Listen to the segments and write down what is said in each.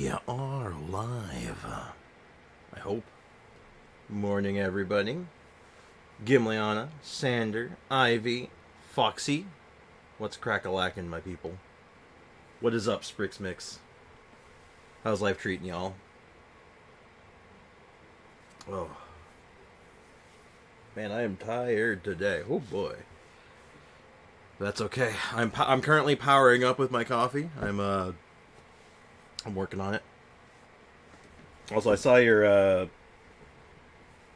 We are live. I hope. Morning, everybody. Gimliana, Sander, Ivy, Foxy. What's crack-a-lackin', my people? What is up, Sprix Mix? How's life treating y'all? Oh. Man, I am tired today. Oh, boy. That's okay. I'm currently powering up with my coffee. I'm working on it. Also, I saw your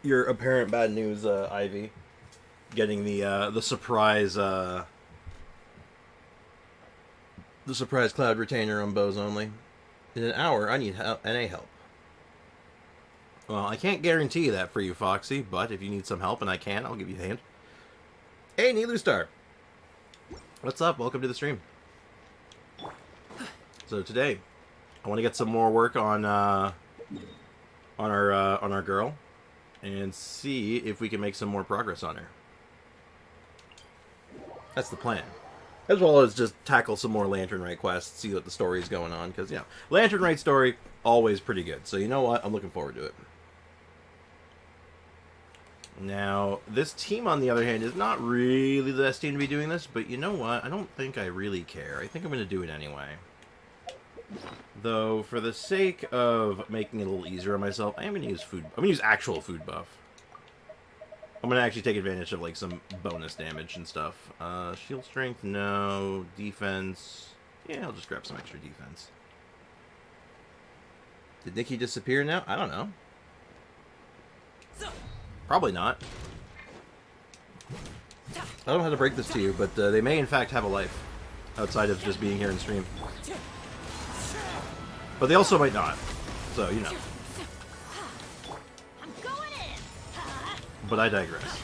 apparent bad news, Ivy, getting the surprise cloud retainer on Bose only. In an hour, I need NA help. Well, I can't guarantee that for you, Foxy, but if you need some help and I can, I'll give you a hand. Hey, Nilu Star. What's up? Welcome to the stream. So today, I want to get some more work on our girl, and see if we can make some more progress on her. That's the plan. As well as just tackle some more Lantern Rite quests, see what the story is going on, because, Lantern Rite story, always pretty good. So you know what? I'm looking forward to it. Now, this team, on the other hand, is not really the best team to be doing this, but you know what? I don't think I really care. I think I'm going to do it anyway. Though, for the sake of making it a little easier on myself, I am going to use food. I'm going to use actual food buff. I'm going to actually take advantage of, like, some bonus damage and stuff. Shield strength, no. Defense. Yeah, I'll just grab some extra defense. Did Nikki disappear now? I don't know. Probably not. I don't know how to break this to you, but they may in fact have a life outside of just being here in stream. But they also might not, so you know. But I digress.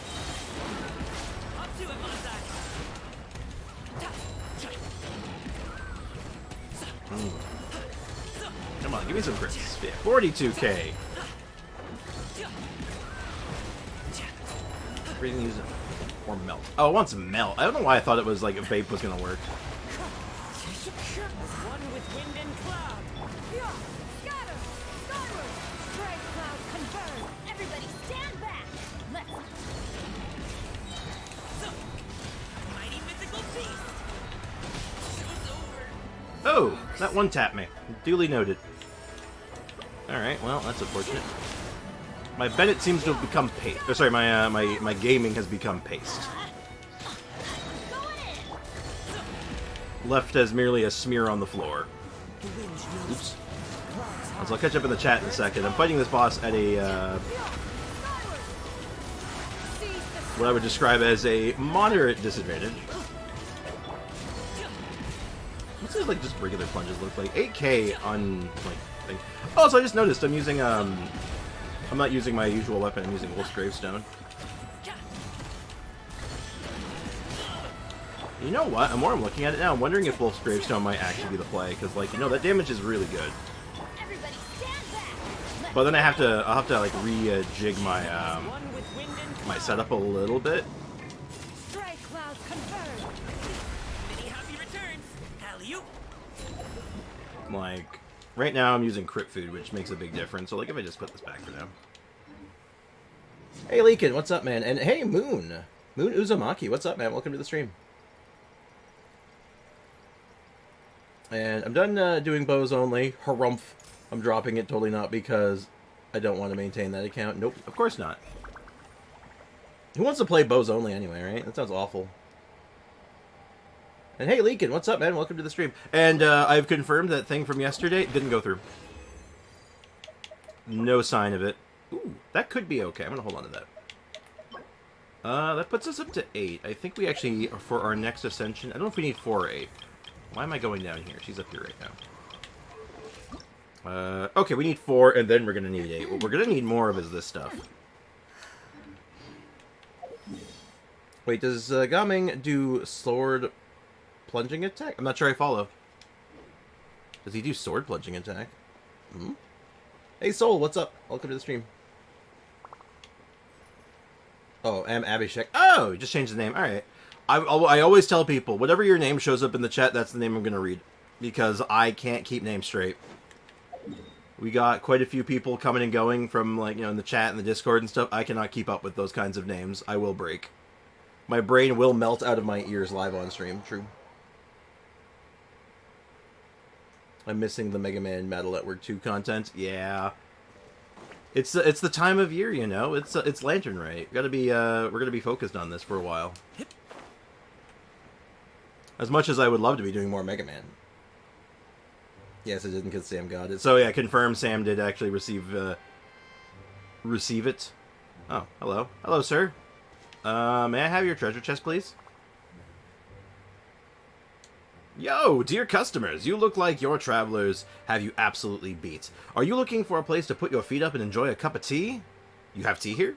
Come on, give me some crits. Yeah, 42k. Breathing use it. Or melt. Oh, it wants melt. I don't know why I thought it was like a vape was gonna work. One with wind and cloud. Scatter! Skyward! Strike cloud confirmed. Everybody stand back. Let's. Mighty mythical beast. Show's over. Oh, that one tapped me. Duly noted. Alright, well, that's unfortunate. My Bennett seems to have become paste. Oh, sorry, my gaming has become paste. Left as merely a smear on the floor. Oops. So I'll catch up in the chat in a second. I'm fighting this boss at a what I would describe as a moderate disadvantage. What's this like just regular plunges look like? 8k on like thing. Oh, so I just noticed I'm using I'm not using my usual weapon, I'm using Wolf's Gravestone. You know what? The more I'm looking at it now, I'm wondering if Wolf's Gravestone might actually be the play, because, like, you know, that damage is really good. But then I'll have to like rejig my my setup a little bit. Strike cloud confirmed. Many happy returns. Alley-oop. Like, right now I'm using crit food, which makes a big difference. So, like, if I just put this back for now. Hey, Leakin, what's up, man? And hey, Moon Uzumaki, what's up, man? Welcome to the stream. And I'm done doing bows only. Harumph. I'm dropping it, totally not because I don't want to maintain that account. Nope, of course not. Who wants to play bows only anyway, right? That sounds awful. And hey, Leakin, what's up, man? Welcome to the stream. And I've confirmed that thing from yesterday didn't go through. No sign of it. Ooh, that could be okay. I'm going to hold on to that. That puts us up to 8. I think we actually, for our next ascension, I don't know if we need 4 or 8. Why am I going down here? She's up here right now. Okay, we need 4, and then we're going to need 8. What we're going to need more of is this stuff. Wait, does Gaming do sword plunging attack? I'm not sure I follow. Does he do sword plunging attack? Hmm? Hey, Soul, what's up? Welcome to the stream. Oh, Abhishek. Oh, you just changed the name. All right. I always tell people, whatever your name shows up in the chat, that's the name I'm going to read. Because I can't keep names straight. We got quite a few people coming and going from, like, in the chat and the Discord and stuff. I cannot keep up with those kinds of names. I will break. My brain will melt out of my ears live on stream. True. I'm missing the Mega Man Metal Network 2 content. Yeah. It's the time of year, It's Lantern Rite. We're gonna be focused on this for a while. As much as I would love to be doing more Mega Man. Yes, I didn't because Sam got it. So yeah, confirm Sam did actually receive it. Oh, hello. Hello, sir. May I have your treasure chest, please? Yo, dear customers, you look like your travelers have you absolutely beat. Are you looking for a place to put your feet up and enjoy a cup of tea? You have tea here?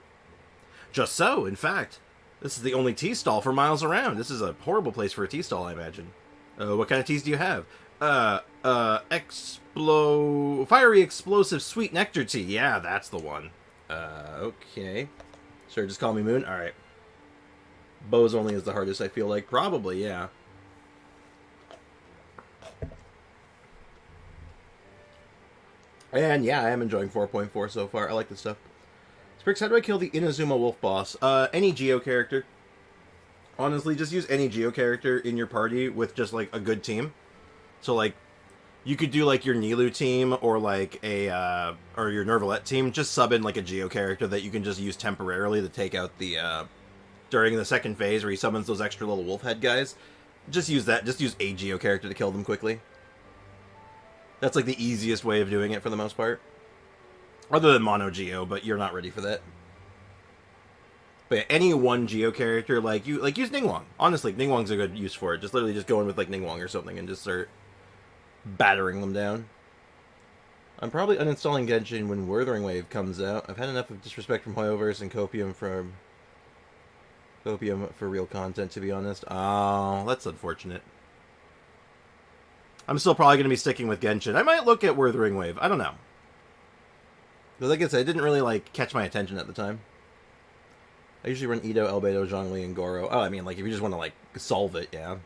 Just so, in fact. This is the only tea stall for miles around. This is a horrible place for a tea stall, I imagine. What kind of teas do you have? Fiery explosive sweet nectar tea. Yeah, that's the one. Okay. Sure, just call me Moon? Alright. Bose only is the hardest, I feel like. Probably, yeah. And yeah, I am enjoying 4.4 so far. I like this stuff. Sprix, how do I kill the Inazuma Wolf boss? Any Geo character. Honestly, just use any Geo character in your party with just, like, a good team. So, like, you could do, like, your Nilu team or, like, or your Nervalette team. Just sub in, like, a Geo character that you can just use temporarily to take out the, during the second phase where he summons those extra little wolf head guys. Just use that. Just use a Geo character to kill them quickly. That's, like, the easiest way of doing it for the most part. Other than Mono Geo, but you're not ready for that. But yeah, any one Geo character, use Ningguang. Honestly, Ningguang's a good use for it. Just literally just go in with, like, Ningguang or something and just start battering them down. I'm probably uninstalling Genshin when Wuthering Wave comes out. I've had enough of disrespect from Hoyoverse and Copium for real content, to be honest. Oh, that's unfortunate. I'm still probably going to be sticking with Genshin. I might look at Wuthering Wave. I don't know. Because like I said, it didn't really, like, catch my attention at the time. I usually run Ito, Albedo, Zhongli, and Goro. Oh, I mean, like, if you just want to, like, solve it, yeah.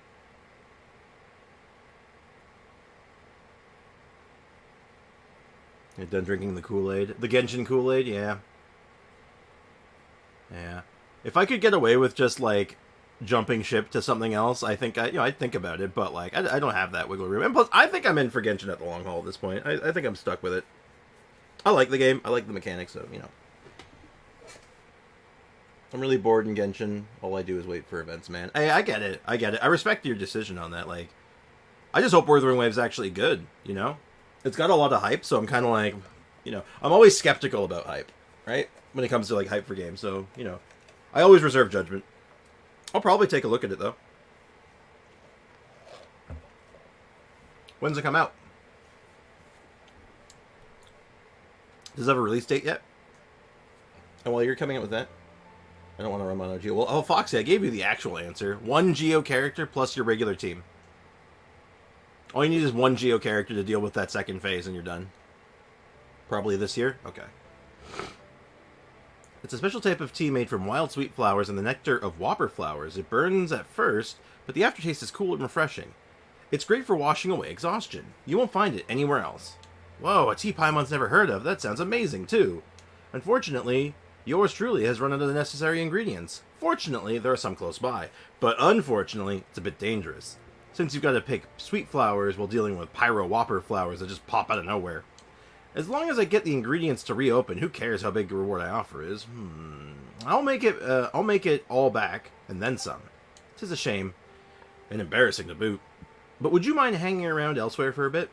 You're done drinking the Kool-Aid. The Genshin Kool-Aid, yeah. Yeah. If I could get away with just, like, jumping ship to something else, I think, I'd think about it, but, like, I don't have that wiggle room. And plus, I think I'm in for Genshin at the long haul at this point. I think I'm stuck with it. I like the game. I like the mechanics, so, I'm really bored in Genshin. All I do is wait for events, man. Hey, I get it. I respect your decision on that. Like, I just hope Wuthering Wave's actually good, It's got a lot of hype, so I'm kind of like, I'm always skeptical about hype, right? When it comes to, like, hype for games, so, I always reserve judgment. I'll probably take a look at it, though. When's it come out? Does it have a release date yet? And while you're coming up with that, I don't want to run Mono Geo. Well, oh, Foxy, I gave you the actual answer. One Geo character plus your regular team. All you need is one Geo character to deal with that second phase, and you're done. Probably this year? Okay. It's a special type of tea made from wild sweet flowers and the nectar of whopper flowers. It burns at first, but the aftertaste is cool and refreshing. It's great for washing away exhaustion. You won't find it anywhere else. Whoa, a tea Paimon's never heard of. That sounds amazing, too. Unfortunately, yours truly has run out of the necessary ingredients. Fortunately, there are some close by. But unfortunately, it's a bit dangerous, since you've got to pick sweet flowers while dealing with pyro whopper flowers that just pop out of nowhere. As long as I get the ingredients to reopen, who cares how big the reward I offer is? I'll make it all back, and then some. 'Tis a shame. And embarrassing to boot. But would you mind hanging around elsewhere for a bit?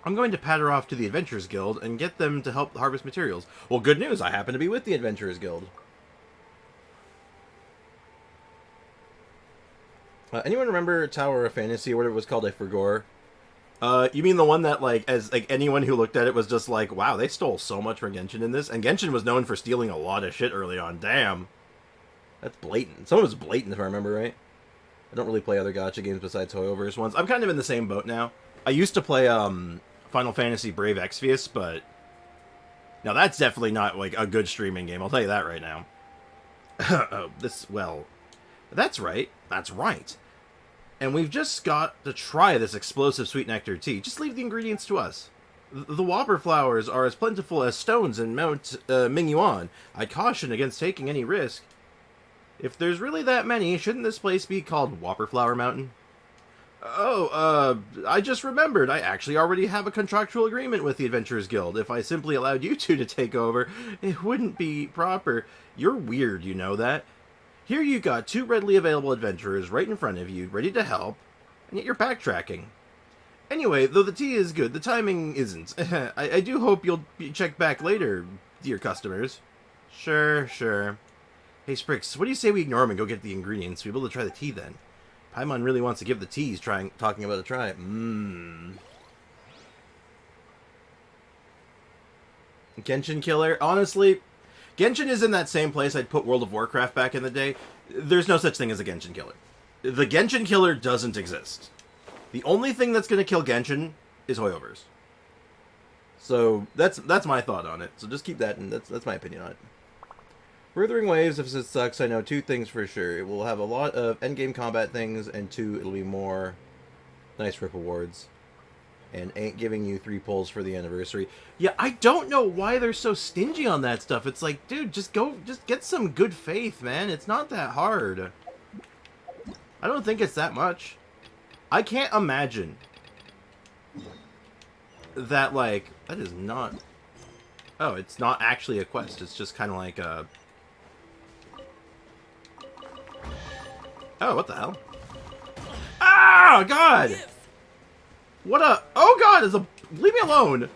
I'm going to patter off to the Adventurers Guild and get them to help harvest materials. Well, good news, I happen to be with the Adventurers Guild. Anyone remember Tower of Fantasy, or whatever it was called? I forgot. You mean the one that, anyone who looked at it was just like, wow, they stole so much from Genshin in this? And Genshin was known for stealing a lot of shit early on. Damn. That's blatant. Some of it's blatant, if I remember right. I don't really play other gacha games besides Hoyoverse ones. I'm kind of in the same boat now. I used to play, Final Fantasy Brave Exvius, but... Now, that's definitely not, like, a good streaming game. I'll tell you that right now. That's right. That's right. And we've just got to try this explosive sweet nectar tea. Just leave the ingredients to us. The Whopper flowers are as plentiful as stones in Mount Mingyuan. I'd caution against taking any risk. If there's really that many, shouldn't this place be called Whopper Flower Mountain? Oh, I just remembered. I actually already have a contractual agreement with the Adventurers Guild. If I simply allowed you two to take over, it wouldn't be proper. You're weird, you know that? Here you got two readily available adventurers right in front of you, ready to help, and yet you're backtracking. Anyway, though the tea is good, the timing isn't. I do hope you'll check back later, dear customers. Sure. Hey, Sprix, what do you say we ignore him and go get the ingredients? We'll be able to try the tea then. Paimon really wants to give the tea. He's talking about a try. Genshin Killer? Honestly, Genshin is in that same place I'd put World of Warcraft back in the day. There's no such thing as a Genshin Killer. The Genshin Killer doesn't exist. The only thing that's going to kill Genshin is Hoyoverse. So that's my thought on it. So just keep that, and that's my opinion on it. Furthering Waves, if it sucks, I know two things for sure. It will have a lot of endgame combat things, and two, it'll be more nice rip awards. And ain't giving you 3 pulls for the anniversary. Yeah, I don't know why they're so stingy on that stuff. It's like, dude, just get some good faith, man. It's not that hard. I don't think it's that much. I can't imagine that, like, that is not... Oh, it's not actually a quest. It's just kind of like a... Oh, what the hell? Ah, God! What a... Oh, God! Leave me alone!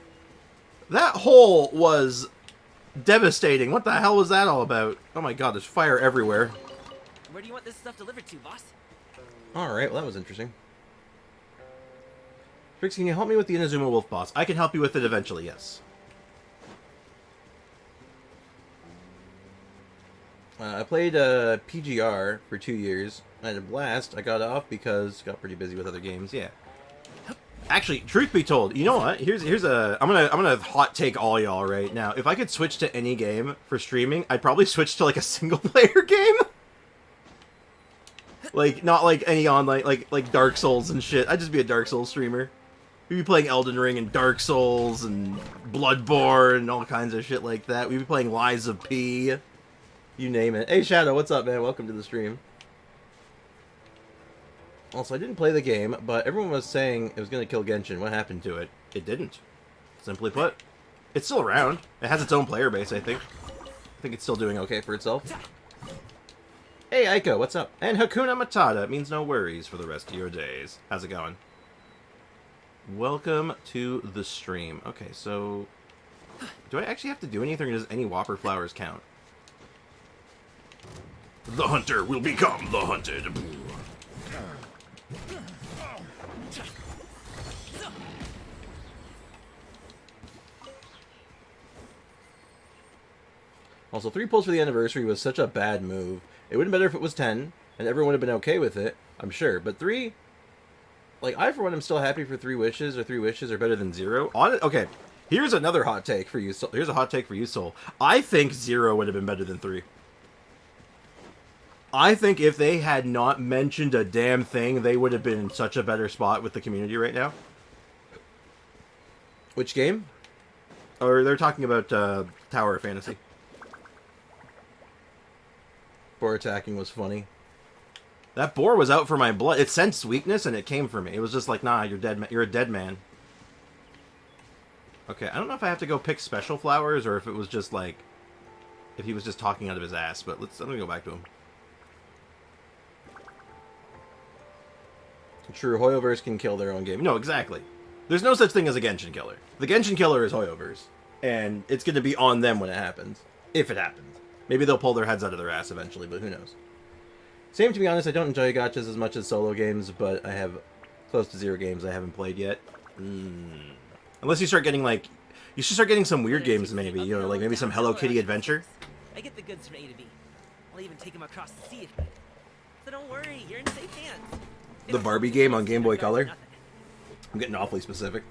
That hole was devastating. What the hell was that all about? Oh, my God, there's fire everywhere. Where do you want this stuff delivered to, boss? Alright, well, that was interesting. Trix, can you help me with the Inazuma Wolf boss? I can help you with it eventually, yes. I played PGR for 2 years. I had a blast. I got off because I got pretty busy with other games. Yeah. Actually, truth be told, you know what? Here's a I'm gonna hot take all y'all right now. If I could switch to any game for streaming, I'd probably switch to like a single player game. Like not like any online like Dark Souls and shit. I'd just be a Dark Souls streamer. We'd be playing Elden Ring and Dark Souls and Bloodborne and all kinds of shit like that. We'd be playing Lies of P. You name it. Hey Shadow, what's up, man? Welcome to the stream. Also, I didn't play the game, but everyone was saying it was going to kill Genshin. What happened to it? It didn't. Simply put. It's still around. It has its own player base, I think. I think it's still doing okay for itself. Hey, Aiko, what's up? And Hakuna Matata means no worries for the rest of your days. How's it going? Welcome to the stream. Okay, so... Do I actually have to do anything, or does any Whopper flowers count? The hunter will become the hunted. Also, 3 pulls for the anniversary was such a bad move. It would have been better if it was 10, and everyone would have been okay with it, I'm sure. But 3, like, I, for one, am still happy for 3 wishes, or 3 wishes are better than 0. Okay, here's another hot take for you. Here's a hot take for you, Soul. I think 0 would have been better than 3. I think if they had not mentioned a damn thing, they would have been in such a better spot with the community right now. Which game? Or they're talking about Tower of Fantasy. Boar attacking was funny. That boar was out for my blood. It sensed weakness and it came for me. It was just like, nah, you're dead. You're a dead man. Okay, I don't know if I have to go pick special flowers or if it was just like, if he was just talking out of his ass. But let me go back to him. True, Hoyoverse can kill their own game. No, exactly. There's no such thing as a Genshin killer. The Genshin killer is Hoyoverse. And it's going to be on them when it happens. If it happens. Maybe they'll pull their heads out of their ass eventually, but who knows. Same, to be honest, I don't enjoy gachas as much as solo games, but I have close to 0 games I haven't played yet. Unless you start getting, like... You should start getting some weird games, maybe. You know, like maybe some Hello Kitty Adventure. I get the goods from A to B. I'll even take them across the sea if needed. So don't worry, you're in safe hands. The Barbie game on Game Boy Color. I'm getting awfully specific.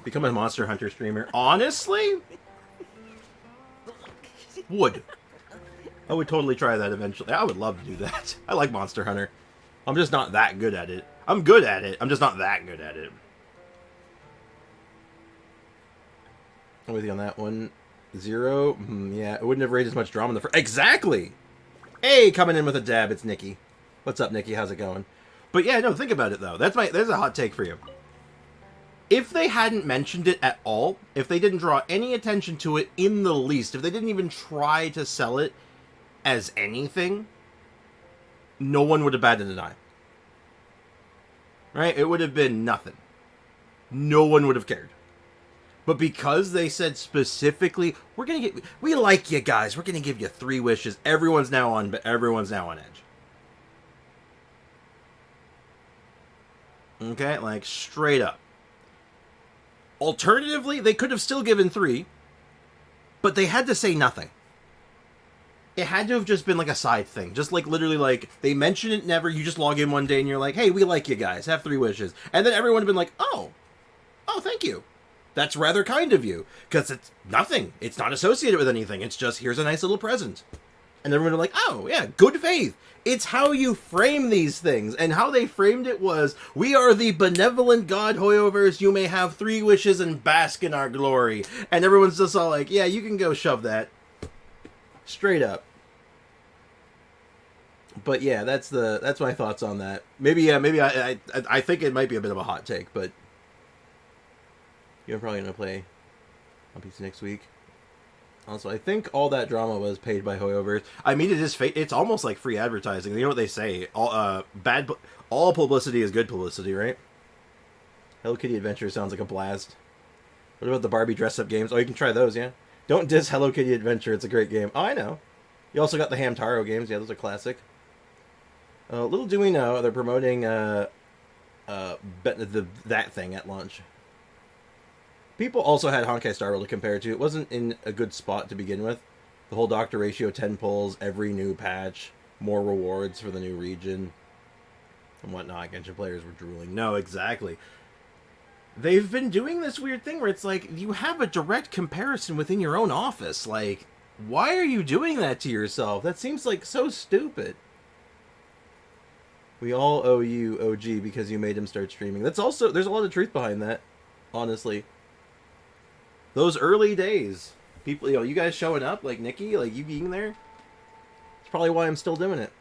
Become a Monster Hunter streamer. Honestly? Would. I would totally try that eventually. I would love to do that. I like Monster Hunter. I'm just not that good at it. I'm good at it. I'm just not that good at it. I'm with you on that one. 0. Yeah, it wouldn't have raised as much drama in the first. Exactly! Hey, coming in with a dab, it's Nikki. What's up, Nikki? How's it going? But yeah, no, think about it, though. There's a hot take for you. If they hadn't mentioned it at all, if they didn't draw any attention to it in the least, if they didn't even try to sell it as anything, no one would have batted an eye. Right? It would have been nothing. No one would have cared. But because they said specifically, we like you guys, we're gonna give you 3 wishes, everyone's now on edge. Okay, like straight up. Alternatively, they could have still given 3, but they had to say nothing. It had to have just been like a side thing. Just like literally like, they mention it never, you just log in one day and you're like, hey, we like you guys, have 3 wishes. And then everyone would have been like, oh, thank you. That's rather kind of you. Because it's nothing. It's not associated with anything. It's just, here's a nice little present. And everyone would be like, oh, yeah, good faith. It's how you frame these things. And how they framed it was, we are the benevolent God Hoyoverse. You may have 3 wishes and bask in our glory. And everyone's just all like, yeah, you can go shove that. Straight up. But yeah, that's my thoughts on that. Maybe I think it might be a bit of a hot take, but you're probably gonna play One Piece next week. Also, I think all that drama was paid by Hoyoverse. I mean, it's almost like free advertising. You know what they say? All publicity is good publicity, right? Hello Kitty Adventure sounds like a blast. What about the Barbie dress-up games? Oh, you can try those, yeah? Don't diss Hello Kitty Adventure. It's a great game. Oh, I know. You also got the Hamtaro games. Yeah, those are classic. Little do we know, they're promoting that thing at launch. People also had Honkai Star Rail to compare to. It wasn't in a good spot to begin with. The whole Doctor Ratio 10 pulls, every new patch, more rewards for the new region, and whatnot. Genshin players were drooling. No, exactly. They've been doing this weird thing where it's like, you have a direct comparison within your own office. Like, why are you doing that to yourself? That seems like so stupid. We all owe you, OG, because you made him start streaming. That's also, there's a lot of truth behind that, honestly. Those early days, people, you guys showing up, like Nikki, like you being there, it's probably why I'm still doing it.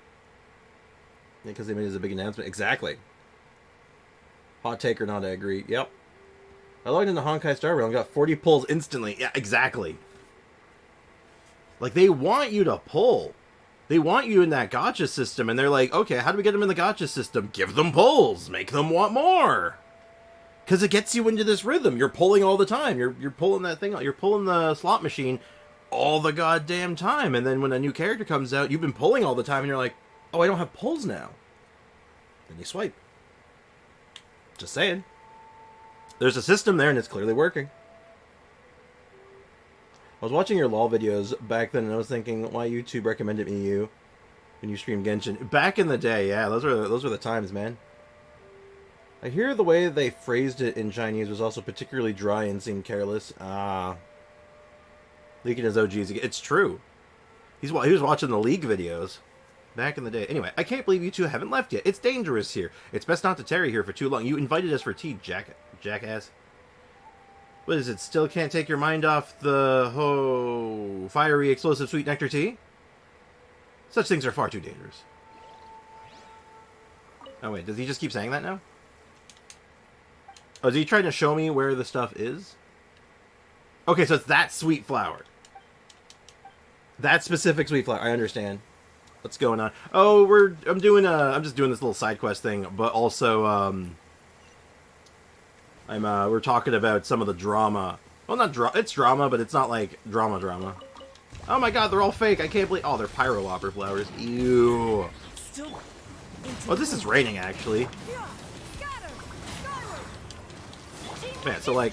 Because they made it as a big announcement. Exactly. Hot take or not, I agree. Yep. I logged into Honkai Star Rail and got 40 pulls instantly. Yeah, exactly. Like, they want you to pull. They want you in that gacha system, and they're like, okay, how do we get them in the gacha system? Give them pulls. Make them want more. Because it gets you into this rhythm. You're pulling all the time. You're pulling that thing. You're pulling the slot machine all the goddamn time. And then when a new character comes out, you've been pulling all the time, and you're like, oh, I don't have pulls now. Then you swipe. Just saying. There's a system there, and it's clearly working. I was watching your LOL videos back then, and I was thinking why YouTube recommended me you when you streamed Genshin. Back in the day, yeah, those were the times, man. I hear the way they phrased it in Chinese was also particularly dry and seemed careless. Leaking his OGs. It's true. He was watching the League videos back in the day. Anyway, I can't believe you two haven't left yet. It's dangerous here. It's best not to tarry here for too long. You invited us for tea, jackass. What is it? Still can't take your mind off the fiery, explosive, sweet nectar tea? Such things are far too dangerous. Oh wait, does he just keep saying that now? Oh, is he trying to show me where the stuff is? Okay, so it's that sweet flower. That specific sweet flower. I understand. What's going on? Oh, I'm just doing this little side quest thing, but also we're talking about some of the drama. Well, it's drama, but it's not like drama. Oh my god, they're all fake. I can't believe. Oh, they're pyro whopper flowers. Ew. Oh, this is raining actually. Man, so like,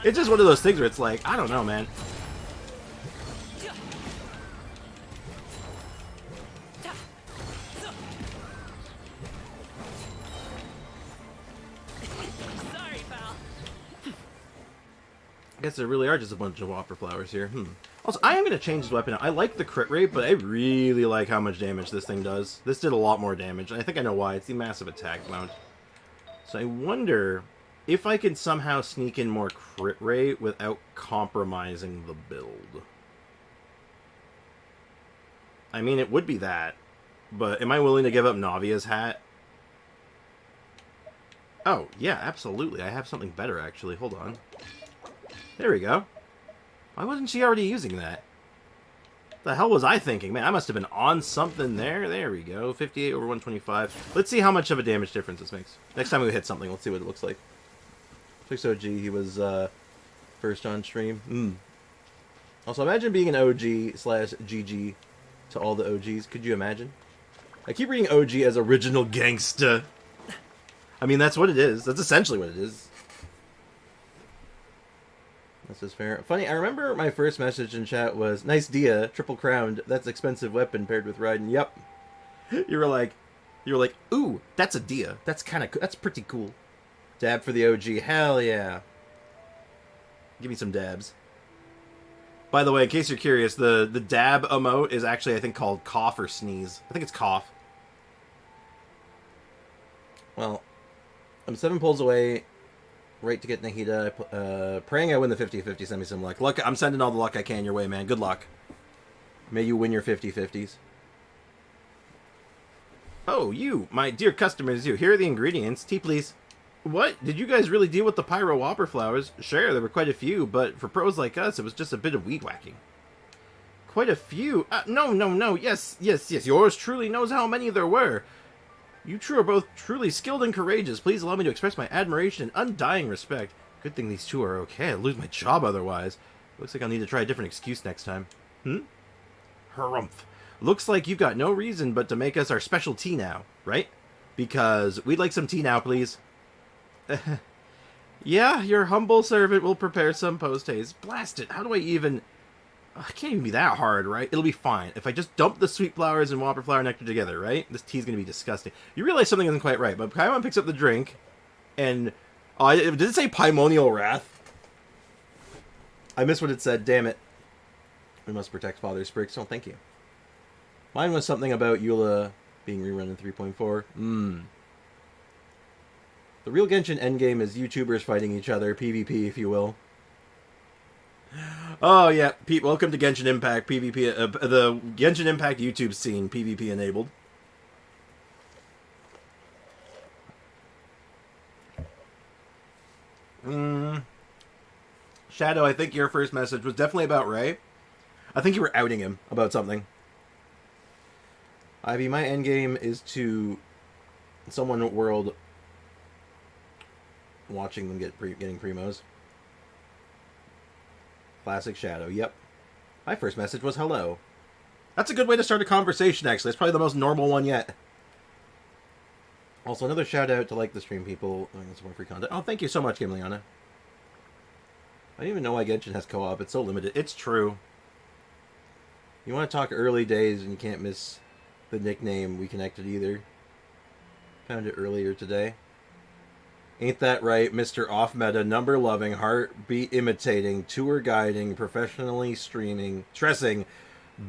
it's just one of those things where it's like, I don't know, man. Sorry, pal. I guess there really are just a bunch of whopper flowers here. Also, I am going to change this weapon. I like the crit rate, but I really like how much damage this thing does. This did a lot more damage, and I think I know why. It's the massive attack mount. So I wonder if I can somehow sneak in more crit rate without compromising the build. I mean, it would be that. But am I willing to give up Navia's hat? Oh, yeah, absolutely. I have something better, actually. Hold on. There we go. Why wasn't she already using that? The hell was I thinking? Man, I must have been on something there. There we go. 58 over 125. Let's see how much of a damage difference this makes. Next time we hit something, let's see what it looks like. Fix OG, he was first on stream. Also, imagine being an OG/GG to all the OGs. Could you imagine? I keep reading OG as original gangsta. I mean, that's what it is. That's essentially what it is. That's just fair. Funny, I remember my first message in chat was, "Nice dia, triple crowned. That's expensive weapon paired with riding." Yep. You were like, "Ooh, that's a dia. That's that's pretty cool." Dab for the OG. Hell yeah. Give me some dabs. By the way, in case you're curious, the dab emote is actually, I think, called cough or sneeze. I think it's cough. Well, I'm 7 pulls away. Right to get Nahida. Praying I win the 50-50. Send me some luck. I'm sending all the luck I can your way, man. Good luck. May you win your 50-50s. Oh, you, my dear customers, you. Here are the ingredients. Tea, please. What? Did you guys really deal with the Pyro Whopper flowers? Sure, there were quite a few, but for pros like us, it was just a bit of weed whacking. Quite a few? No. Yes. Yours truly knows how many there were. You two are both truly skilled and courageous. Please allow me to express my admiration and undying respect. Good thing these two are okay. I'd lose my job otherwise. Looks like I'll need to try a different excuse next time. Harumph. Looks like you've got no reason but to make us our special tea now, right? Because we'd like some tea now, please. Yeah, your humble servant will prepare some post-haste. Blast it. How do I even... It can't even be that hard, right? It'll be fine. If I just dump the sweet flowers and whopper flower nectar together, right? This tea's going to be disgusting. You realize something isn't quite right, but Paimon picks up the drink, and... Oh, did it say Paimonial Wrath? I missed what it said, damn it. We must protect Father Spriggs. Oh, thank you. Mine was something about Eula being rerun in 3.4. The real Genshin endgame is YouTubers fighting each other, PvP, if you will. Oh, yeah. Pete, welcome to Genshin Impact, PvP, the Genshin Impact YouTube scene, PvP enabled. Shadow, I think your first message was definitely about Ray. I think you were outing him about something. Ivy, my endgame is to someone world watching them getting primos. Classic Shadow, yep. My first message was hello. That's a good way to start a conversation, actually. It's probably the most normal one yet. Also, another shout out to like the stream people. Some more free content. Oh, thank you so much, Gimliana. I didn't even know why Genshin has co-op. It's so limited. It's true. You want to talk early days and you can't miss the nickname We Connected either. Found it earlier today. Ain't that right, Mr. Off-Meta, number-loving, heartbeat-imitating, tour-guiding, professionally stressing,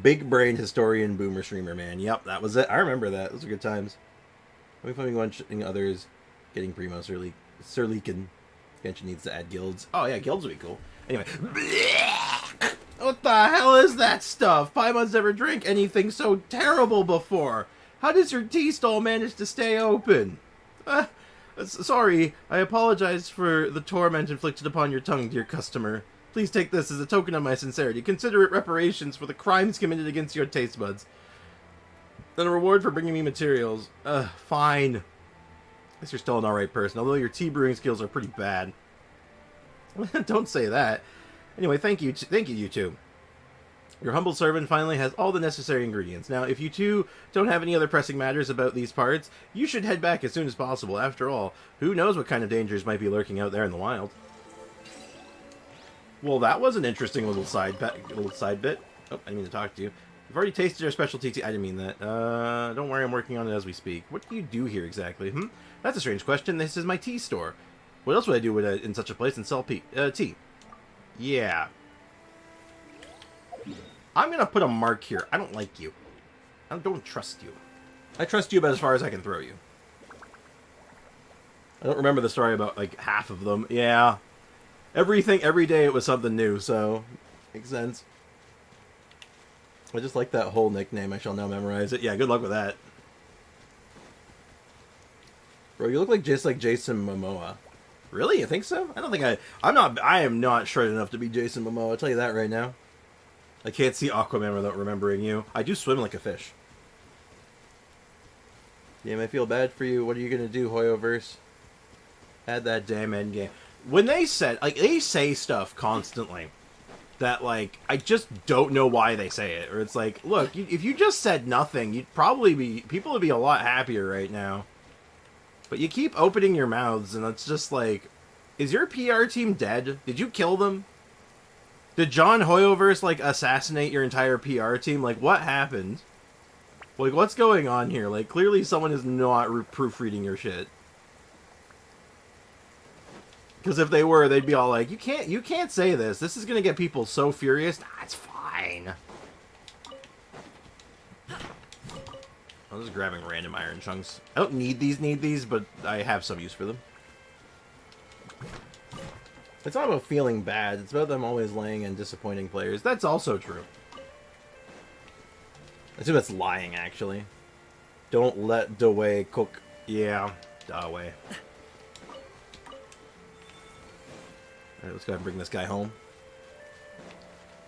big-brain historian boomer streamer, man. Yep, that was it. I remember that. Those were good times. Let me find watching others getting primo Sir Leakin. Genshin needs to add guilds. Oh, yeah, guilds would be cool. Anyway. What the hell is that stuff? Paimon's never drank anything so terrible before. How does your tea stall manage to stay open? Sorry, I apologize for the torment inflicted upon your tongue, dear customer. Please take this as a token of my sincerity. Consider it reparations for the crimes committed against your taste buds. And a reward for bringing me materials. Fine. I guess you're still an alright person, although your tea brewing skills are pretty bad. Don't say that. Anyway, thank you, you two. Your humble servant finally has all the necessary ingredients. Now, if you two don't have any other pressing matters about these parts, you should head back as soon as possible. After all, who knows what kind of dangers might be lurking out there in the wild. Well, that was an interesting little side bit. Oh, I didn't mean to talk to you. You've already tasted our specialty tea. I didn't mean that. Don't worry, I'm working on it as we speak. What do you do here exactly? That's a strange question. This is my tea store. What else would I do in such a place and sell tea? Yeah. I'm gonna put a mark here. I don't like you. I don't trust you. I trust you about as far as I can throw you. I don't remember the story about, like, half of them. Yeah. Every day it was something new, so... Makes sense. I just like that whole nickname. I shall now memorize it. Yeah, good luck with that. Bro, you look like Jason Momoa. Really? You think so? I don't think I am not shredded enough to be Jason Momoa, I'll tell you that right now. I can't see Aquaman without remembering you. I do swim like a fish. Damn, I feel bad for you. What are you gonna do, Hoyoverse? Add that damn endgame. When they said, like, they say stuff constantly that, like, I just don't know why they say it. Or it's like, look, if you just said nothing, you'd probably be, people would be a lot happier right now. But you keep opening your mouths, and it's just like, is your PR team dead? Did you kill them? Did John Hoyoverse, like, assassinate your entire PR team? Like, what happened? Like, what's going on here? Like, clearly someone is not proofreading your shit. Because if they were, they'd be all like, you can't say this. This is gonna get people so furious. Nah, it's fine. I'm just grabbing random iron chunks. I don't need these, but I have some use for them. It's not about feeling bad. It's about them always laying and disappointing players. That's also true. I assume that's lying, actually. Don't let Dawei cook. Yeah, Dawei. Alright, let's go ahead and bring this guy home.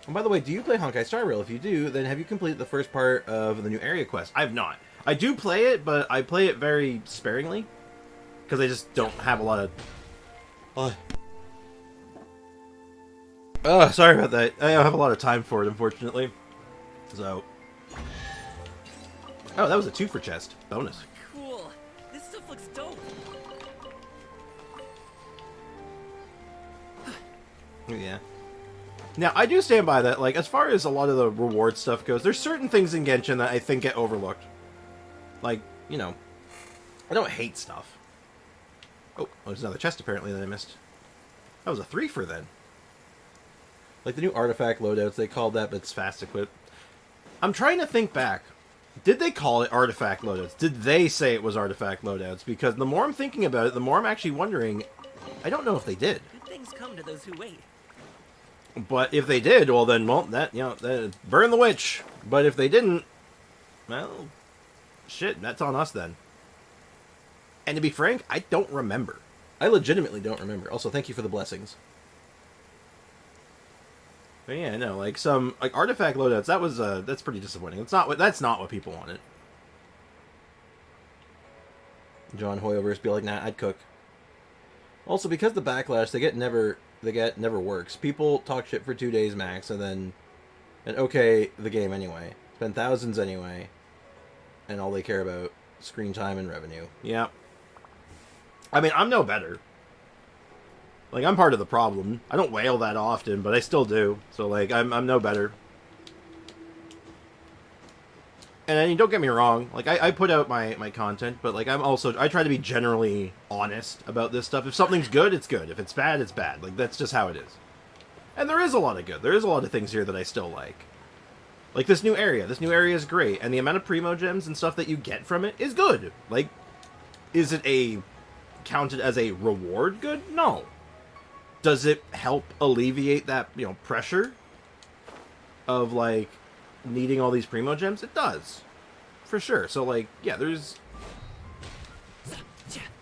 And by the way, do you play Honkai Star Rail? If you do, then have you completed the first part of the new area quest? I have not. I do play it, but I play it very sparingly. Because I just don't have a lot of... Oh, sorry about that. I don't have a lot of time for it, unfortunately. So... Oh, that was a 2 for chest. Bonus. Cool. This stuff looks dope. Yeah. Now, I do stand by that, like, as far as a lot of the reward stuff goes, there's certain things in Genshin that I think get overlooked. Like, you know, I don't hate stuff. Oh, there's another chest, apparently, that I missed. That was a 3 for then. Like, the new artifact loadouts, they called that, but it's fast equipped. I'm trying to think back. Did they call it artifact loadouts? Did they say it was artifact loadouts? Because the more I'm thinking about it, the more I'm actually wondering, I don't know if they did. Good things come to those who wait. But if they did, well then, well, that, you know, burn the witch. But if they didn't, well, shit, that's on us then. And to be frank, I don't remember. I legitimately don't remember. Also, thank you for the blessings. But yeah, no, like some, like, artifact loadouts, that was, that's pretty disappointing. That's not what people wanted. John Hoyoverse be like, nah, I'd cook. Also, because the backlash, they get never works. People talk shit for 2 days max, and okay, the game anyway. Spend thousands anyway, and all they care about, screen time and revenue. Yeah. I mean, I'm no better. Like, I'm part of the problem. I don't wail that often, but I still do. So, like, I'm no better. And I mean, don't get me wrong, like, I put out my content, but, like, I try to be generally honest about this stuff. If something's good, it's good. If it's bad, it's bad. Like, that's just how it is. And there is a lot of good. There is a lot of things here that I still like. Like, this new area. This new area is great, and the amount of Primo Gems and stuff that you get from it is good. Like, is it counted as a reward good? No. Does it help alleviate that, you know, pressure of, like, needing all these Primo Gems? It does. For sure. So, like, yeah, there's...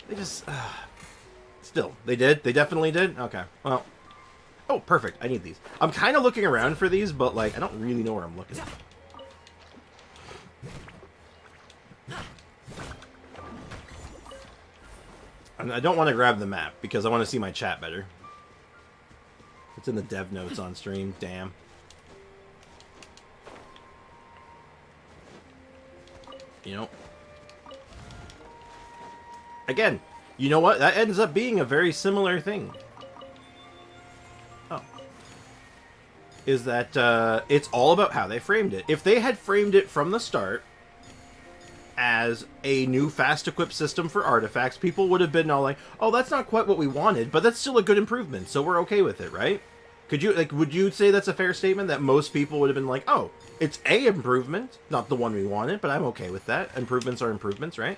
They just... Still, they did? They definitely did? Okay. Well... Oh, perfect. I need these. I'm kind of looking around for these, but, like, I don't really know where I'm looking. And I don't want to grab the map, because I want to see my chat better. It's in the dev notes on stream. Damn. You know. Again, you know what? That ends up being a very similar thing. Oh. Is that it's all about how they framed it. If they had framed it from the start as a new fast equipped system for artifacts, people would have been all like, oh, that's not quite what we wanted, but that's still a good improvement, so we're okay with it, right? Could you, like, would you say that's a fair statement, that most people would have been like, oh, it's a improvement, not the one we wanted, but I'm okay with that. Improvements are improvements, right?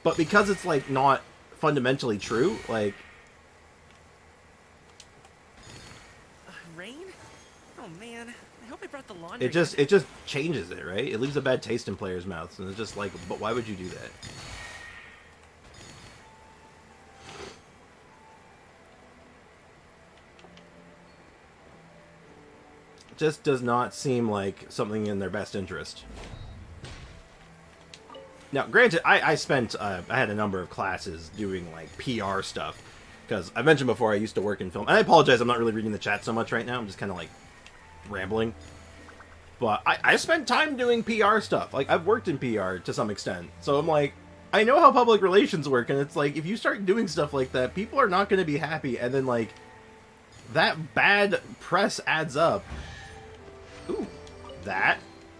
But because it's, like, not fundamentally true. Like, Rain? Oh man, I hope I brought the laundry. it just changes it, right? It leaves a bad taste in players' mouths, and it's just like, but why would you do that? Just does not seem like something in their best interest. Now, granted, I spent, I had a number of classes doing, like, PR stuff. Because I mentioned before I used to work in film. And I apologize, I'm not really reading the chat so much right now. I'm just kind of, like, rambling. But I spent time doing PR stuff. Like, I've worked in PR to some extent. So I'm like, I know how public relations work. And it's like, if you start doing stuff like that, people are not going to be happy. And then, like, that bad press adds up. Ooh, that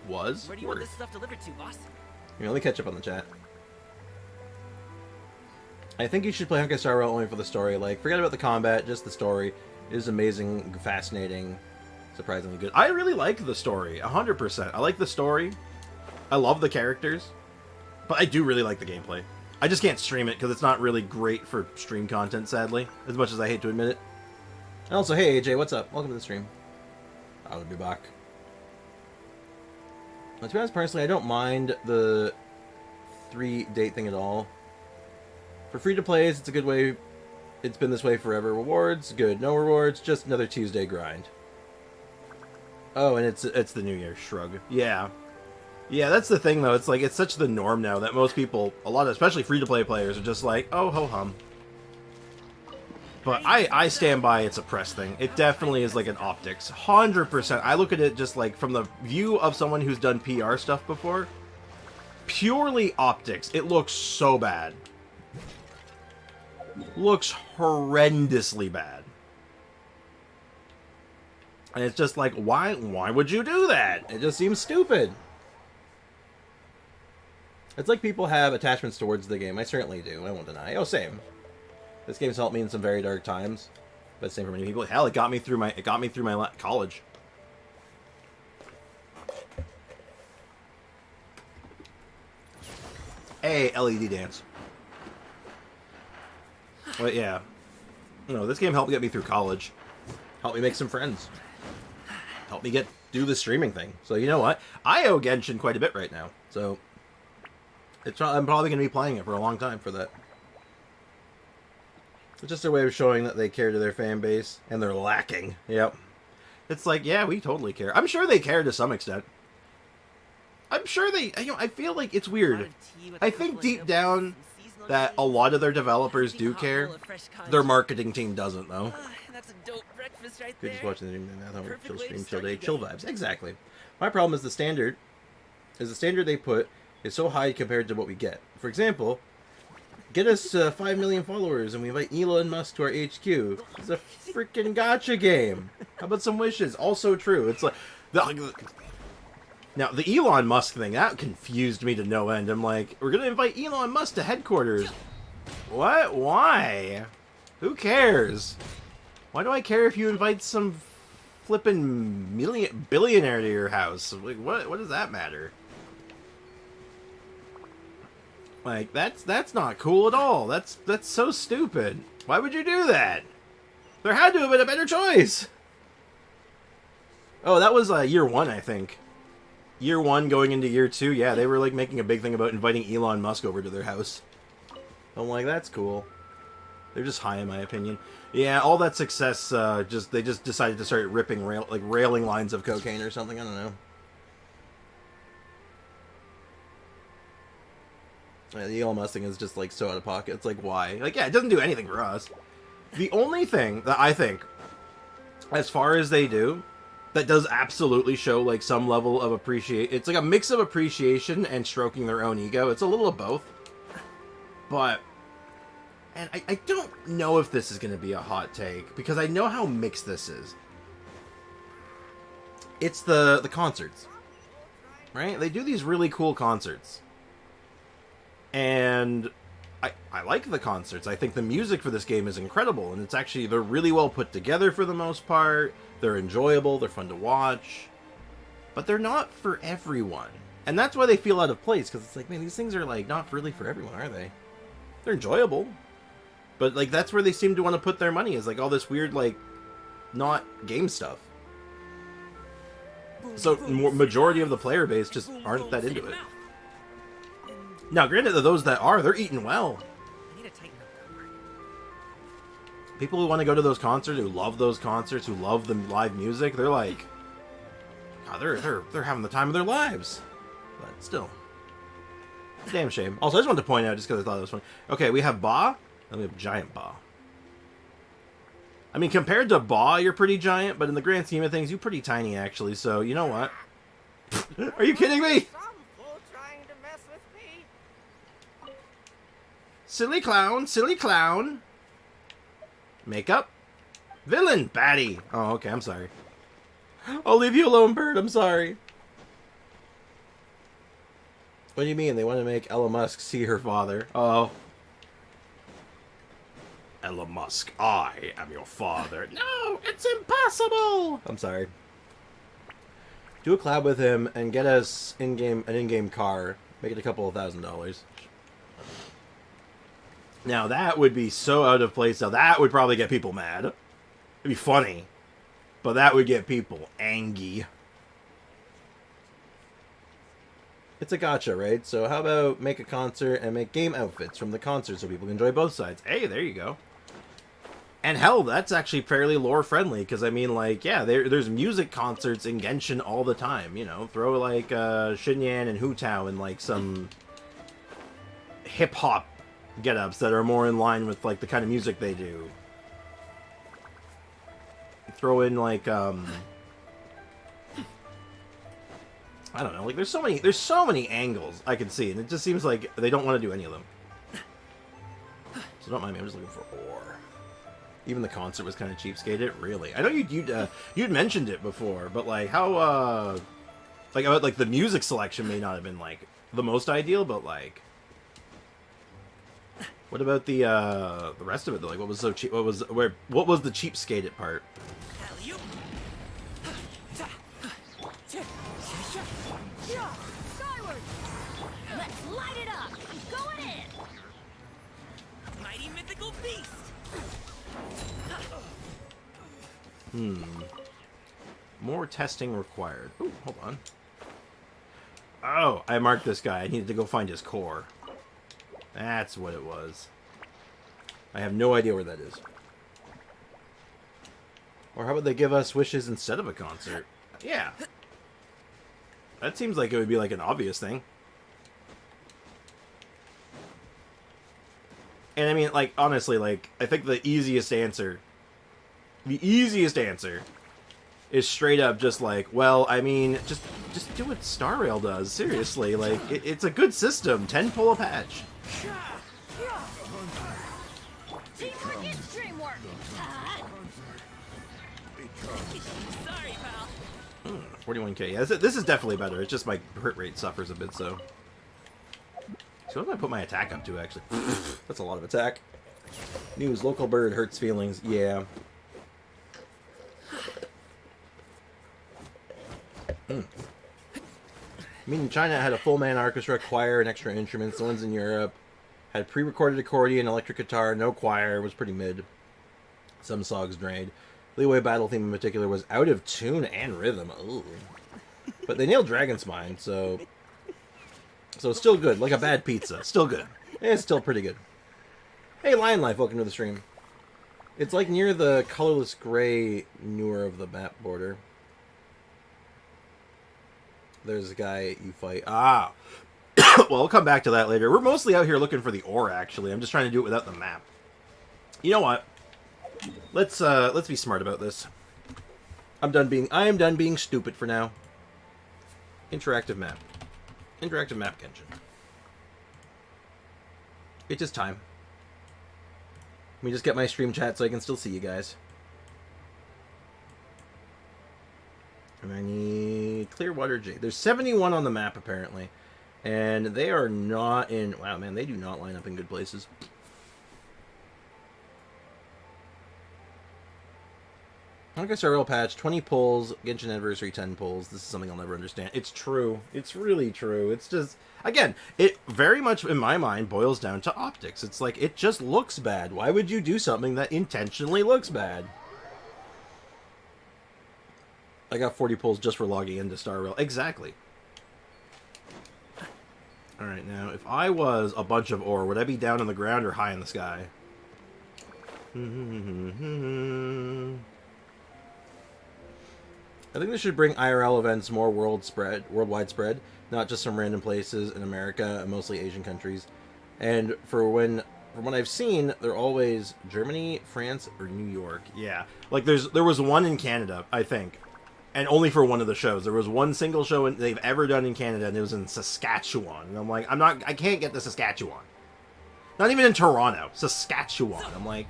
was Where do you want worth. this stuff delivered to, boss? Here, let me catch up on the chat. I think you should play Honkai Star Rail only for the story. Like, forget about the combat, just the story. It is amazing, fascinating, surprisingly good. I really like the story, 100%. I like the story. I love the characters. But I do really like the gameplay. I just can't stream it because it's not really great for stream content, sadly. As much as I hate to admit it. And also, hey AJ, what's up? Welcome to the stream. I'll be back. To be honest, personally, I don't mind the 3-date thing at all. For free-to-plays, it's a good way. It's been this way forever. Rewards, good. No rewards, just another Tuesday grind. Oh, and it's the New Year's shrug. Yeah. Yeah, that's the thing, though. It's like, it's such the norm now that most people, a lot of, especially free-to-play players, are just like, oh, ho-hum. But I stand by it's a press thing. It definitely is like an optics. 100%. I look at it just like from the view of someone who's done PR stuff before. Purely optics. It looks so bad. Looks horrendously bad. And it's just like, why would you do that? It just seems stupid. It's like people have attachments towards the game. I certainly do. I won't deny. Oh, same. This game's helped me in some very dark times, but same for many people. Hell, it got me through my college. Hey, LED dance. But yeah, no, this game helped get me through college. Helped me make some friends. Helped me do the streaming thing. So you know what? I owe Genshin quite a bit right now. So I'm probably going to be playing it for a long time for that. It's just their way of showing that they care to their fan base, and they're lacking. Yep. It's like, yeah, we totally care. I'm sure they care to some extent. I'm sure they, I feel like it's weird. I think deep down that a lot of their developers do care. Their marketing team doesn't, though. That's a dope breakfast right You're there. just watching the stream now. Perfect Chill way to stream, chill start day, your chill day. vibes. Exactly. My problem is the standard they put is so high compared to what we get. For example, get us 5 million followers and we invite Elon Musk to our HQ. It's a freaking gacha game. How about some wishes? Also true. It's like now the Elon Musk thing that confused me to no end. I'm like, we're gonna invite Elon Musk to headquarters. What? Why? Who cares? Why do I care if you invite some flippin' billionaire to your house? Like, what does that matter? Like, that's not cool at all. That's so stupid. Why would you do that? There had to have been a better choice. Oh, that was year 1, I think. Year 1 going into year 2. Yeah, they were like making a big thing about inviting Elon Musk over to their house. I'm like, that's cool. They're just high in my opinion. Yeah, all that success, they just decided to start ripping railing lines of cocaine or something. I don't know. Yeah, the Elon Musk thing is just like so out of pocket. It's like, why? Like, yeah, it doesn't do anything for us. The only thing that I think, as far as they do, that does absolutely show like some level of appreciation. It's like a mix of appreciation and stroking their own ego. It's a little of both. But, and I don't know if this is going to be a hot take, because I know how mixed this is. It's the concerts, right? They do these really cool concerts. And I like the concerts. I think the music for this game is incredible, and they're really well put together for the most part. They're enjoyable, they're fun to watch, but they're not for everyone. And that's why they feel out of place, because it's like, man, these things are like not really for everyone, are they? They're enjoyable. But, like, that's where they seem to want to put their money, is, like, all this weird, like, not game stuff. So, majority of the player base just aren't that into it. Now, granted, those that are, they're eating well. I need to tighten up that part. People who want to go to those concerts, who love those concerts, who love the live music, they're like, God, they're having the time of their lives. But still, damn shame. Also, I just wanted to point out, just because I thought it was funny. Okay, we have Ba, and we have Giant Ba. I mean, compared to Ba, you're pretty giant, but in the grand scheme of things, you're pretty tiny, actually. So, you know what? Are you kidding me? Some fool trying to mess with me. Silly clown, silly clown. Makeup. Villain, baddie. Oh, okay, I'm sorry. I'll leave you alone, bird, I'm sorry. What do you mean? They want to make Elon Musk see her father. Oh. Elon Musk, I am your father. No, it's impossible! I'm sorry. Do a collab with him and get us an in-game car. Make it a couple of $1,000s. Now, that would be so out of place. Now, that would probably get people mad. It'd be funny. But that would get people angry. It's a gacha, right? So how about make a concert and make game outfits from the concert so people can enjoy both sides? Hey, there you go. And hell, that's actually fairly lore-friendly, because, I mean, like, yeah, there's music concerts in Genshin all the time, you know? Throw, like, Shinyan and Hu Tao and, like, some hip-hop get-ups that are more in line with, like, the kind of music they do. Throw in, like, I don't know, like, there's so many angles I can see, and it just seems like they don't want to do any of them. So don't mind me, I'm just looking for ore. Even the concert was kind of cheapskated, really. I know you'd mentioned it before, but like how like the music selection may not have been like the most ideal, but like what about the rest of it though? Like what was so cheap? What was the cheapskated part? Alley-oop. Skyward! Let's light it up! I'm going in! Mighty mythical beast. More testing required. Ooh, hold on. Oh, I marked this guy. I needed to go find his core. That's what it was. I have no idea where that is. Or how about they give us wishes instead of a concert? Yeah. That seems like it would be like an obvious thing. And I mean, like, honestly, like, I think the easiest answer is straight up just like, well, I mean, just do what Star Rail does. Seriously, like, it's a good system. 10 pull a patch. Teamwork is dreamwork! Sorry, pal. 41k. Yeah, this is definitely better. It's just my hit rate suffers a bit, so. So what do I put my attack up to, actually? That's a lot of attack. News, local bird hurts feelings. Yeah. I mean, China had a full-man orchestra, choir, and extra instruments. The ones in Europe had pre-recorded accordion, electric guitar, no choir, was pretty mid. Some songs drained. Leeway battle theme in particular was out of tune and rhythm. Ooh. But they nailed Dragon's Mind, so it's still good. Like a bad pizza. Still good. It's still pretty good. Hey, Lion Life, welcome to the stream. It's like near the colorless gray newer of the map border. There's a guy you fight. Ah! Well, we'll come back to that later. We're mostly out here looking for the ore, actually. I'm just trying to do it without the map. You know what? Let's be smart about this. I am done being stupid for now. Interactive map. Interactive map, Genshin. It's just time. Let me just get my stream chat so I can still see you guys. And I need Clearwater J. There's 71 on the map, apparently. And they are not in... Wow, man, they do not line up in good places. Honkai Star Rail patch, 20 pulls, Genshin Anniversary 10 pulls. This is something I'll never understand. It's true. It's really true. It's just, again, it very much, in my mind, boils down to optics. It's like, it just looks bad. Why would you do something that intentionally looks bad? I got 40 pulls just for logging into Star Rail. Exactly. Alright, now, if I was a bunch of ore, would I be down on the ground or high in the sky? I think they should bring IRL events more worldwide spread, not just some random places in America and mostly Asian countries. And from what I've seen, they're always Germany, France, or New York. Yeah, like there was one in Canada, I think, and only for one of the shows. There was one single show they've ever done in Canada, and it was in Saskatchewan. And I'm like, I can't get to Saskatchewan. Not even in Toronto, Saskatchewan. I'm like,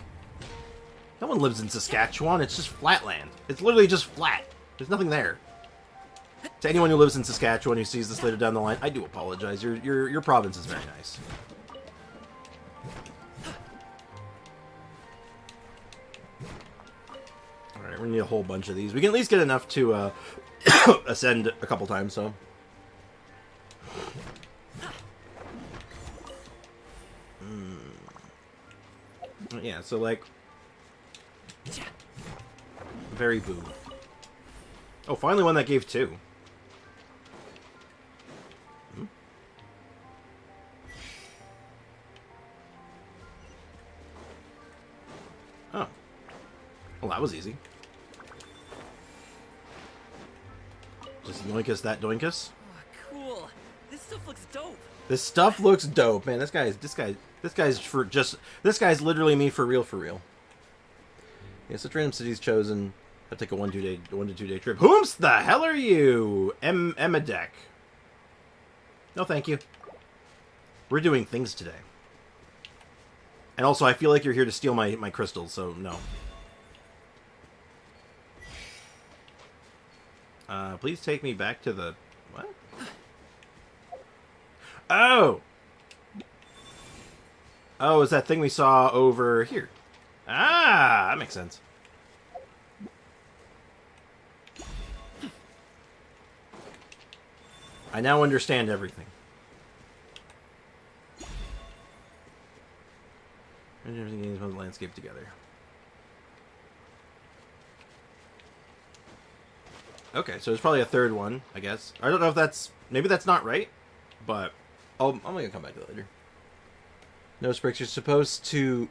no one lives in Saskatchewan. It's just flatland. It's literally just flat. There's nothing there. To anyone who lives in Saskatchewan who sees this later down the line, I do apologize. Your province is very nice. Alright, we're gonna need a whole bunch of these. We can at least get enough to ascend a couple times, so. Yeah, so like... Very boo. Oh, finally one that gave 2. Hmm? Oh. Well, that was easy. Just yoinkus that doinkus. Oh, cool. This stuff looks dope. This stuff looks dope, man. This guy's literally me for real, for real. Yeah, such random cities chosen. I'll take a 1 to 2 day trip. Whomst the hell are you? Emmadek. No, thank you. We're doing things today. And also, I feel like you're here to steal my crystals, so no. Please take me back to the... What? Oh! Oh, is that thing we saw over here. Ah, that makes sense. I now understand everything. Everything games with the landscape together. Okay, so there's probably a third one, I guess. I don't know if that's... Maybe that's not right, but... I'm gonna come back to that later. No, Sprix, you're supposed to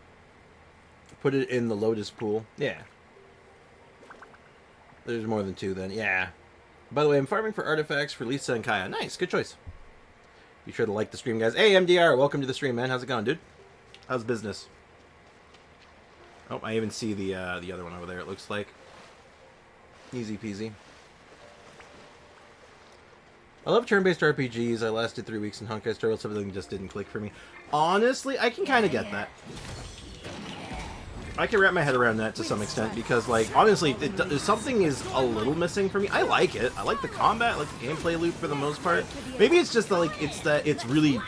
put it in the Lotus pool. Yeah. There's more than 2 then. Yeah. By the way, I'm farming for artifacts for Lisa and Kaya. Nice, good choice. Be sure to like the stream, guys. Hey, MDR, welcome to the stream, man. How's it going, dude? How's business? Oh, I even see the other one over there, it looks like. Easy peasy. I love turn-based RPGs. I lasted 3 weeks in Honkai Star Rail, so everything just didn't click for me. Honestly, I can kind of get that. I can wrap my head around that to some extent, because, like, honestly, something is a little missing for me. I like it. I like the combat, I like the gameplay loop for the most part. Maybe it's just that, like, it's really...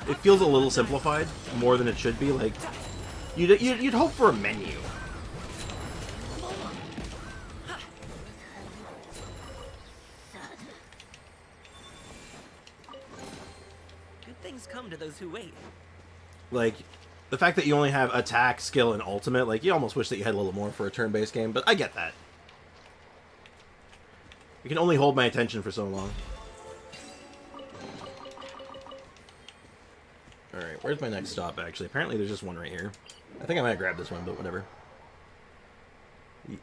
It feels a little simplified, more than it should be. Like, you'd hope for a menu. Come to those who wait. Like, the fact that you only have attack, skill, and ultimate, like, you almost wish that you had a little more for a turn-based game, but I get that. You can only hold my attention for so long. Alright, where's my next stop, actually? Apparently there's just one right here. I think I might grab this one, but whatever.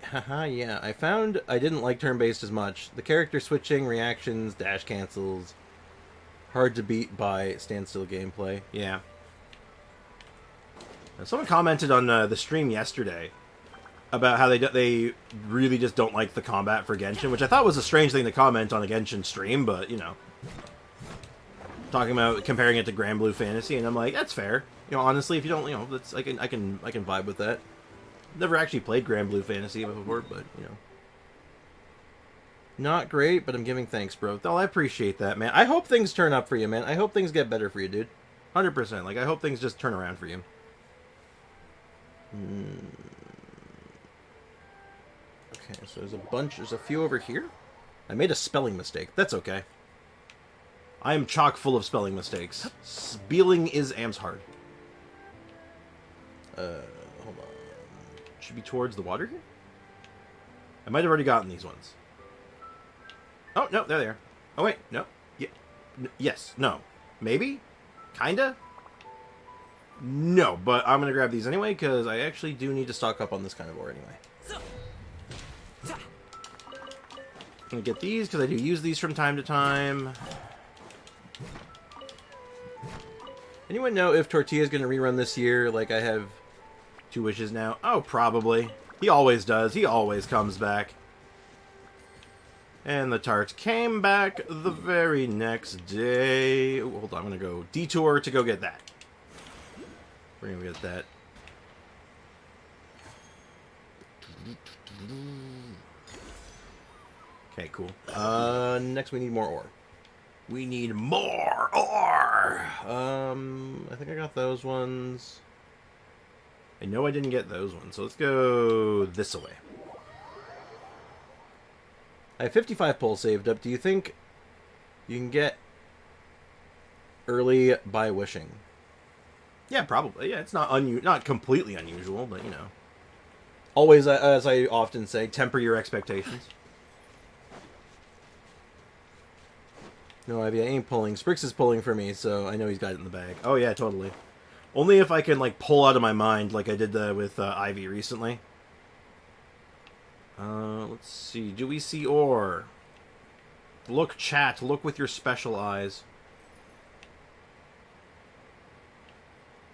Haha, yeah. I found I didn't like turn-based as much. The character switching, reactions, dash cancels... Hard to beat by standstill gameplay. Yeah. Someone commented on the stream yesterday about how they really just don't like the combat for Genshin, which I thought was a strange thing to comment on a Genshin stream, but, you know. Talking about comparing it to Grand Blue Fantasy, and I'm like, that's fair. You know, honestly, if you don't, you know, that's I can vibe with that. Never actually played Grand Blue Fantasy before, but, you know. Not great, but I'm giving thanks, bro. Oh, I appreciate that, man. I hope things turn up for you, man. I hope things get better for you, dude. 100%. Like, I hope things just turn around for you. Okay. Okay, so there's a few over here. I made a spelling mistake. That's okay. I am chock full of spelling mistakes. Spelling is Amshard. Hold on. Should be towards the water here? I might have already gotten these ones. Oh, no, they're there. Oh, wait, no. Yeah. Yes, no. Maybe? Kinda? No, but I'm gonna grab these anyway, because I actually do need to stock up on this kind of ore anyway. I'm gonna get these, because I do use these from time to time. Anyone know if Tortilla's gonna rerun this year, like I have 2 wishes now? Oh, probably. He always does. He always comes back. And the tarts came back the very next day. Ooh, hold on, I'm gonna go detour to go get that. We're gonna get that. Okay, cool. Next we need more ore. We need more ore! I think I got those ones. I know I didn't get those ones, so let's go this way. I have 55 pulls saved up. Do you think you can get early by wishing? Yeah, probably. Yeah, it's not completely unusual, but you know. Always, as I often say, temper your expectations. No, Ivy, I ain't pulling. Sprix is pulling for me, so I know he's got it in the bag. Oh yeah, totally. Only if I can like pull out of my mind, like I did with Ivy recently. Let's see. Do we see ore? Look, chat. Look with your special eyes.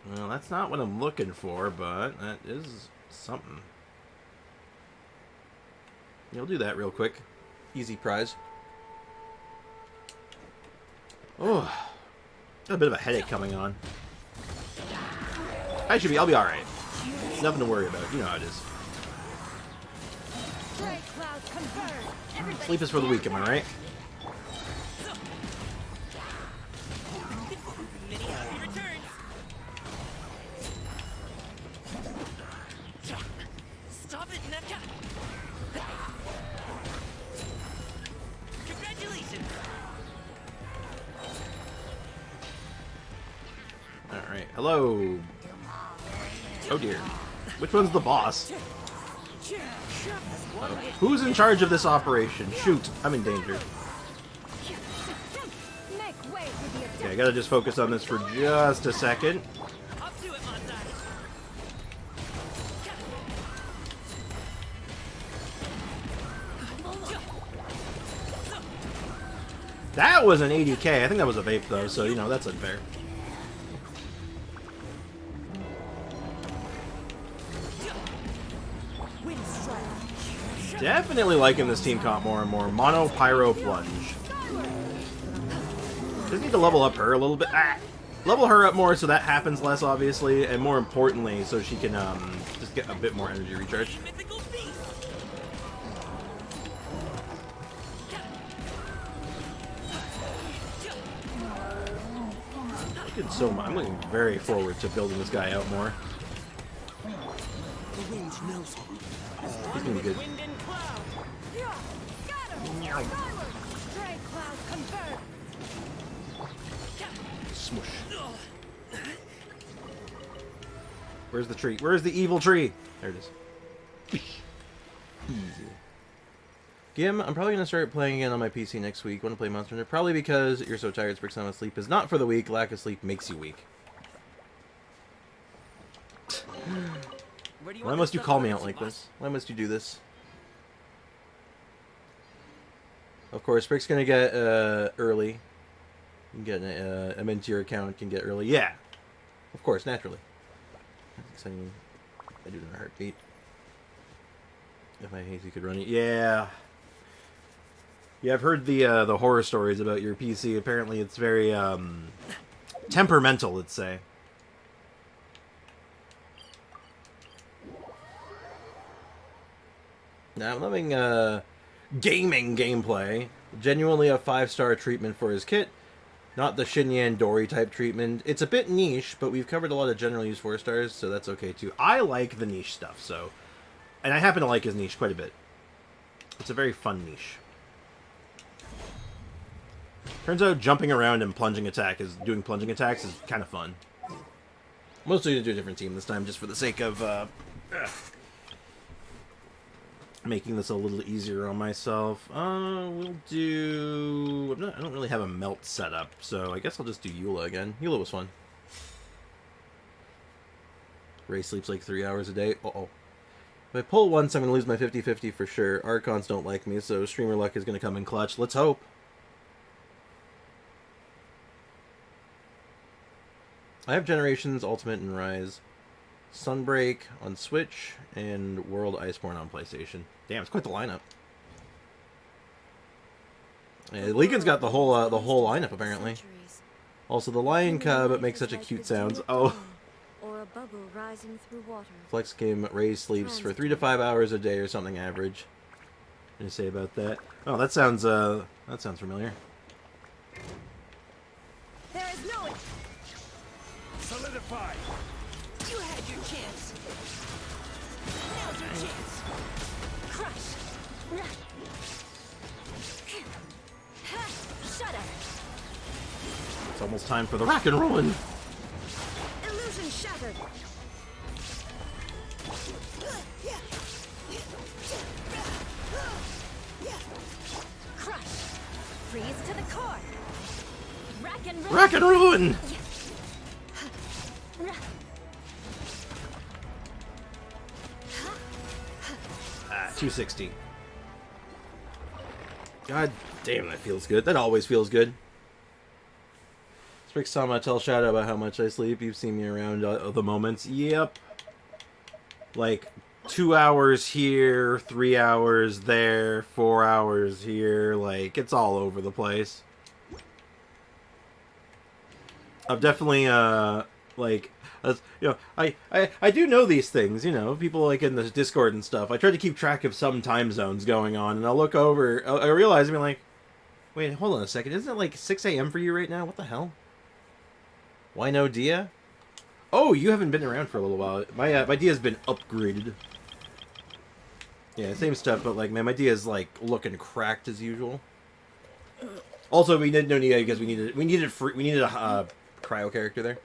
Well, that's not what I'm looking for, but that is something. You'll do that real quick. Easy prize. Oh, got a bit of a headache coming on. I'll be alright. Nothing to worry about. You know how it is. Sleep is for the weak, am I right? Stop it, Neka! Congratulations! Alright, hello. Oh dear. Which one's the boss? Who's in charge of this operation? Shoot, I'm in danger. Okay, I gotta just focus on this for just a second. That was an 80k. I think that was a vape though, so you know, that's unfair. Definitely liking this team comp more and more. Mono, Pyro, Plunge. Just need to level up her a little bit. Level her up more so that happens less, obviously, and more importantly, so she can just get a bit more energy recharge. I'm looking very forward to building this guy out more. He's gonna be good. Smush. Where's the tree? Where's the evil tree? There it is. Easy. Gim, I'm probably going to start playing again on my PC next week. Want to play Monster Hunter? Probably because you're so tired. Sprix on sleep is not for the weak. Lack of sleep makes you weak. Why must you call me out like this? Why must you do this? Of course, Sprix going to get early. You can get an into your account, can get early. Yeah, of course, naturally. That's exciting. I do it in a heartbeat. If my hazy could run it, yeah. Yeah, I've heard the horror stories about your PC. Apparently, it's very temperamental, let's say. Now, I'm loving gaming gameplay. Genuinely a 5-star treatment for his kit. Not the Shinyan Dory type treatment. It's a bit niche, but we've covered a lot of general use 4 stars, so that's okay too. I like the niche stuff, so... And I happen to like his niche quite a bit. It's a very fun niche. Turns out jumping around and doing plunging attacks is kind of fun. Mostly to do a different team this time, just for the sake of making this a little easier on myself. We'll do... I don't really have a melt set up, so I guess I'll just do Eula again. Eula was fun. Ray sleeps like 3 hours a day. Uh-oh. If I pull once, I'm going to lose my 50-50 for sure. Archons don't like me, so Streamer Luck is going to come in clutch. Let's hope. I have Generations, Ultimate, and Rise. Sunbreak on Switch, and World Iceborne on PlayStation. Damn, it's quite the lineup. Yeah, Legan's got the whole lineup apparently. Also, the lion cub makes such a cute sounds. Oh. Or a bubble rising through water. Flex game Ray sleeps for 3 to 5 hours a day or something average. What do you say about that? Oh, that sounds familiar. There is no... Solidify. You had your chance. Now's your chance. Crush. Shudder. It's almost time for the rock and rollin'. Illusion shattered. Crush. Freeze to the core. Rack and roll. Rock and rollin'. 260. God damn, that feels good. That always feels good. Sprixama, tell Shadow about how much I sleep. You've seen me around the moments. Yep. Like 2 hours here, 3 hours there, 4 hours here. Like, it's all over the place. I've definitely, like... you know, I do know these things, you know, people like in the Discord and stuff. I try to keep track of some time zones going on, and I'll look over, I realize, I mean, like, wait, hold on a second, isn't it like 6 a.m. for you right now? What the hell? Why no Dia? Oh, you haven't been around for a little while. My Dia's been upgraded. Yeah, same stuff, but like, man, my Dia's like looking cracked as usual. Also, we didn't know Nia because we needed a cryo character there.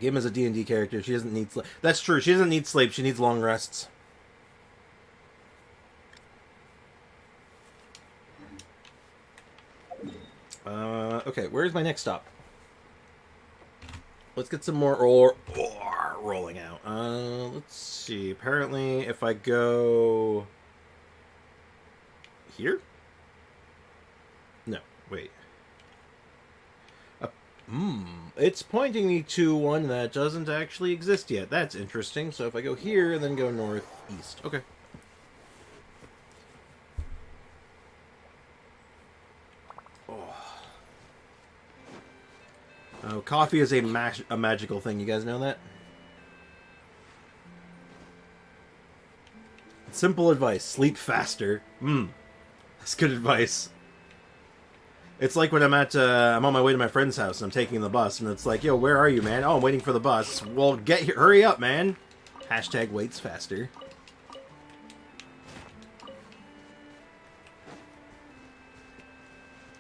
Game is a D&D character. She doesn't need sleep. That's true. She doesn't need sleep. She needs long rests. Okay, where's my next stop? Let's get some more ore rolling out. Let's see. Apparently, if I go here? No, wait. It's pointing me to one that doesn't actually exist yet. That's interesting. So if I go here and then go northeast. Okay. Oh, coffee is a magical thing. You guys know that? Simple advice. Sleep faster. That's good advice. It's like when I'm on my way to my friend's house and I'm taking the bus, and it's like, yo, where are you, man? Oh, I'm waiting for the bus. Well, get here. Hurry up, man. Hashtag waits faster.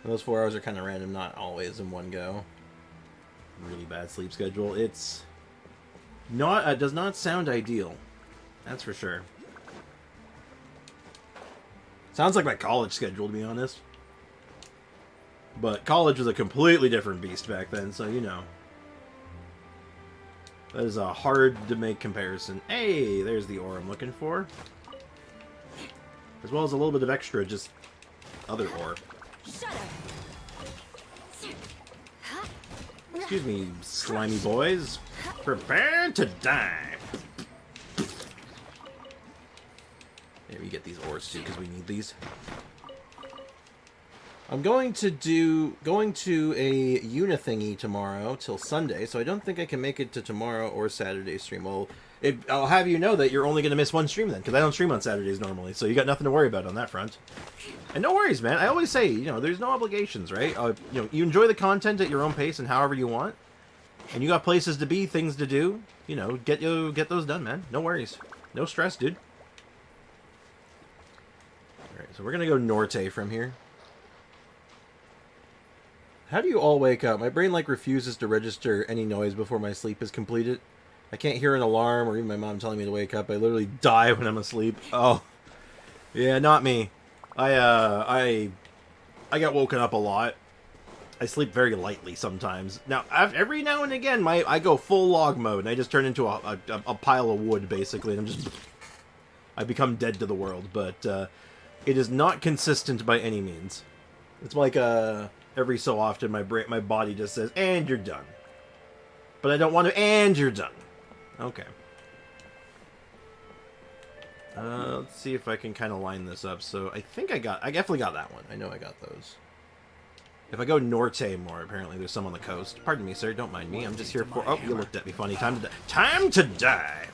Those 4 hours are kind of random, not always in one go. Really bad sleep schedule. It's not, does not sound ideal. That's for sure. Sounds like my college schedule, to be honest. But college was a completely different beast back then, so you know. That is a hard to make comparison. Hey, there's the ore I'm looking for. As well as a little bit of extra, just other ore. Excuse me, slimy boys. Prepare to die. Yeah, we get these ores too, because we need these. I'm going to a Una thingy tomorrow till Sunday, so I don't think I can make it to tomorrow or Saturday's stream. Well, I'll have you know that you're only going to miss one stream then, because I don't stream on Saturdays normally, so you got nothing to worry about on that front. And no worries, man. I always say, you know, there's no obligations, right? You know, you enjoy the content at your own pace and however you want. and you got places to be, things to do, you know, get those done, man. No worries. No stress, dude. Alright, so we're gonna go Norte from here. How do you all wake up? My brain, like, refuses to register any noise before my sleep is completed. I can't hear an alarm or even my mom telling me to wake up. I literally die when I'm asleep. Oh. Yeah, not me. I get woken up a lot. I sleep very lightly sometimes. Now, every now and again, I go full log mode, and I just turn into a pile of wood, basically, and I become dead to the world, but it is not consistent by any means. It's like every so often my body just says, and you're done. But I don't want to, and you're done. Okay. Let's see if I can kind of line this up. So I think I definitely got that one. I know I got those. If I go Norte more, apparently there's some on the coast. Pardon me, sir. Don't mind me. I'm just here for... Oh, you looked at me funny. Time to die. Time to die!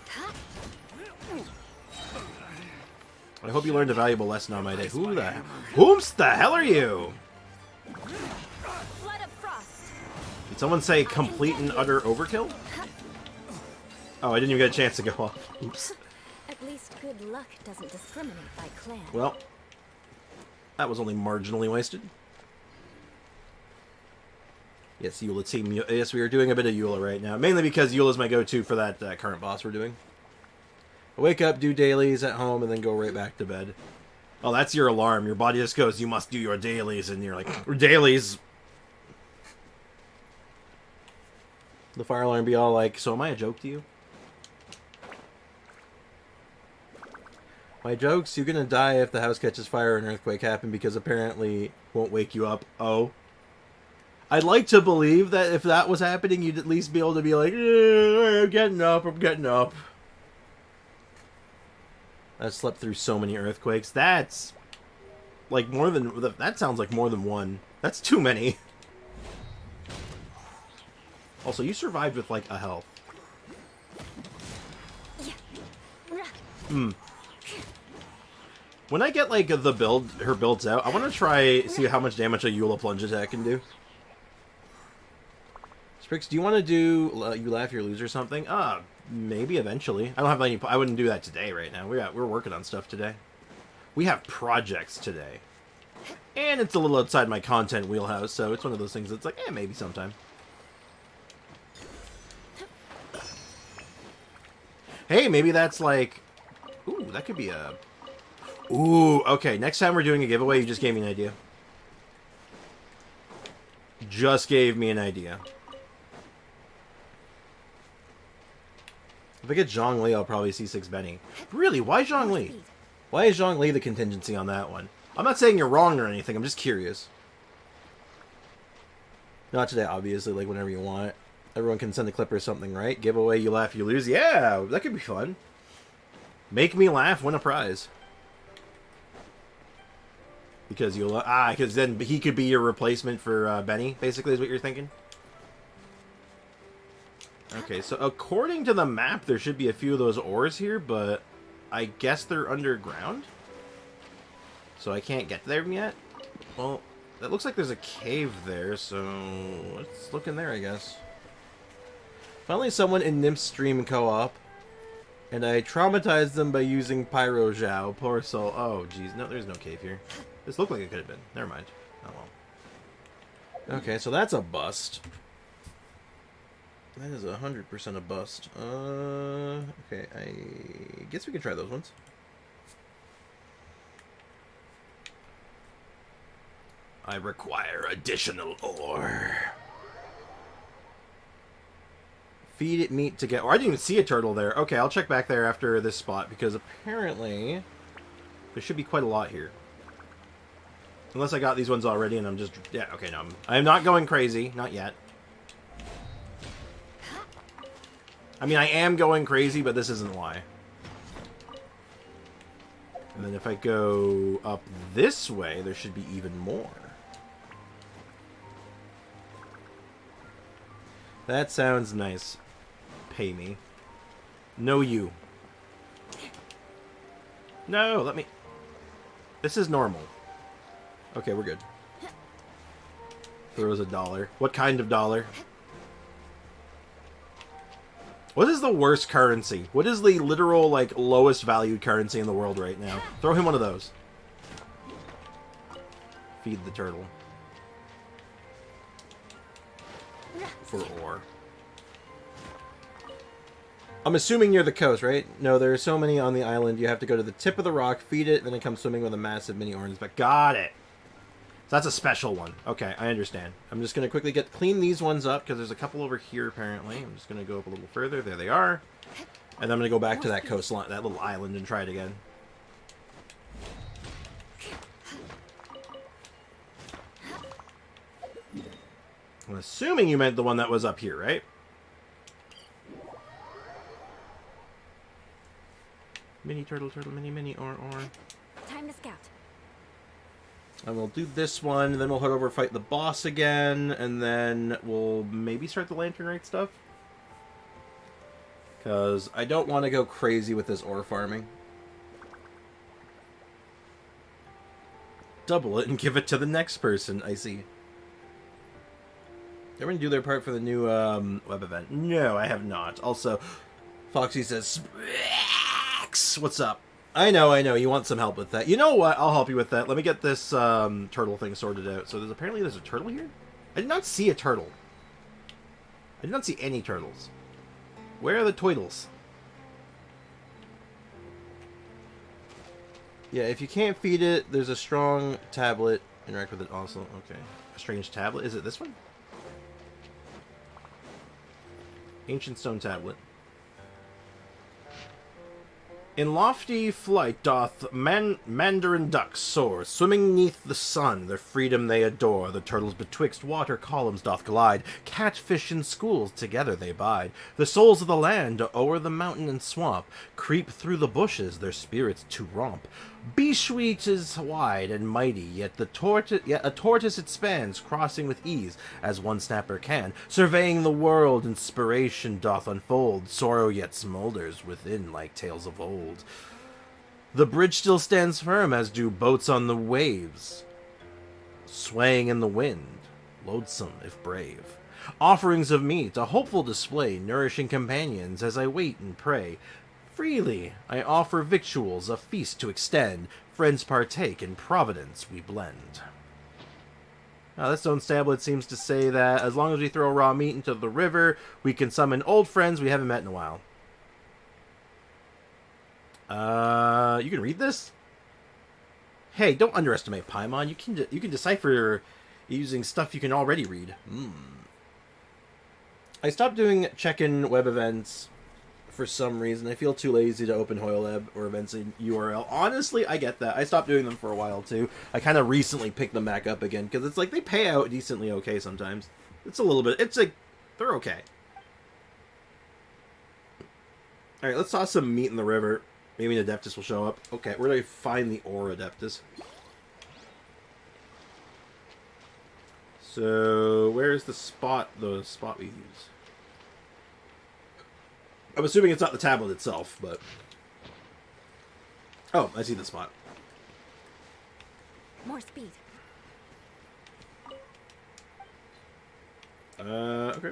I hope you learned a valuable lesson on my day. Whom's the hell are you? Flood of frost. Did someone say complete and utter overkill? Oh, I didn't even get a chance to go off. Oops. At least good luck doesn't discriminate by clan. Well, that was only marginally wasted. Yes, Eula team. Yes, we are doing a bit of Eula right now. Mainly because Eula's my go-to for that current boss we're doing. I wake up, do dailies at home, and then go right back to bed. Oh, that's your alarm. Your body just goes, you must do your dailies, and you're like, dailies! The fire alarm be all like, so am I a joke to you? My jokes, you're gonna die if the house catches fire or an earthquake happen because apparently won't wake you up. Oh. I'd like to believe that if that was happening, you'd at least be able to be like, I'm getting up, I'm getting up. I've slept through so many earthquakes. That's like more than, that sounds like more than one. That's too many. Also, you survived with like a health. When I get like her builds out, I want to see how much damage a Eula plunge attack can do. Sprix, do you want to do you laugh you lose or something? Maybe eventually. I don't have any. I wouldn't do that today. Right now, we're working on stuff today. We have projects today, and it's a little outside my content wheelhouse, so it's one of those things that's like, maybe sometime. Hey, maybe that's like, ooh, that could be a. Ooh, okay. Next time we're doing a giveaway, you just gave me an idea. Just gave me an idea. If I get Zhongli, I'll probably see 6 Benny. Really? Why Zhongli? Why is Zhongli the contingency on that one? I'm not saying you're wrong or anything. I'm just curious. Not today, obviously. Like, whenever you want. Everyone can send a clip or something, right? Giveaway, you laugh, you lose. Yeah, that could be fun. Make me laugh, win a prize. Because you'll... because then he could be your replacement for Benny, basically, is what you're thinking? Okay, so according to the map, there should be a few of those ores here, but I guess they're underground? So I can't get there yet? Well, it looks like there's a cave there, so let's look in there, I guess. Finally, someone in Nymph's stream co-op, and I traumatized them by using Pyro Zhao. Poor soul. Oh, jeez. No, there's no cave here. This looked like it could have been. Never mind. Oh, well. Okay, so that's a bust. That is 100% a bust. Okay, I guess we can try those ones. I require additional ore. Feed it meat to get... Oh, I didn't even see a turtle there. Okay, I'll check back there after this spot, because apparently there should be quite a lot here. Unless I got these ones already and I'm just... Yeah, okay, no. I'm not going crazy. Not yet. I mean, I am going crazy, but this isn't why. And then if I go up this way, there should be even more. That sounds nice. Pay me. No, you. No, let me... This is normal. Okay, we're good. Throws $1. What kind of dollar? What is the worst currency? What is the literal, like, lowest valued currency in the world right now? Throw him one of those. Feed the turtle. For ore. I'm assuming near the coast, right? No, there are so many on the island. You have to go to the tip of the rock, feed it, then it comes swimming with a massive mini orange. But got it. So that's a special one. Okay, I understand. I'm just going to quickly clean these ones up, because there's a couple over here, apparently. I'm just going to go up a little further. There they are. And then I'm going to go back to that coastline, that little island, and try it again. I'm assuming you meant the one that was up here, right? Mini turtle, mini, or. Time to scout. And we'll do this one, then we'll head over fight the boss again, and then we'll maybe start the Lantern Rite stuff. Because I don't want to go crazy with this ore farming. Double it and give it to the next person, I see. Everyone do their part for the new web event? No, I have not. Also, Foxy says, Specs! What's up? I know, you want some help with that. You know what? I'll help you with that. Let me get this turtle thing sorted out. So apparently there's a turtle here? I did not see a turtle. I did not see any turtles. Where are the turtles? Yeah, if you can't feed it, there's a strong tablet. Interact with it also. Okay. A strange tablet? Is it this one? Ancient stone tablet. In lofty flight doth mandarin ducks soar, swimming neath the sun, their freedom they adore. The turtles betwixt water columns doth glide, catfish in schools together they bide. The souls of the land o'er the mountain and swamp creep through the bushes, their spirits to romp. Beeshweet is wide and mighty, yet a tortoise it spans, crossing with ease as one snapper can. Surveying the world, inspiration doth unfold, sorrow yet smolders within like tales of old. The bridge still stands firm, as do boats on the waves, swaying in the wind, loathsome if brave. Offerings of meat, a hopeful display, nourishing companions as I wait and pray. Freely I offer victuals, a feast to extend. Friends partake, in providence we blend. Now, this stone tablet seems to say that as long as we throw raw meat into the river, we can summon old friends we haven't met in a while. You can read this? Hey, don't underestimate Paimon. You can decipher using stuff you can already read. I stopped doing check-in web events for some reason. I feel too lazy to open HoYoLab or events in URL. Honestly, I get that. I stopped doing them for a while too. I kind of recently picked them back up again because it's like they pay out decently okay sometimes. It's a little bit. It's like they're okay. All right, let's toss some meat in the river. Maybe an Adeptus will show up. Okay, where do I find the ore Adeptus? So where's the spot? The spot we use. I'm assuming it's not the tablet itself, but... Oh, I see the spot. More speed. Okay.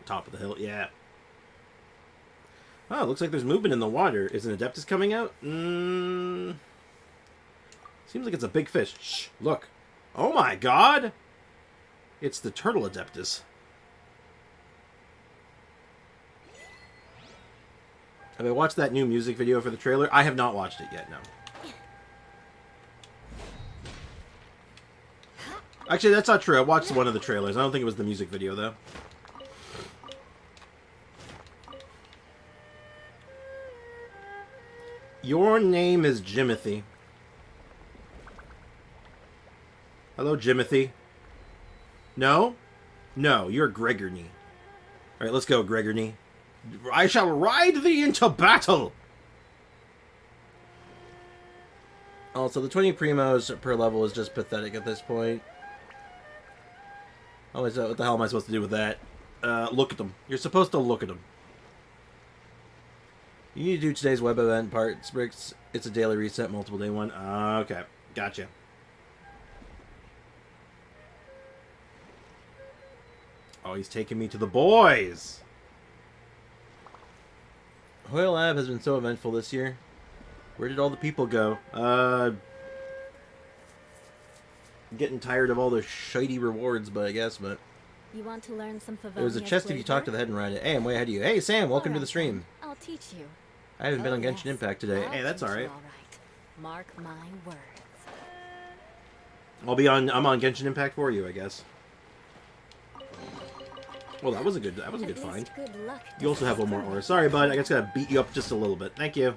Top of the hill, yeah. Oh, looks like there's movement in the water. Is an Adeptus coming out? Seems like it's a big fish. Shh, look. Oh my god! It's the turtle Adeptus. Have I watched that new music video for the trailer? I have not watched it yet, no. Actually, that's not true. I watched one of the trailers. I don't think it was the music video, though. Your name is Jimothy. Hello, Jimothy. No? No, you're Gregory. Alright, let's go, Gregory. I shall ride thee into battle! Also, the 20 primos per level is just pathetic at this point. Oh, is that, what the hell am I supposed to do with that? Look at them. You're supposed to look at them. You need to do today's web event parts, Bricks. It's a daily reset, multiple day one. Okay, gotcha. Oh, he's taking me to the boys. Hoyle Lab has been so eventful this year. Where did all the people go? I'm getting tired of all the shitey rewards, but I guess, but... You want to learn some Favonius There's a chest if you talk to the head and ride it. Hey, I'm way ahead of you. Hey, Sam, welcome to the stream. I'll teach you. I haven't been on Genshin Impact today. Hey, that's alright. Mark my words. I'm on Genshin Impact for you, I guess. Well, that was a good find. Good luck. You also have one more ore. Sorry, bud. I just gotta beat you up just a little bit. Thank you.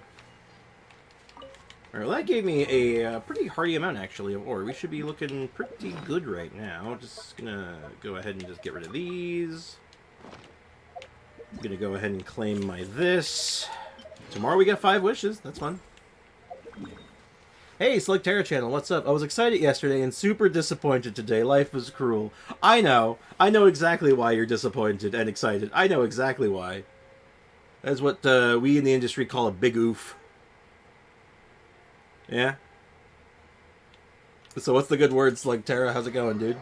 Alright, well, that gave me a pretty hearty amount, actually, of ore. We should be looking pretty good right now. Just gonna go ahead and just get rid of these. I'm gonna go ahead and claim my this. Tomorrow we get 5 wishes. That's fun. Hey, Slick Terra Channel, what's up? I was excited yesterday and super disappointed today. Life was cruel. I know. I know exactly why you're disappointed and excited. I know exactly why. That's what we in the industry call a big oof. Yeah? So what's the good word, Slick Terra? How's it going, dude?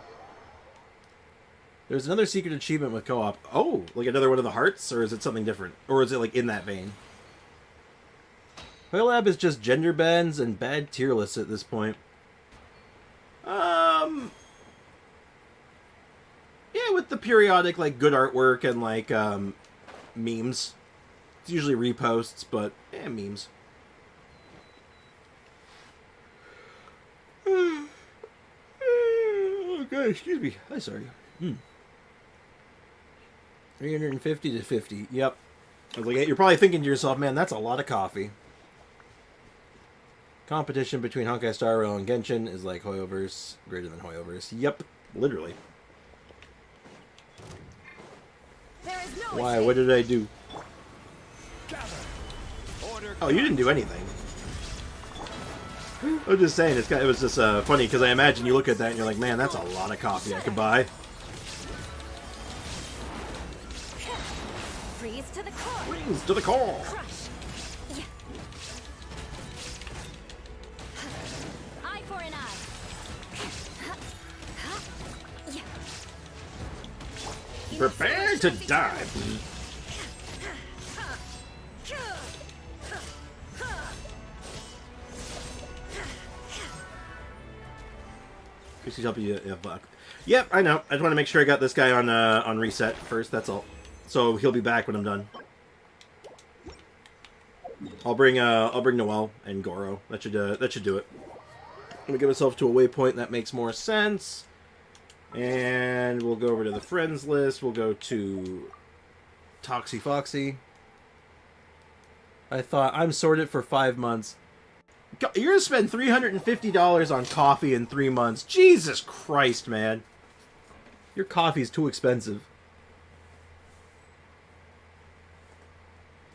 There's another secret achievement with co-op. Oh, like another one of the hearts? Or is it something different? Or is it like in that vein? Hoyle Lab is just gender bans and bad tier lists at this point. Yeah, with the periodic, like, good artwork and, like, memes. It's usually reposts, but, memes. Okay, excuse me. I'm sorry. 350 to 50. Yep. I was like, you're probably thinking to yourself, man, that's a lot of coffee. Competition between Honkai Star Rail and Genshin is like Hoyoverse, greater than Hoyoverse. Yep, literally. There is no Why? escape. What did I do? Oh, you didn't do anything. I'm just saying, it was just funny, because I imagine you look at that and you're like, man, that's a lot of coffee I could buy. Freeze to the core. Rings to the core! Crush. Eye for an eye. Prepare to die! Please help you. Yep, I know. I just want to make sure I got this guy on reset first. That's all. So he'll be back when I'm done. I'll bring Noelle and Goro. That should do it. I'm gonna get myself to a waypoint that makes more sense, and we'll go over to the friends list. We'll go to Toxie Foxy. I thought I'm sorted for 5 months. You're gonna spend $350 on coffee in 3 months. Jesus Christ, man! Your coffee's too expensive.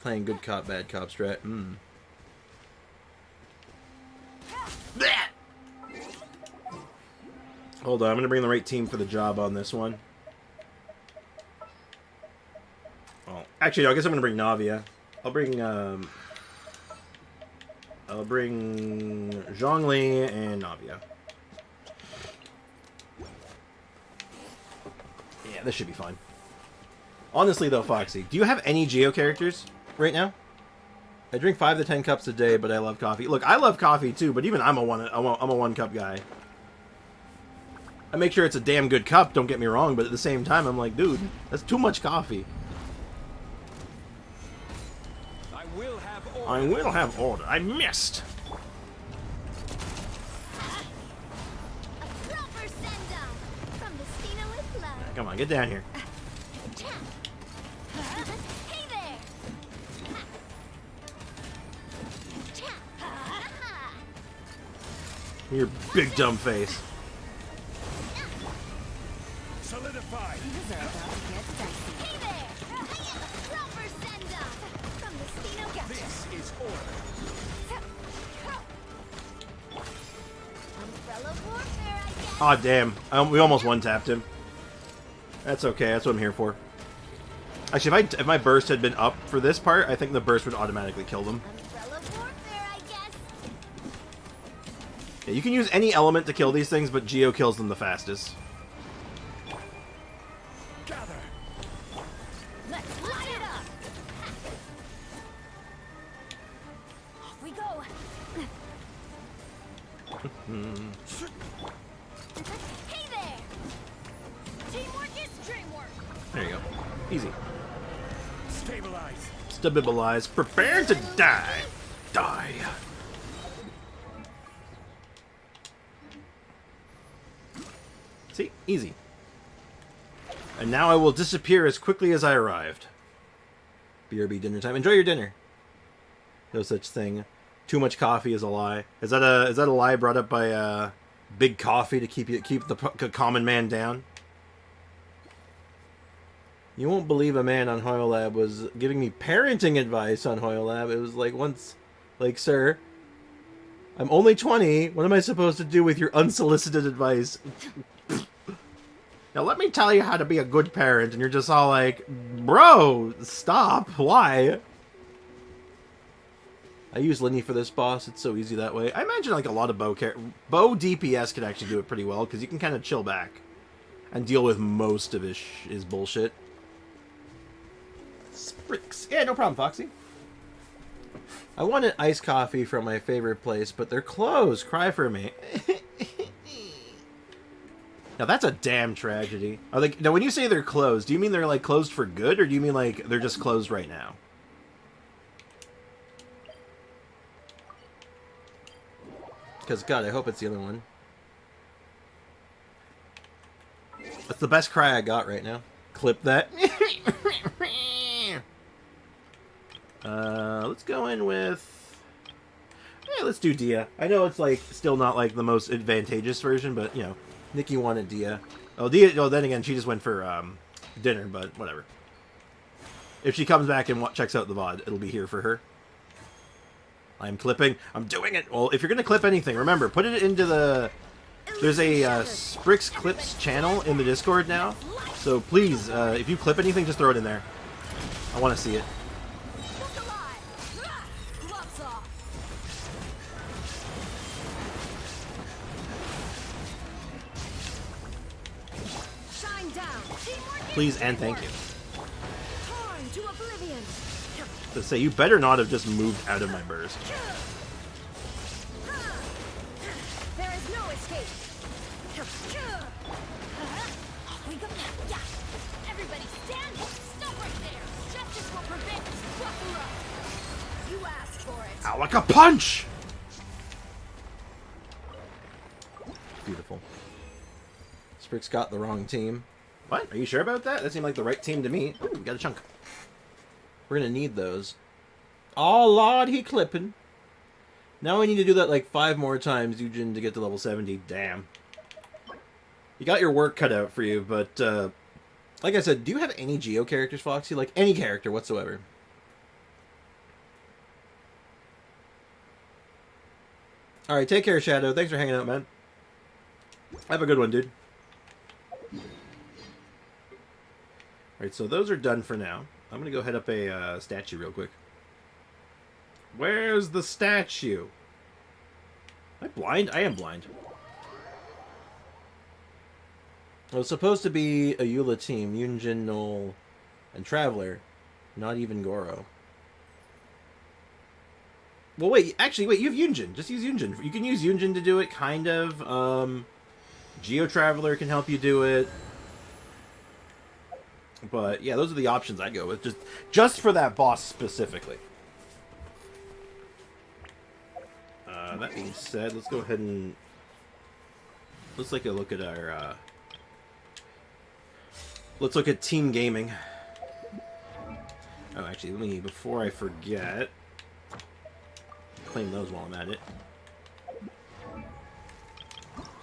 Playing good cop, bad cop strat. Hold on, I'm gonna bring the right team for the job on this one. Well, actually, no, I guess I'm gonna bring Navia. I'll bring Zhongli and Navia. Yeah, this should be fine. Honestly, though, Foxy, do you have any Geo characters right now? I drink 5 to 10 cups a day, but I love coffee. Look, I love coffee too, but even I'm a one cup guy. I make sure it's a damn good cup. Don't get me wrong, but at the same time, I'm like, dude, that's too much coffee. I will have order. I will have order. I missed. A proper send-down from the Stina with love. Come on, get down here. Hey there. Your big dumb face. Solidified. These are about to get dicey. Hey there. A proper send-down from the Stina. Gotcha. This is order. Umbrella warfare, I guess. Aw, damn. We almost one-tapped him. That's okay. That's what I'm here for. Actually, if my burst had been up for this part, I think the burst would automatically kill them. Umbrella warfare, I guess. Yeah, you can use any element to kill these things, but Geo kills them the fastest. Gather. Hey there! Teamwork is dreamwork! There you go. Easy. Stabilize. Stabilize. Prepare to die. Die. See? Easy. And now I will disappear as quickly as I arrived. BRB dinner time. Enjoy your dinner. No such thing. Too much coffee is a lie. Is that a lie brought up by Big Coffee to keep the common man down? You won't believe a man on Hoyolab was giving me parenting advice on Hoyolab. It was like once, like, sir, I'm only 20. What am I supposed to do with your unsolicited advice? Now let me tell you how to be a good parent, and you're just all like, bro, stop. Why? I use Linny for this boss. It's so easy that way. I imagine like a lot of bow DPS could actually do it pretty well, because you can kind of chill back and deal with most of his bullshit. Spricks. Yeah, no problem, Foxy. I wanted iced coffee from my favorite place, but they're closed. Cry for me. Now that's a damn tragedy. Are they, now when you say they're closed, do you mean they're like closed for good, or do you mean like they're just closed right now? Because, God, I hope it's the other one. That's the best cry I got right now. Clip that. Let's go in with... Yeah, let's do Dia. I know it's, like, still not, like, the most advantageous version, but, you know, Nikki wanted Dia. Oh, Dia... Oh, then again, she just went for, dinner, but whatever. If she comes back and checks out the VOD, it'll be here for her. I'm clipping. I'm doing it. Well, if you're going to clip anything, remember, put it into the... There's a Sprix Clips channel in the Discord now. So please, if you clip anything, just throw it in there. I want to see it. Look alive! Gloves off! Shine down! Teamwork is Please and thank you. Torn to oblivion! To say, you better not have just moved out of my burst. There is no escape! Everybody stand! Stop right there! Justice will prevent Buffalo! You asked for it! Ow, like a punch! Beautiful. Sprix got the wrong team. What? Are you sure about that? That seemed like the right team to me. Ooh, we got a chunk. We're gonna need those. Oh, Lord, he clipping. Now I need to do that like 5 more times, Eugen, to get to level 70. Damn. You got your work cut out for you, but, like I said, do you have any Geo characters, Foxy? Like, any character whatsoever? Alright, take care, Shadow. Thanks for hanging out, man. Have a good one, dude. Alright, so those are done for now. I'm going to go head up a statue real quick. Where's the statue? Am I blind? I am blind. Well, it's supposed to be a Eula team. Yunjin, Noel, and Traveler. Not even Goro. Well, wait. Actually, wait. You have Yunjin. Just use Yunjin. You can use Yunjin to do it, kind of. Geo Traveler can help you do it. But, yeah, those are the options I'd go with. Just for that boss specifically. That being said, let's go ahead and... Let's take a look at our... Let's look at Team Gaming. Oh, actually, let me... Before I forget... Claim those while I'm at it.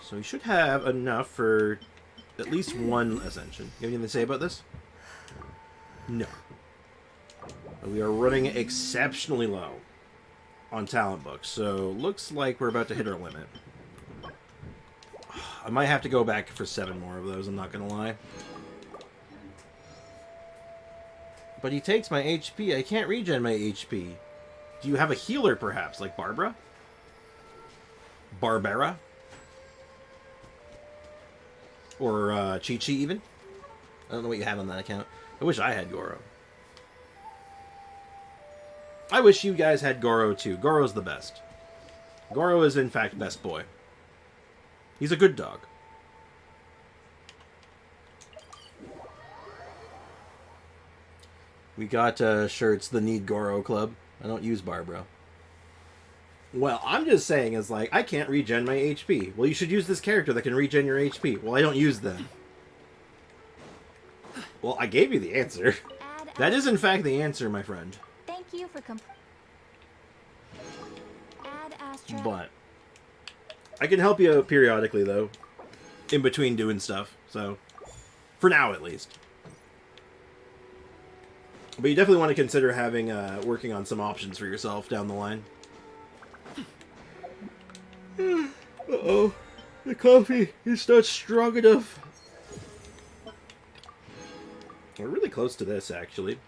So we should have enough for at least one Ascension. You have anything to say about this? No. We are running exceptionally low on talent books, so looks like we're about to hit our limit. I might have to go back for 7 more of those, I'm not gonna lie. But he takes my HP. I can't regen my HP. Do you have a healer, perhaps, like Barbara? Barbara? Or Chi-Chi, even? I don't know what you have on that account. I wish I had Goro. I wish you guys had Goro, too. Goro's the best. Goro is, in fact, best boy. He's a good dog. We got shirts, the Need Goro Club. I don't use Barbara. Well, I'm just saying, is like, I can't regen my HP. Well, you should use this character that can regen your HP. Well, I don't use them. Well, I gave you the answer. That is, in fact, the answer, my friend. Thank you for Add Astra. But I can help you periodically, though, in between doing stuff. So, for now, at least. But you definitely want to consider having working on some options for yourself down the line. Uh-oh. The coffee is not strong enough. We're really close to this, actually.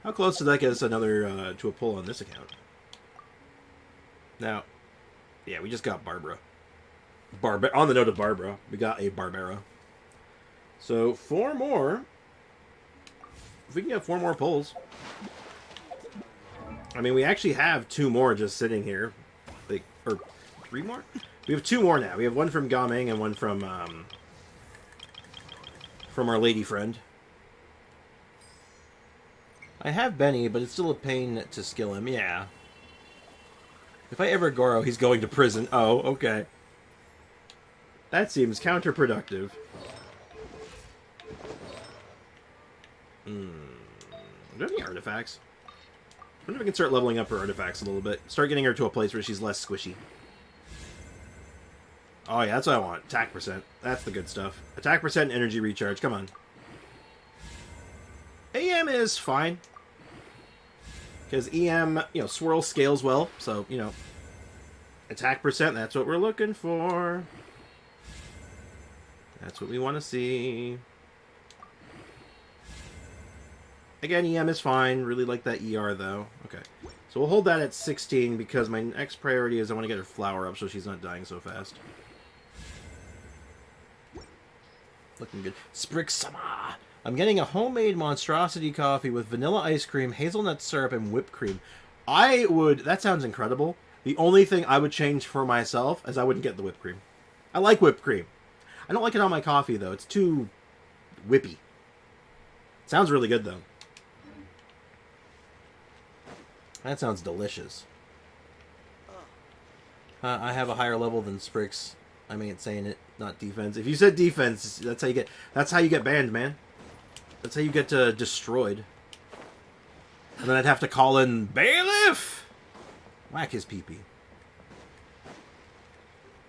How close did that get us another to a pull on this account? Now, yeah, we just got Barbara. On the note of Barbara, we got a Barbara. So, 4 more. If we can get 4 more pulls. I mean, we actually have 2 more just sitting here. Like, or 3 more? We have 2 more now. We have one from Gaming and one from our lady friend. I have Benny, but it's still a pain to skill him. Yeah. If I ever Goro, he's going to prison. Oh, okay. That seems counterproductive. Do we have any artifacts? I wonder if we can start leveling up her artifacts a little bit. Start getting her to a place where she's less squishy. Oh yeah, that's what I want. Attack percent. That's the good stuff. Attack percent and energy recharge. Come on. AM is fine. Because EM, you know, swirl scales well. So, you know, attack percent, that's what we're looking for. That's what we want to see. Again, EM is fine. Really like that ER, though. Okay. So we'll hold that at 16 because my next priority is I want to get her flower up so she's not dying so fast. Looking good. Sprixama! I'm getting a homemade monstrosity coffee with vanilla ice cream, hazelnut syrup, and whipped cream. I would... That sounds incredible. The only thing I would change for myself is I wouldn't get the whipped cream. I like whipped cream. I don't like it on my coffee, though. It's too whippy. Sounds really good, though. That sounds delicious. I have a higher level than Sprix. I ain't saying it, not defense. If you said defense, that's how you get. That's how you get banned, man. That's how you get destroyed. And then I'd have to call in Bailiff. Whack his pee-pee.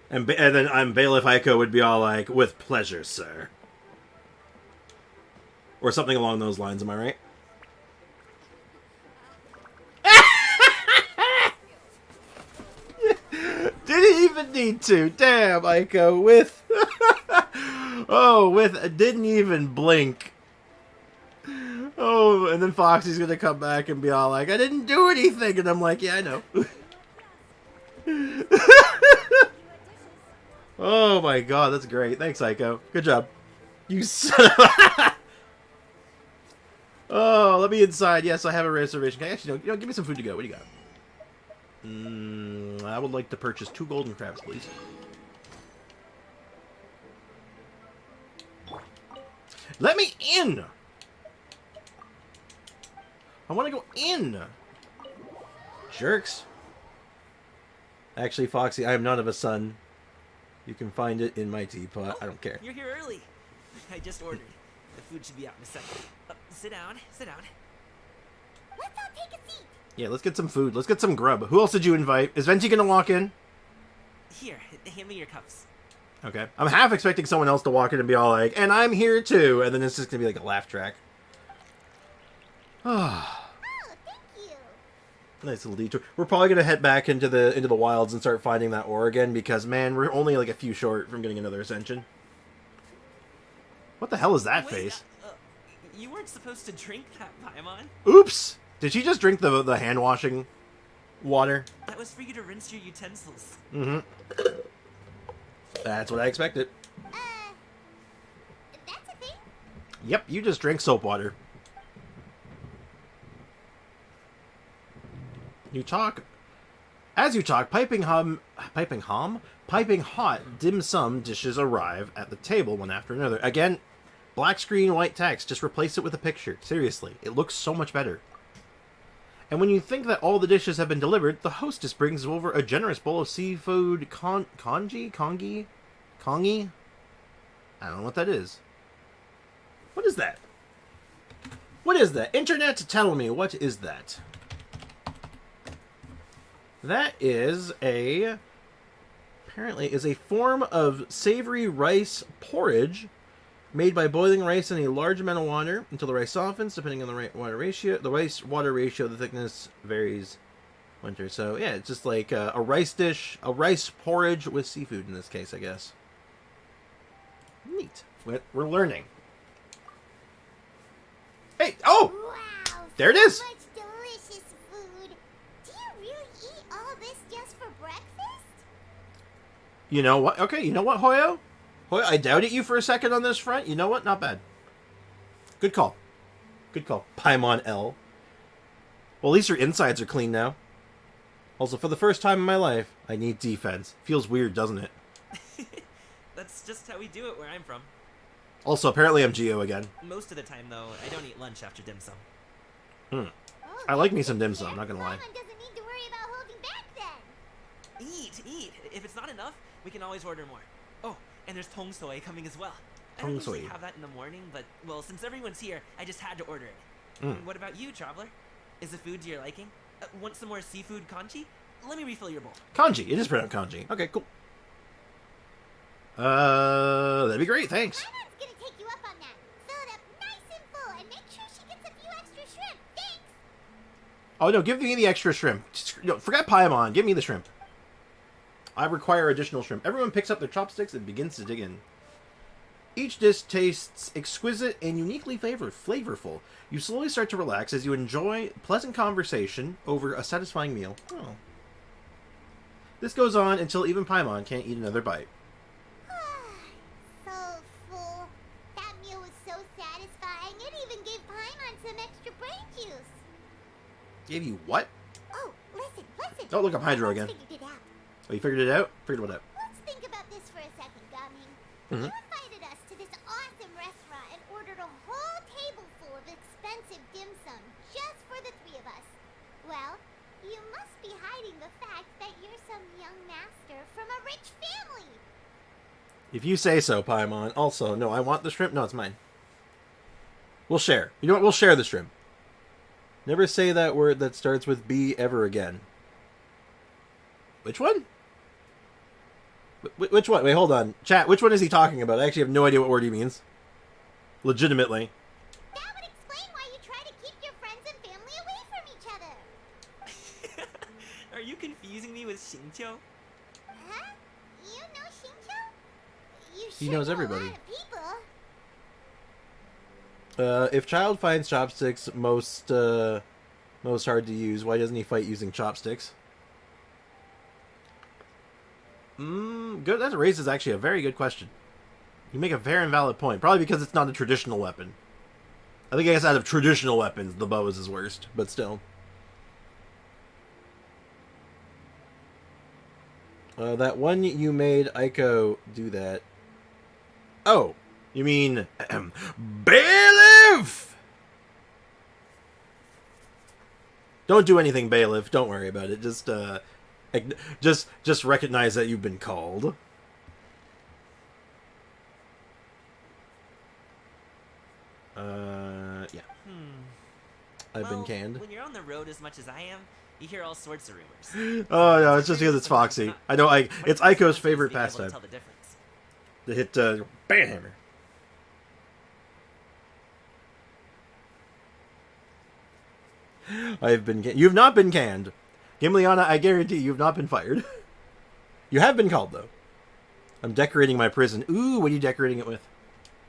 And then I'm Bailiff Ico would be all like, "With pleasure, sir," or something along those lines. Am I right? Didn't even need to. Damn, Ico. With... Didn't even blink. Oh, and then Foxy's gonna come back and be all like, "I didn't do anything." And I'm like, "Yeah, I know." Oh my god, that's great. Thanks, Ico. Good job. You son of a... Oh, let me inside. Yes, I have a reservation. Actually, no, give me some food to go. What do you got? I would like to purchase 2 golden crabs, please. Let me in! I want to go in! Jerks. Actually, Foxy, I am none of a son. You can find it in my teapot. I don't care. You're here early. I just ordered. The food should be out in a second. Sit down. Sit down. Let's all take a seat. Yeah, let's get some food. Let's get some grub. Who else did you invite? Is Venti gonna walk in? Here, hand me your cups. Okay. I'm half expecting someone else to walk in and be all like, "And I'm here too," and then it's just gonna be like a laugh track. Oh, thank you. Nice little detour. We're probably gonna head back into the wilds and start finding that ore again because, man, we're only like a few short from getting another ascension. What the hell is that face? You weren't supposed to drink that, Paimon. Oops! Did she just drink the hand washing water? That was for you to rinse your utensils. Mm-hmm. That's what I expected. That's a thing? Yep, you just drank soap water. You talk As you talk, piping hot dim sum dishes arrive at the table one after another. Again, black screen, white text. Just replace it with a picture. Seriously, it looks so much better. And when you think that all the dishes have been delivered, the hostess brings over a generous bowl of seafood kongi? I don't know what that is. What is that? What is that? Internet, tell me, what is that? That is apparently is a form of savory rice porridge made by boiling rice in a large amount of water until the rice softens, depending on the right water ratio. The rice-water ratio, the thickness varies winter. So, yeah, it's just like a rice dish, a rice porridge with seafood in this case, I guess. Neat. We're learning. Hey! Oh! Wow, There it is! so much delicious food. Do you really eat all this just for breakfast? You know what? Okay, you know what, Hoyo? Hoyo, I doubted you for a second on this front. You know what? Not bad. Good call. Good call. Paimon L. Well, at least your insides are clean now. Also, for the first time in my life, I need defense. Feels weird, doesn't it? That's just how we do it where I'm from. Also, apparently I'm Geo again. Most of the time, though, I don't eat lunch after dim sum. Oh, I like me that's some good dim to sum, hear. not gonna lie. Paimon doesn't need to worry about holding back then. Eat! If it's not enough, we can always order more. Oh, and there's tong soy coming as well. I Tong don't usually soy. have that in the morning, but, well, since everyone's here, I just had to order it. Mm. What about you, traveler? Is the food to your liking? Want some more seafood kanji? Let me refill your bowl. Kanji. It is pronounced kanji. Okay, cool. That'd be great. Thanks. Paimon's gonna take you up on that. Fill it up nice and full, and make sure she gets a few extra shrimp. Thanks. Oh, no, give me the extra shrimp. No, forget Paimon. Give me the shrimp. I require additional shrimp. Everyone picks up their chopsticks and begins to dig in. Each dish tastes exquisite and uniquely flavorful. You slowly start to relax as you enjoy pleasant conversation over a satisfying meal. Oh. This goes on until even Paimon can't eat another bite. So full. That meal was so satisfying. It even gave Paimon some extra brain juice. Gave you what? Oh, listen. Oh, look, I'm Hydro Paimon's again. figured it out. Oh, you figured it out? Figured what out? Let's think about this for a second, Gaming. Mhm. You invited us to this awesome restaurant and ordered a whole table full of expensive dim sum just for the three of us. Well, you must be hiding the fact that you're some young master from a rich family. If you say so, Paimon. Also, no, I want the shrimp. No, it's mine. We'll share. You know what? We'll share the shrimp. Never say that word that starts with B ever again. Which one? Which one? Wait, hold on. Chat, which one is he talking about? I actually have no idea what word he means. Legitimately. That would explain why you try to keep your friends and family away from each other. Are you confusing me with Xingqiu? Huh? You know Shincho? You He should knows know everybody. A lot of people. If child finds chopsticks most hard to use, why doesn't he fight using chopsticks? Good. That raises actually a very good question. You make a very valid point. Probably because it's not a traditional weapon. I guess out of traditional weapons, the bow is his worst, but still. That one you made Aiko do that. Oh, you mean Bailiff? Don't do anything, Bailiff. Don't worry about it. Just recognize that you've been called. Yeah. I've been canned. When you're on the road as much as I am, you hear all sorts of rumors. Oh no, it's just because it's Foxy. I know. It's Aiko's favorite Being able to pastime. tell the difference. To hit bam hammer. I've been. You've not been canned, Gimliana. I guarantee you've not been fired. You have been called though. I'm decorating my prison. Ooh, what are you decorating it with?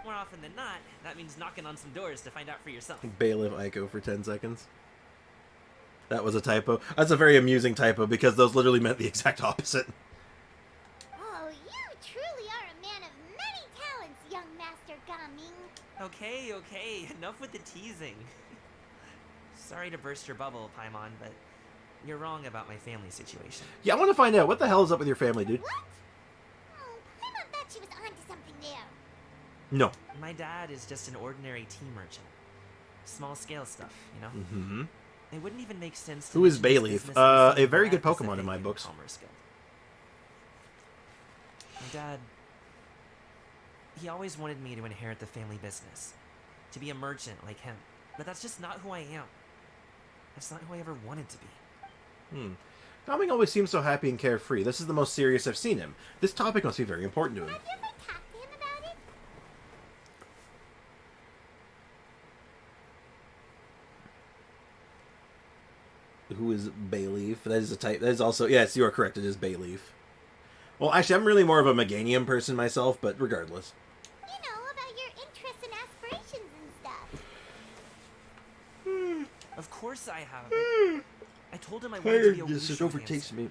More often than not, that means knocking on some doors to find out for yourself. Bailiff Aiko for 10 seconds. That was a typo. That's a very amusing typo because those literally meant the exact opposite. Oh, you truly are a man of many talents, young Master Gaming. Okay, enough with the teasing. Sorry to burst your bubble, Paimon, but you're wrong about my family situation. Yeah, I want to find out what the hell is up with your family, dude. What? Oh, Paimon thought she was onto something there. No. My dad is just an ordinary tea merchant. Small scale stuff, you know? Mm-hmm. It wouldn't even make sense to Who is mention his Bayleaf? business or A very good that Pokemon in my Pacific books. Commerce Guild. My dad... He always wanted me to inherit the family business. To be a merchant like him. But that's just not who I am. That's not who I ever wanted to be. Calming always seems so happy and carefree. This is the most serious I've seen him. This topic must be very important to him. Have you ever talked to him about it? Who is Bayleaf? That is a type. That is also... Yes, you are correct. It is Bayleaf. Well, actually, I'm really more of a Meganium person myself, but regardless. You know, about your interests and aspirations and stuff. Of course I have. I told him I wanted to be a Tiredness just wushu overtakes dancer, me.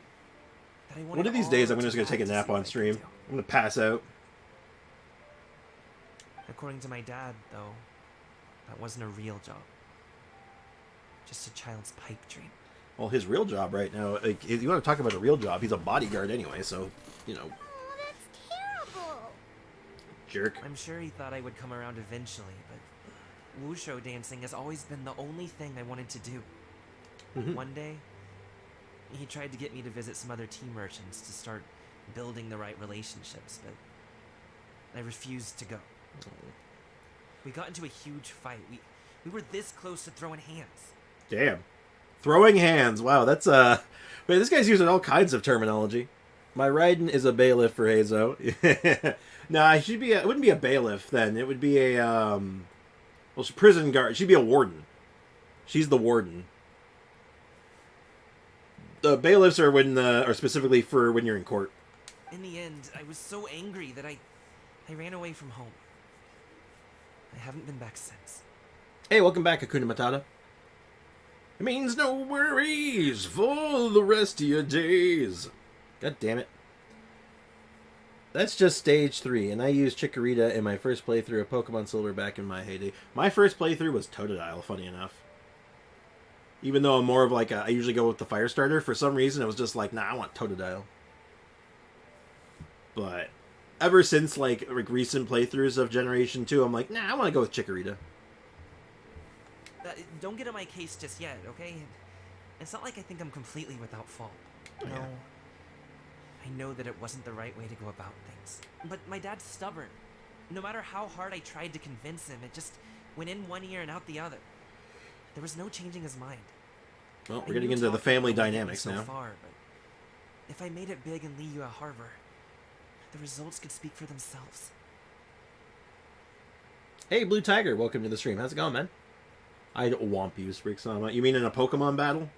that I One wanted of these all days, I'm to just going to take a nap practice on what I stream. could do. I'm going to pass out. According to my dad, though, that wasn't a real job. Just a child's pipe dream. Well, his real job right now, like, if you want to talk about a real job, he's a bodyguard anyway, so, you know, Oh, that's terrible. jerk. I'm sure he thought I would come around eventually, but wushu dancing has always been the only thing I wanted to do. Mhm. One day, he tried to get me to visit some other tea merchants to start building the right relationships, but I refused to go. We got into a huge fight. We were this close to throwing hands. Damn. Throwing hands. Wow, that's, man, this guy's using all kinds of terminology. My Raiden is a bailiff for Hazo. Nah, it wouldn't be a bailiff then. It would be a, well, she's prison guard. She'd be a warden. She's the warden. The bailiffs are are specifically for when you're in court. In the end, I was so angry that I ran away from home. I haven't been back since. Hey, welcome back, Hakuna Matata. It means no worries for the rest of your days. God damn it. That's just stage 3, and I used Chikorita in my first playthrough of Pokemon Silver back in my heyday. My first playthrough was Totodile, funny enough. Even though I'm more of like I usually go with the fire starter, for some reason it was just like, nah, I want Totodile. But ever since like recent playthroughs of Generation 2, I'm like, nah, I want to go with Chikorita. Don't get on my case just yet, okay? It's not like I think I'm completely without fault. Oh, yeah. No. I know that it wasn't the right way to go about things. But my dad's stubborn. No matter how hard I tried to convince him, it just went in one ear and out the other. There was no changing his mind. Well, I we're getting knew into the talking family would get me dynamics so now. far, but if I made it big in Liyue Harbor, the results could speak for themselves. Hey, Blue Tiger, welcome to the stream. How's it going, man? I'd womp you, Sprigsama. You mean in a Pokemon battle?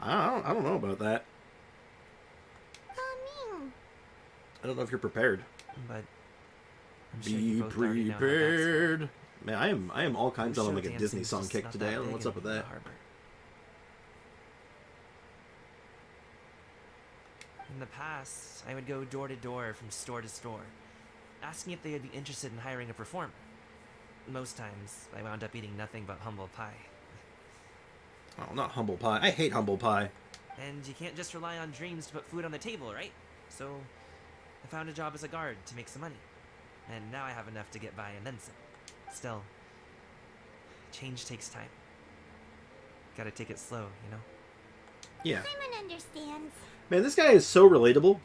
I don't know about that. Coming. I don't know if you're prepared. But I'm sure Be you both already know how that's going. prepared. Man, I am all kinds of on Wushu like a Disney dancing's song just kick not today. I that don't know big what's up in with that. Liyue Harbor. In the past, I would go door to door from store to store, asking if they would be interested in hiring a performer. Most times, I wound up eating nothing but humble pie. Oh, not humble pie. I hate humble pie. And you can't just rely on dreams to put food on the table, right? So, I found a job as a guard to make some money. And now I have enough to get by and then some. Still, change takes time. Gotta take it slow, you know? Yeah. Paimon understands. Man, this guy is so relatable.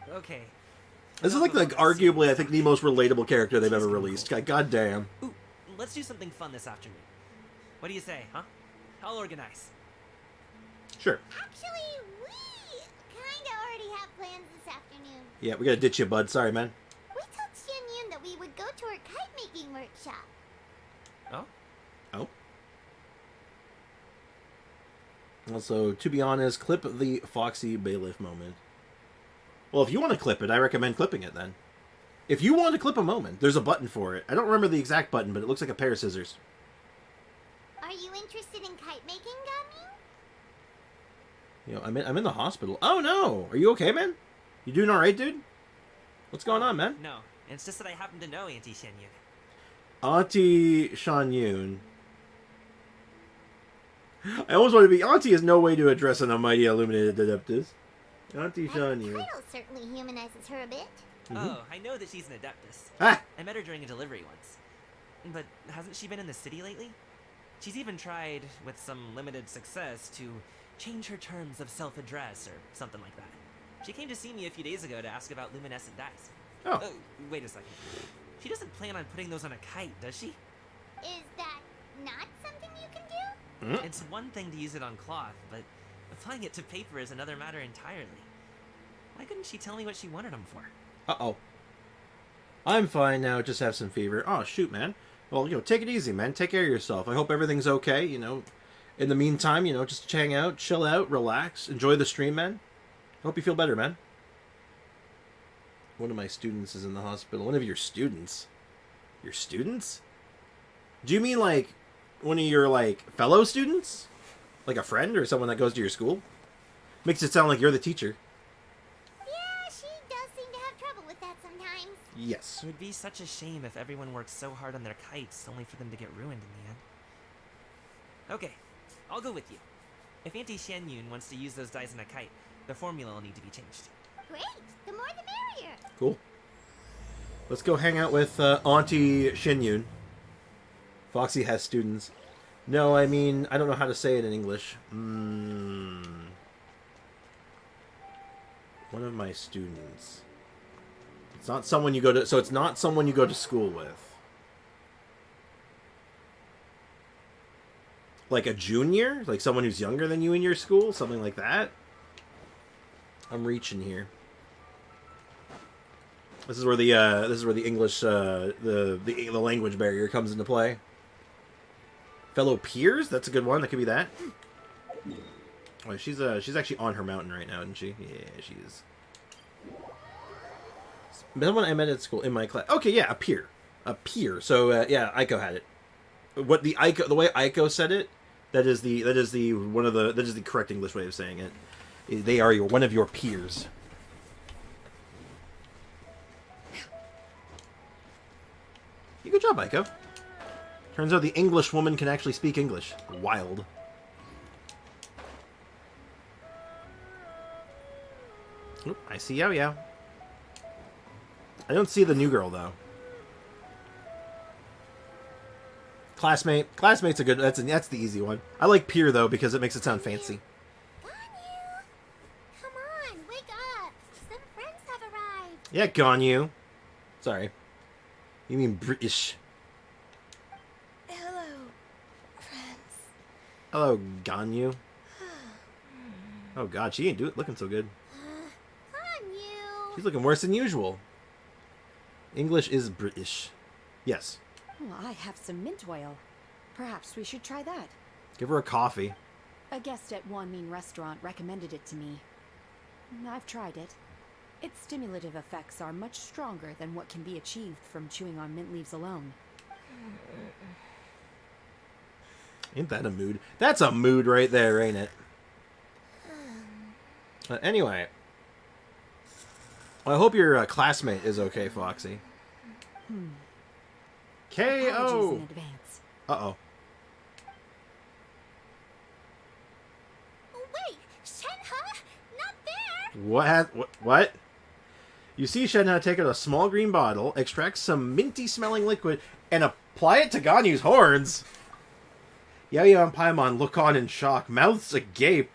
Okay. This is enough like of all that arguably, I serious think, the talk. most relatable character they've She's ever kinda released. cool. God damn. Ooh, let's do something fun this afternoon. What do you say, huh? I'll organize. Sure. Actually, we kinda already have plans this afternoon. Yeah, we gotta ditch you, bud. Sorry, man. We told Xian Yun that we would go to her kite-making workshop. Oh? Oh. Also, to be honest, clip the Foxy Bailiff moment. Well, if you want to clip it, I recommend clipping it then. If you want to clip a moment, there's a button for it. I don't remember the exact button, but it looks like a pair of scissors. Are you interested in kite-making, Gaming? You know, I'm in the hospital. Oh no! Are you okay, man? You doing all right, dude? What's going on, man? No, it's just that I happen to know Auntie Xian Yun. Auntie Shan Yun. I almost want to be Auntie has no way to address an almighty illuminated adeptus. Auntie That Shania. title certainly humanizes her a bit. Oh, I know that she's an Adeptus. Ah! I met her during a delivery once. But hasn't she been in the city lately? She's even tried, with some limited success, to change her terms of self-address or something like that. She came to see me a few days ago to ask about luminescent dyes. Oh. Wait a second. She doesn't plan on putting those on a kite, does she? Is that not something you can do? Hmm? It's one thing to use it on cloth, but applying it to paper is another matter entirely. Why couldn't she tell me what she wanted them for? Uh-oh. I'm fine now, just have some fever. Oh, shoot, man. Well, take it easy, man. Take care of yourself. I hope everything's okay, In the meantime, just hang out, chill out, relax, enjoy the stream, man. Hope you feel better, man. One of my students is in the hospital. One of your students? Your students? Do you mean, like, one of your, like, fellow students? Like a friend or someone that goes to your school? Makes it sound like you're the teacher. Yeah, she does seem to have trouble with that sometimes. Yes. It would be such a shame if everyone worked so hard on their kites only for them to get ruined in the end. Okay, I'll go with you. If Auntie Shenyun wants to use those dies in a kite, the formula will need to be changed. Great, the more the merrier. Cool. Let's go hang out with Auntie Shinyun. Foxy has students. No, I mean, I don't know how to say it in English. One of my students. It's not someone you go to... So it's not someone you go to school with. Like a junior? Like someone who's younger than you in your school? Something like that? I'm reaching here. This is where the English the language barrier comes into play. Fellow peers? That's a good one. That could be that. Oh, she's actually on her mountain right now, isn't she? Yeah, she is. Someone I met at school in my class. Okay, yeah, a peer. A peer. So yeah, Aiko had it. What the way Aiko said it, that is the correct English way of saying it. They are one of your peers. Good job, Aiko. Turns out the English woman can actually speak English. Wild. Oop, I see Yao Yao. I don't see the new girl, though. Classmate. Classmate's a good... That's the easy one. I like peer, though, because it makes it sound fancy. Ganyu! Come on, wake up! Some friends have arrived. Yeah, Ganyu. Sorry. You mean British. Hello, friends. Hello, Ganyu. Oh, God, she ain't looking so good. Ganyu! She's looking worse than usual. English is British. Yes. Well, I have some mint oil. Perhaps we should try that. Give her a coffee. A guest at Wanmin restaurant recommended it to me. I've tried it. Its stimulative effects are much stronger than what can be achieved from chewing on mint leaves alone. Ain't that a mood? That's a mood right there, ain't it? Anyway. Well, I hope your classmate is okay, Foxy. Apologies K.O. in advance. Uh-oh. Wait, Shenhe? Not there! What? You see Shenhe take out a small green bottle, extract some minty-smelling liquid, and apply it to Ganyu's horns. Yao Yao and Paimon look on in shock, mouths agape,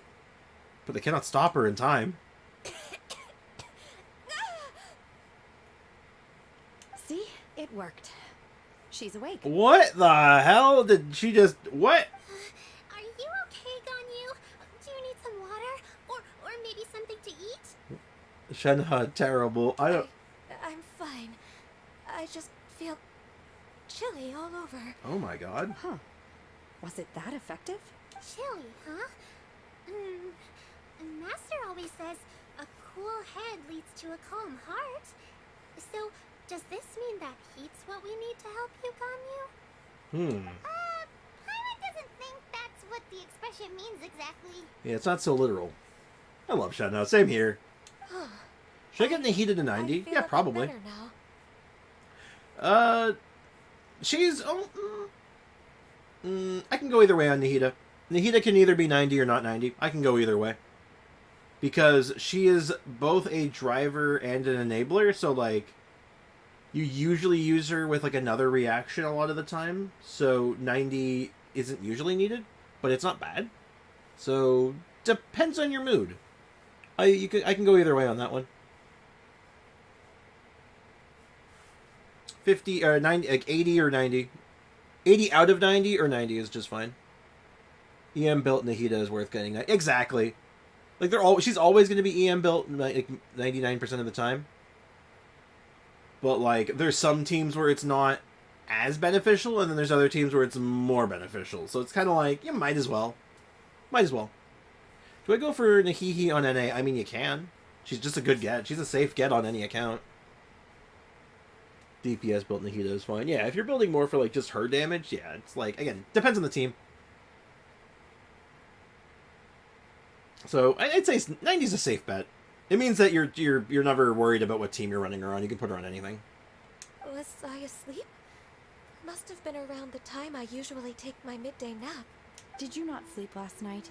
but they cannot stop her in time. See? It worked. She's awake. What the hell did she just... What? Are you okay, Ganyu? Do you need some water? Or maybe something to eat? Shenhe, terrible. I don't... I'm fine. I just feel chilly all over. Oh my god. Huh. Was it that effective? Chilly, huh? Master always says a cool head leads to a calm heart. So, does this mean that heat's what we need to help you, Ganyu? Paimon doesn't think that's what the expression means exactly. Yeah, it's not so literal. I love Shenhe. Same here. Should I get Nahida to 90? I feel Yeah, a bit probably. better now. She's... I can go either way on Nahida. Nahida can either be 90 or not 90. I can go either way. Because she is both a driver and an enabler, so, like, you usually use her with, like, another reaction a lot of the time. So 90 isn't usually needed, but it's not bad. So, depends on your mood. I can go either way on that one. 50 or 90, like 80 or 90. 80 out of 90 or 90 is just fine. EM built Nahida is worth getting. Exactly. Like she's always going to be EM built like 99% of the time. But like there's some teams where it's not as beneficial, and then there's other teams where it's more beneficial. So it's kind of like you might as well. Might as well. Do I go for Nahihi on NA? I mean, you can. She's just a good get. She's a safe get on any account. DPS built Nahida is fine. Yeah, if you're building more for like just her damage, yeah, it's like again depends on the team. So I'd say 90 is a safe bet. It means that you're never worried about what team you're running her on. You can put her on anything. Was I asleep? Must have been around the time I usually take my midday nap. Did you not sleep last night?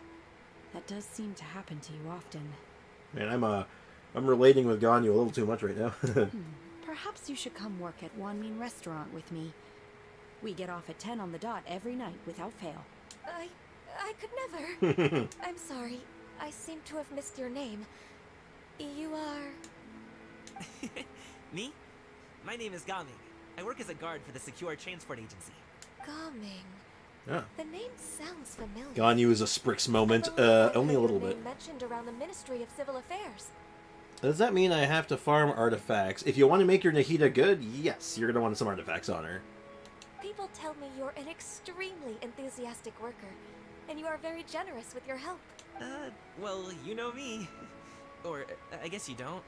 That does seem to happen to you often. Man, I'm relating with Ganyu a little too much right now. Perhaps you should come work at Wanmin Restaurant with me. We get off at 10 on the dot every night without fail. I could never. I'm sorry. I seem to have missed your name. You are... Me? My name is Gaming. I work as a guard for the Secure Transport Agency. Gaming. Yeah. The name sounds familiar. Ganyu is a Sprix moment, only a little bit. Mentioned around the Ministry of Civil Affairs. Does that mean I have to farm artifacts? If you want to make your Nahida good, yes, you're going to want some artifacts on her. People tell me you're an extremely enthusiastic worker, and you are very generous with your help. Well, you know me. Or, I guess you don't.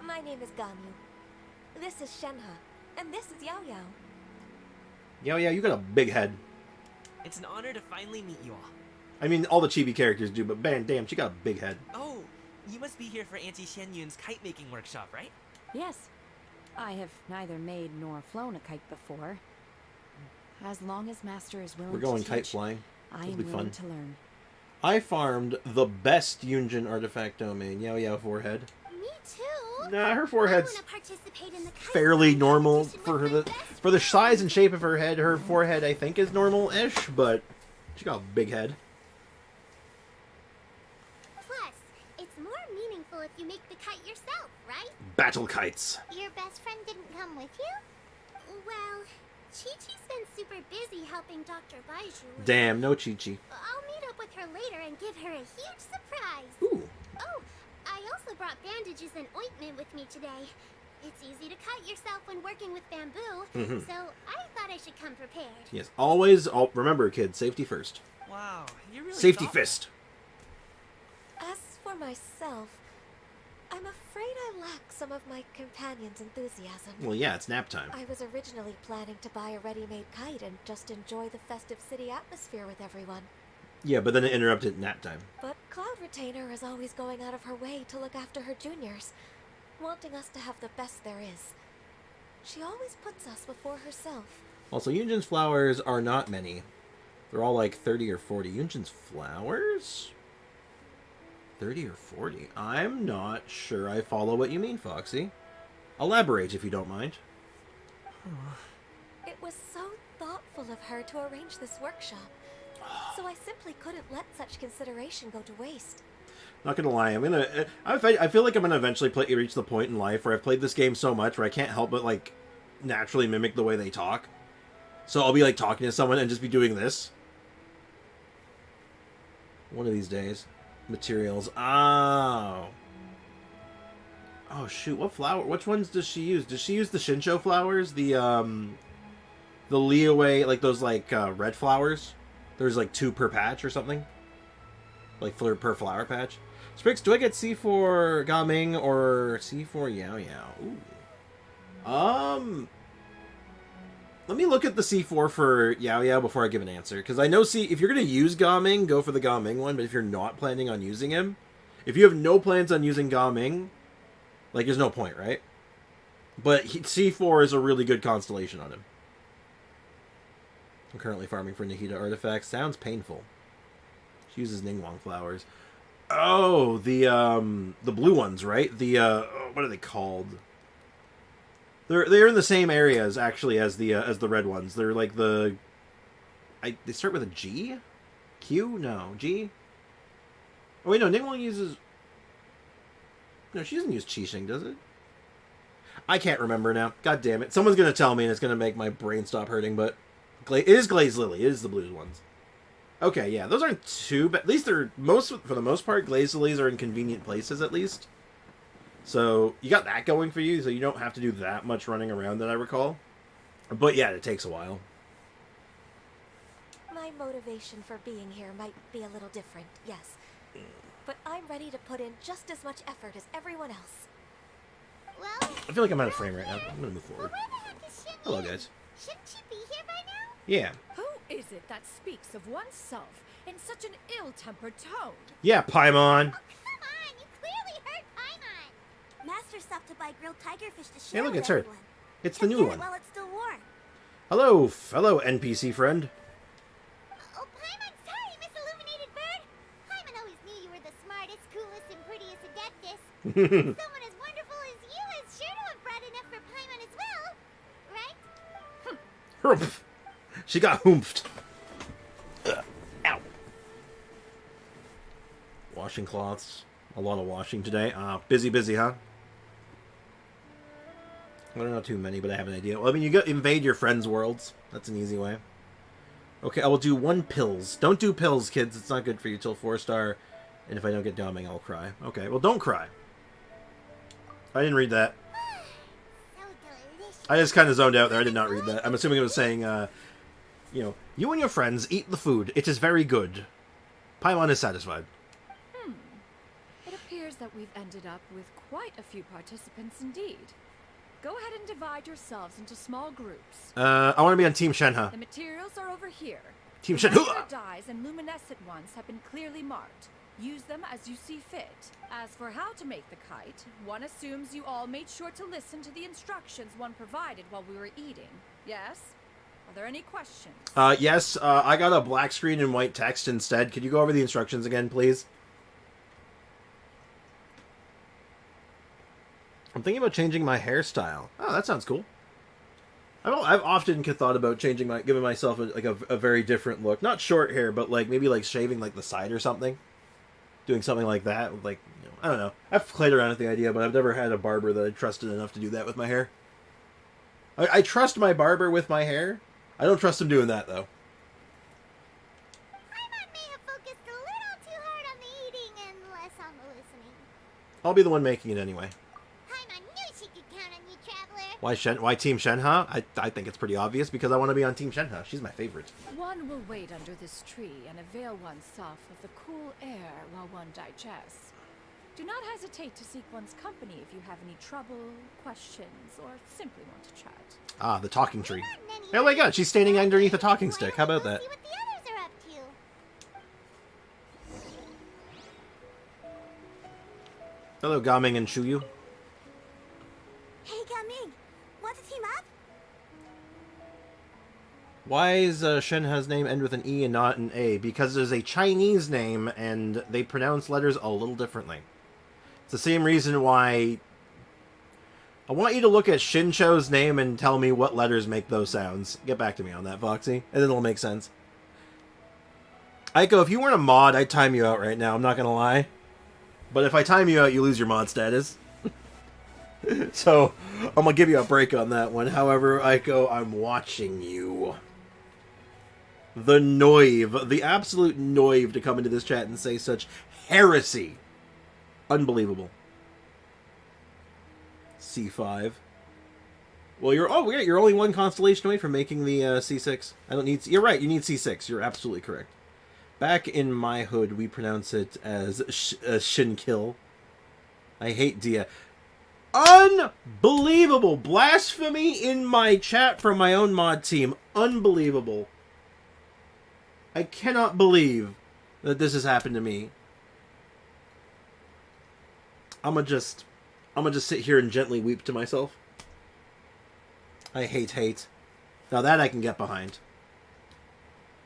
My name is Ganyu. This is Shenhe, and this is Yao Yao. Yeah, you got a big head. It's an honor to finally meet you all. I mean, all the chibi characters do, but damn, she got a big head. Oh, you must be here for Auntie Shenyun's kite-making workshop, right? Yes. I have neither made nor flown a kite before. As long as Master is willing We're going to kite teach, flying. I It'll am be willing fun. to learn. I farmed the best Yunjin artifact domain. Yao forehead. Me too. Nah, her I forehead's wanna participate in the kite fairly flying normal competition for with her. my best For the friend. size and shape of her head, her forehead I think is normal-ish, but she got a big head. Plus, it's more meaningful if you make the kite yourself, right? Battle kites. Your best friend didn't come with you? Well, Chi-Chi's been super busy helping Dr. Baiju. Damn, no Chi-Chi. I'll meet up with her later and give her a huge surprise. Ooh. Oh, I also brought bandages and ointment with me today. It's easy to cut yourself when working with bamboo, so I thought I should come prepared. Yes, always. Remember, kids, safety first. Wow, you really Safety thought- fist. As for myself, I'm afraid I lack some of my companion's enthusiasm. Well, yeah, it's nap time. I was originally planning to buy a ready-made kite and just enjoy the festive city atmosphere with everyone. Yeah, but then it interrupted nap time. But Cloud Retainer is always going out of her way to look after her juniors, wanting us to have the best there is. She always puts us before herself. Also, Yunjin's flowers are not many. They're all like 30 or 40. Yunjin's flowers? 30 or 40? I'm not sure I follow what you mean, Foxy. Elaborate if you don't mind. It was so thoughtful of her to arrange this workshop, so I simply couldn't let such consideration go to waste. Not gonna lie, I feel like I'm gonna eventually reach the point in life where I've played this game so much where I can't help but like naturally mimic the way they talk. So I'll be like talking to someone and just be doing this. One of these days. Materials. Oh. Oh shoot, what flower? Which ones does she use? Does she use the Shinsho flowers? The Leeway, like those like red flowers? There's like 2 per patch or something? Like per flower patch? Sprix, do I get C for Gaming or C for Yao Yao? Ooh. Let me look at the C4 for Yao Yao before I give an answer. Because I know, if you're going to use Gaming, go for the Gaming one. But if you're not planning on using him, if you have no plans on using Gaming, like, there's no point, right? But C4 is a really good constellation on him. I'm currently farming for Nikita artifacts. Sounds painful. She uses Ningguang flowers. Oh, the blue ones, right? What are they called? They're in the same areas actually as the red ones. They're like they start with a G? Q? No, G? Oh wait, no, Ningguang uses... No, she doesn't use Qixing, does it? I can't remember now. God damn it. Someone's gonna tell me and it's gonna make my brain stop hurting, but... It is Glazed Lily. It is the blue ones. Okay, yeah, those aren't too bad. At least for the most part, Glazed Lilies are in convenient places, at least. So, you got that going for you, so you don't have to do that much running around, that I recall. But yeah, it takes a while. My motivation for being here might be a little different, yes. But I'm ready to put in just as much effort as everyone else. Well, I feel like I'm out of frame right now. I'm gonna move forward. where the heck is Shin? Hello, guys. Shouldn't she be here by now? Yeah. Who is it that speaks of oneself in such an ill-tempered tone? Yeah, Paimon. Oh, come on! You clearly heard Paimon. Master stopped to buy grilled tigerfish to Hey, share look, with it's her. everyone. It's the Come new get it one. while it's still warm. Hello, fellow NPC friend. Oh, Paimon, sorry, Miss Illuminated Bird. Paimon always knew you were the smartest, coolest, and prettiest Adeptus. Someone as wonderful as you is sure to have brought enough for Paimon as well, right? Humph. She got hoomfed. Ow. Washing cloths. A lot of washing today. Busy, huh? I don't know too many, but I have an idea. Well, I mean, you got invade your friends' worlds. That's an easy way. Okay, I will do 1 pills. Don't do pills, kids. It's not good for you till 4-star. And if I don't get doming, I'll cry. Okay, well, don't cry. I didn't read that. So delicious. I just kind of zoned out there. I did not read that. I'm assuming it was saying, you know, you and your friends eat the food. It is very good. Paimon is satisfied. It appears that we've ended up with quite a few participants indeed. Go ahead and divide yourselves into small groups. I want to be on Team Shenhe. The materials are over here. Team The Shenhe. regular dyes and luminescent ones have been clearly marked. Use them as you see fit. As for how to make the kite, one assumes you all made sure to listen to the instructions one provided while we were eating. Yes? Are there any questions? Yes, I got a black screen and white text instead. Could you go over the instructions again, please? I'm thinking about changing my hairstyle. Oh, that sounds cool. I've often thought about giving myself a very different look. Not short hair, but like maybe like shaving like the side or something. Doing something like that. Like, you know, I don't know. I've played around with the idea, but I've never had a barber that I trusted enough to do that with my hair. I trust my barber with my hair. I don't trust him doing that, though. Paimon may have focused a little too hard on the eating and less on the listening. I'll be the one making it anyway. Paimon knew she could count on you, Traveler. Why Team Shenhe? I think it's pretty obvious because I want to be on Team Shenhe. She's my favorite. One will wait under this tree and avail oneself of the cool air while one digests. Do not hesitate to seek one's company if you have any trouble, questions, or simply want to chat. Ah, the talking tree. Not in any Oh my god, hurry. she's standing underneath a talking Why stick. don't How we about go that? See what the others are up to. Hello, Gaming and Shuyu. Hey, Gaming, want to team up? Why is Shenhe's name end with an E and not an A? Because it is a Chinese name and they pronounce letters a little differently. It's the same reason why... I want you to look at Shincho's name and tell me what letters make those sounds. Get back to me on that, Foxy, and then it'll make sense. Aiko, if you weren't a mod, I'd time you out right now, I'm not gonna lie. But if I time you out, you lose your mod status. So, I'm gonna give you a break on that one. However, Aiko, I'm watching you. The noive, the absolute noive to come into this chat and say such heresy. Unbelievable. C5. Well, you're only one constellation away from making the C6. I don't need. You're right. You need C6. You're absolutely correct. Back in my hood, we pronounce it as Shinkill. I hate Dia. Unbelievable blasphemy in my chat from my own mod team. Unbelievable. I cannot believe that this has happened to me. I'm gonna just sit here and gently weep to myself. I hate. Now that I can get behind.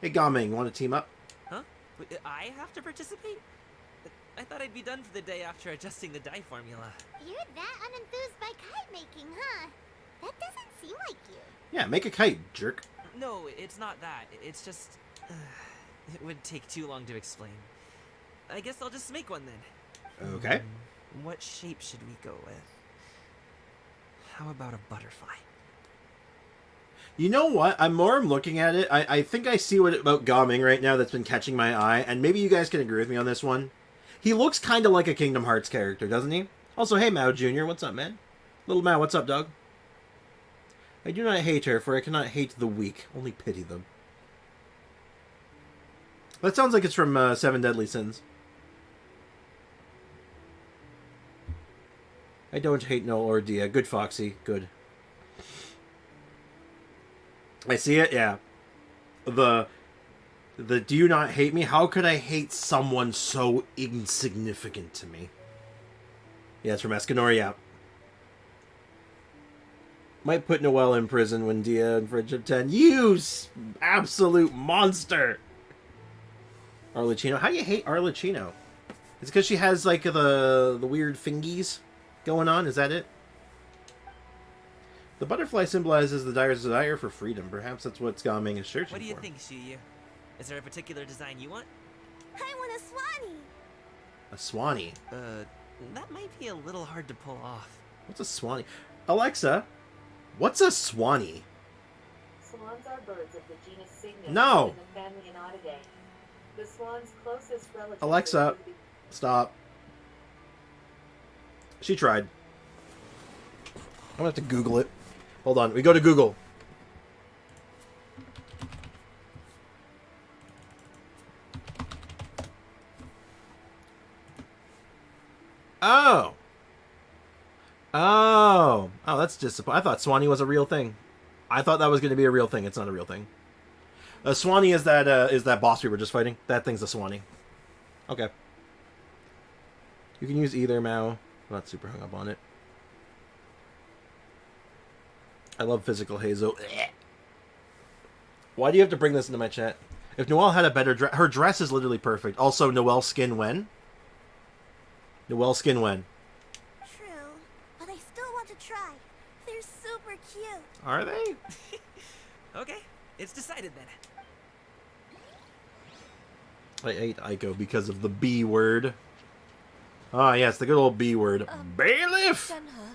Hey, Gaming, want to team up? Huh? I have to participate? I thought I'd be done for the day after adjusting the dye formula. You're that unenthused by kite making, huh? That doesn't seem like you. Yeah, make a kite, jerk. No, it's not that. It's just... it would take too long to explain. I guess I'll just make one then. Okay. What shape should we go with? How about a butterfly? You know what? I'm looking at it. I think I see what about Gaming right now that's been catching my eye, and maybe you guys can agree with me on this one. He looks kind of like a Kingdom Hearts character, doesn't he? Also, hey Mao Jr., what's up, man? Little Mao, what's up, dog? I do not hate her, for I cannot hate the weak, only pity them. That sounds like it's from Seven Deadly Sins. I don't hate Noel or Dia. Good, Foxy. Good. I see it, yeah. The do you not hate me? How could I hate someone so insignificant to me? Yeah, it's from Escanor, yeah. Might put Noelle in prison when Dia in Friendship 10. You absolute monster! Arlecchino. How do you hate Arlecchino? It's because she has, like, the weird fingies going on? Is that it? The butterfly symbolizes the dyer's desire for freedom. Perhaps that's what Gaming is searching for. What do you think, Shuyu? Is there a particular design you want? I want a swanee. A swanee? That might be a little hard to pull off. What's a swanee? Alexa, what's a swanee? Swans are birds of the genus Cygnus No! in the family Anatidae. The swan's closest relative... Alexa, stop. She tried. I'm gonna have to Google it. Hold on, we go to Google. Oh! Oh! Oh, that's disappointing. I thought Swanee was a real thing. I thought that was going to be a real thing. It's not a real thing. Swanee is that boss we were just fighting. That thing's a Swanee. Okay. You can use either, Mao. I'm not super hung up on it. I love physical Hazel. Why do you have to bring this into my chat? If Noelle had a better dress... Her dress is literally perfect. Also, Noelle skin when? Noelle skin when? True, but I still want to try. They're super cute. Are they? Okay, it's decided then. I hate Aiko because of the B word. Ah, yes, the good old B word. Bailiff! Shenhe,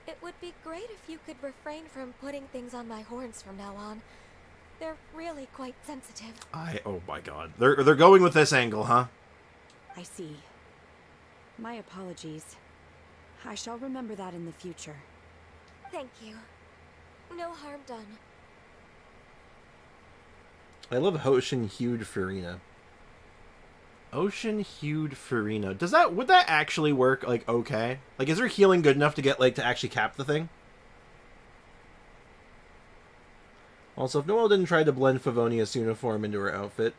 it would be great if you could refrain from putting things on my horns from now on. They're really quite sensitive. Oh my god. They're going with this angle, huh? I see. My apologies. I shall remember that in the future. Thank you. No harm done. I love ocean-hued Farina. Ocean-hued Farina. Would that actually work, like, okay? Like, is her healing good enough to get, like, to actually cap the thing? Also, if Noelle didn't try to blend Favonia's uniform into her outfit,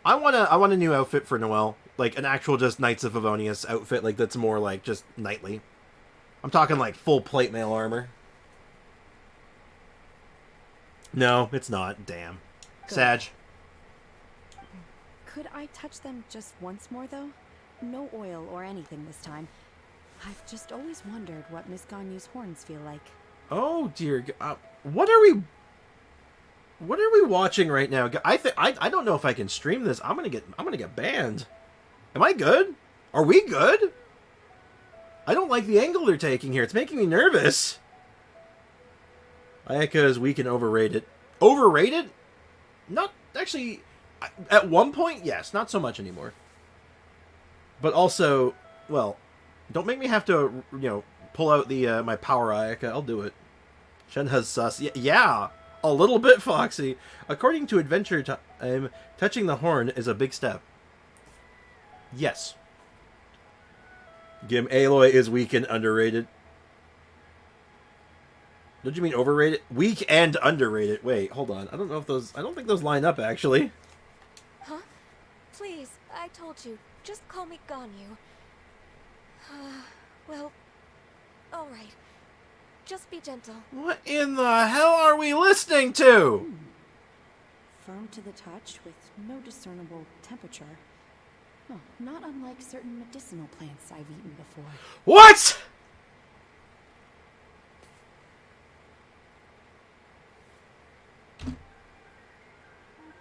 I want a new outfit for Noelle, like an actual just Knights of Favonius outfit, like that's more like just knightly. I'm talking like full plate mail armor. No, it's not. Damn. Good. Sag. Could I touch them just once more, though? No oil or anything this time. I've just always wondered what Miss Ganyu's horns feel like. Oh dear. What are we watching right now? I don't know if I can stream this. I'm gonna get banned. Am I good? Are we good? I don't like the angle they're taking here. It's making me nervous. Ayaka is weak and overrated. Overrated? Not actually. At one point, yes. Not so much anymore. But also, well, don't make me have to, pull out the my power Ayaka. I'll do it. Shenhe's sus. Yeah, a little bit, Foxy. According to Adventure Time, touching the horn is a big step. Yes. Gim, Aloy is weak and underrated. Don't you mean overrated? Weak and underrated. Wait, hold on. I don't think those line up, actually. Huh? Please, I told you. Just call me Ganyu. Well, alright. Just be gentle. What in the hell are we listening to? firm to the touch with no discernible temperature. Oh, not unlike certain medicinal plants I've eaten before. What?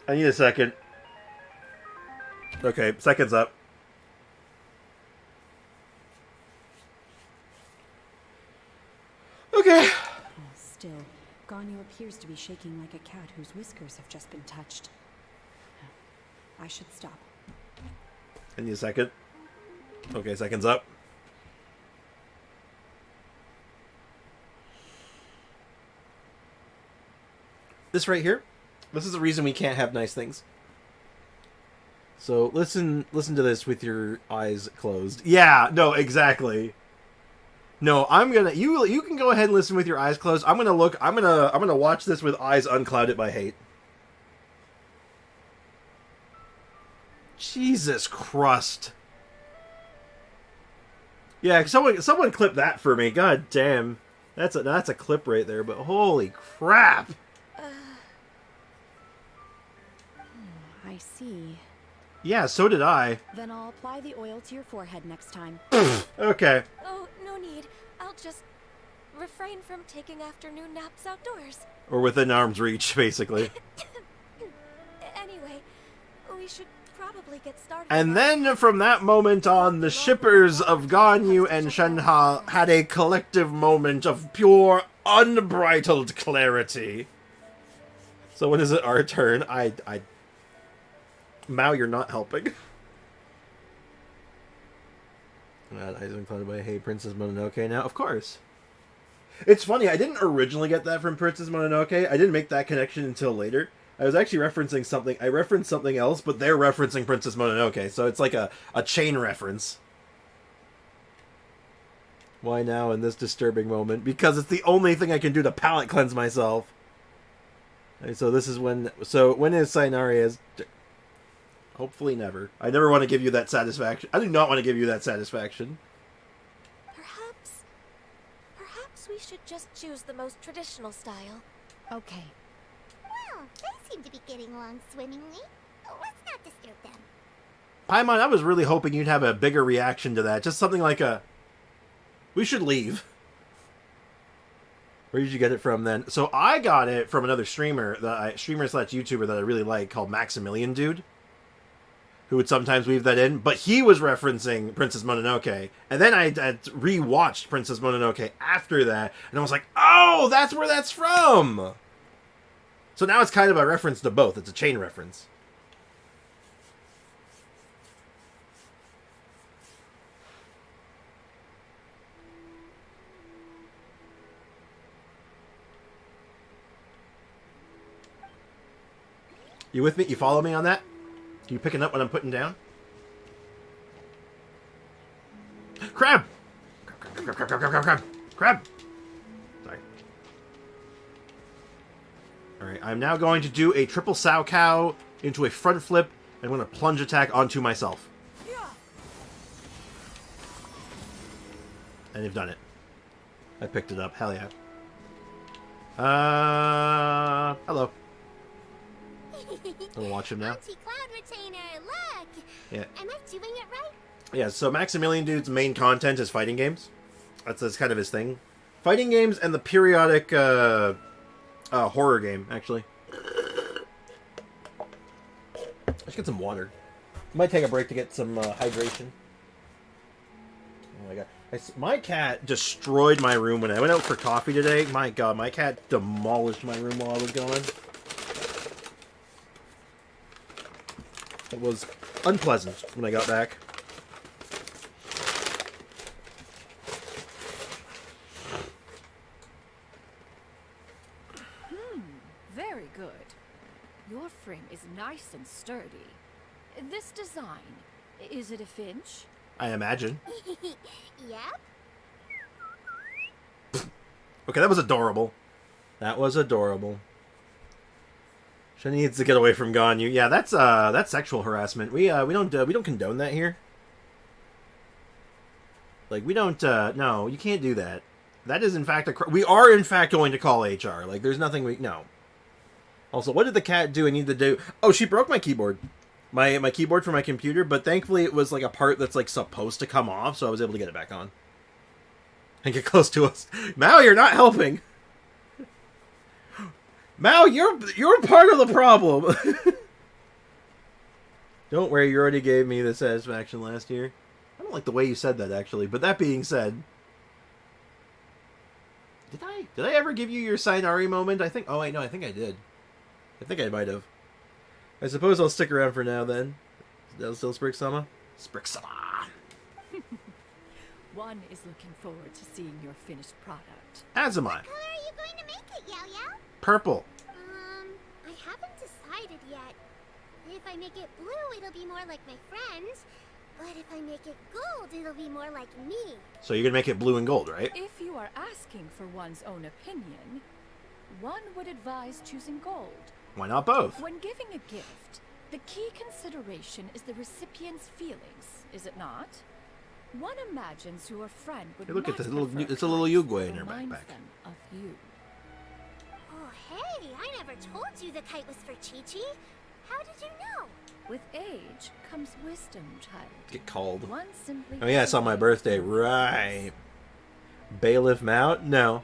I need a second. Okay, second's up. Okay. Still, Ganyu appears to be shaking like a cat whose whiskers have just been touched. I should stop. I need a second. Okay, second's up. This right here, this is the reason we can't have nice things. So listen to this with your eyes closed. Yeah, no, exactly. No, I'm gonna. You can go ahead and listen with your eyes closed. I'm gonna watch this with eyes unclouded by hate. Jesus Christ. Yeah, someone clip that for me. God damn, that's a clip right there. But holy crap. I see. Yeah, so did I. Then I'll apply the oil to your forehead next time. Okay. Oh, no need. I'll just refrain from taking afternoon naps outdoors. Or within arm's reach, basically. Anyway, we should probably get started. And then from that moment on, the shippers of Ganyu and Shenhe had a collective moment of pure, unbridled clarity. So when is it our turn? Mao, you're not helping. Eyes unclouded by Hey Princess Mononoke now? Of course. It's funny, I didn't originally get that from Princess Mononoke. I didn't make that connection until later. I was actually referencing something. I referenced something else, but they're referencing Princess Mononoke, so it's like a chain reference. Why now in this disturbing moment? Because it's the only thing I can do to palate cleanse myself. And so this is when... So when is Sainaria's... Hopefully never. I never want to give you that satisfaction. I do not want to give you that satisfaction. Perhaps we should just choose the most traditional style. Okay. Well, they seem to be getting along swimmingly. Let's not disturb them. Paimon, I was really hoping you'd have a bigger reaction to that. Just something like a... We should leave. Where did you get it from then? So I got it from another streamer, streamer/YouTuber that I really like called Maximilian Dude, who would sometimes weave that in, but he was referencing Princess Mononoke, and then I had rewatched Princess Mononoke after that, and I was like, oh, that's where that's from! So now it's kind of a reference to both. It's a chain reference. You with me? You follow me on that? You picking up what I'm putting down? Crab! Crab! Sorry. Alright, I'm now going to do a triple Sao Cow into a front flip. I'm going to plunge attack onto myself. And you've done it. I picked it up. Hell yeah. Hello. I'll watch him now. Anti-cloud retainer, look! Yeah. Am I doing it right? Yeah, so Maximilian Dude's main content is fighting games. That's kind of his thing. Fighting games and the periodic horror game, actually. Let's get some water. Might take a break to get some hydration. Oh my god. My cat destroyed my room when I went out for coffee today. My god, my cat demolished my room while I was gone. It was unpleasant when I got back. Very good. Your frame is nice and sturdy. This design, is it a Finch? I imagine. Yep. Okay, that was adorable. That was adorable. She needs to get away from Ganyu. Yeah, that's sexual harassment. We don't condone that here. Like we don't. No, you can't do that. That is in fact we are in fact going to call HR. Like there's nothing we no. Also, what did the cat do I need to do? Oh, she broke my keyboard. My keyboard for my computer, but thankfully it was like a part that's like supposed to come off, so I was able to get it back on. And get close to us. Mao, you're not helping. Mao, you're part of the problem. Don't worry, you already gave me the satisfaction last year. I don't like the way you said that, actually. But that being said, did I ever give you your Sainari moment? I think. Oh wait, no, I think I did. I think I might have. I suppose I'll stick around for now then. Is that still Spricksama? Spricksama. One is looking forward to seeing your finished product. As am I. What color are you going to make it, Yao Yao? Purple. I haven't decided yet. If I make it blue, it'll be more like my friends. But if I make it gold, it'll be more like me. So you're gonna make it blue and gold, right? If you are asking for one's own opinion, one would advise choosing gold. Why not both? When giving a gift, the key consideration is the recipient's feelings, is it not? One imagines your friend would Hey, look at not this little. prefer It's a little kites Uruguay that in her reminds backpack. them of you. Oh, hey, I never told you the kite was for Chi-Chi. How did you know? With age comes wisdom, child. Get called. One simply Oh yeah, it's on my birthday, right? Bailiff Mao? No,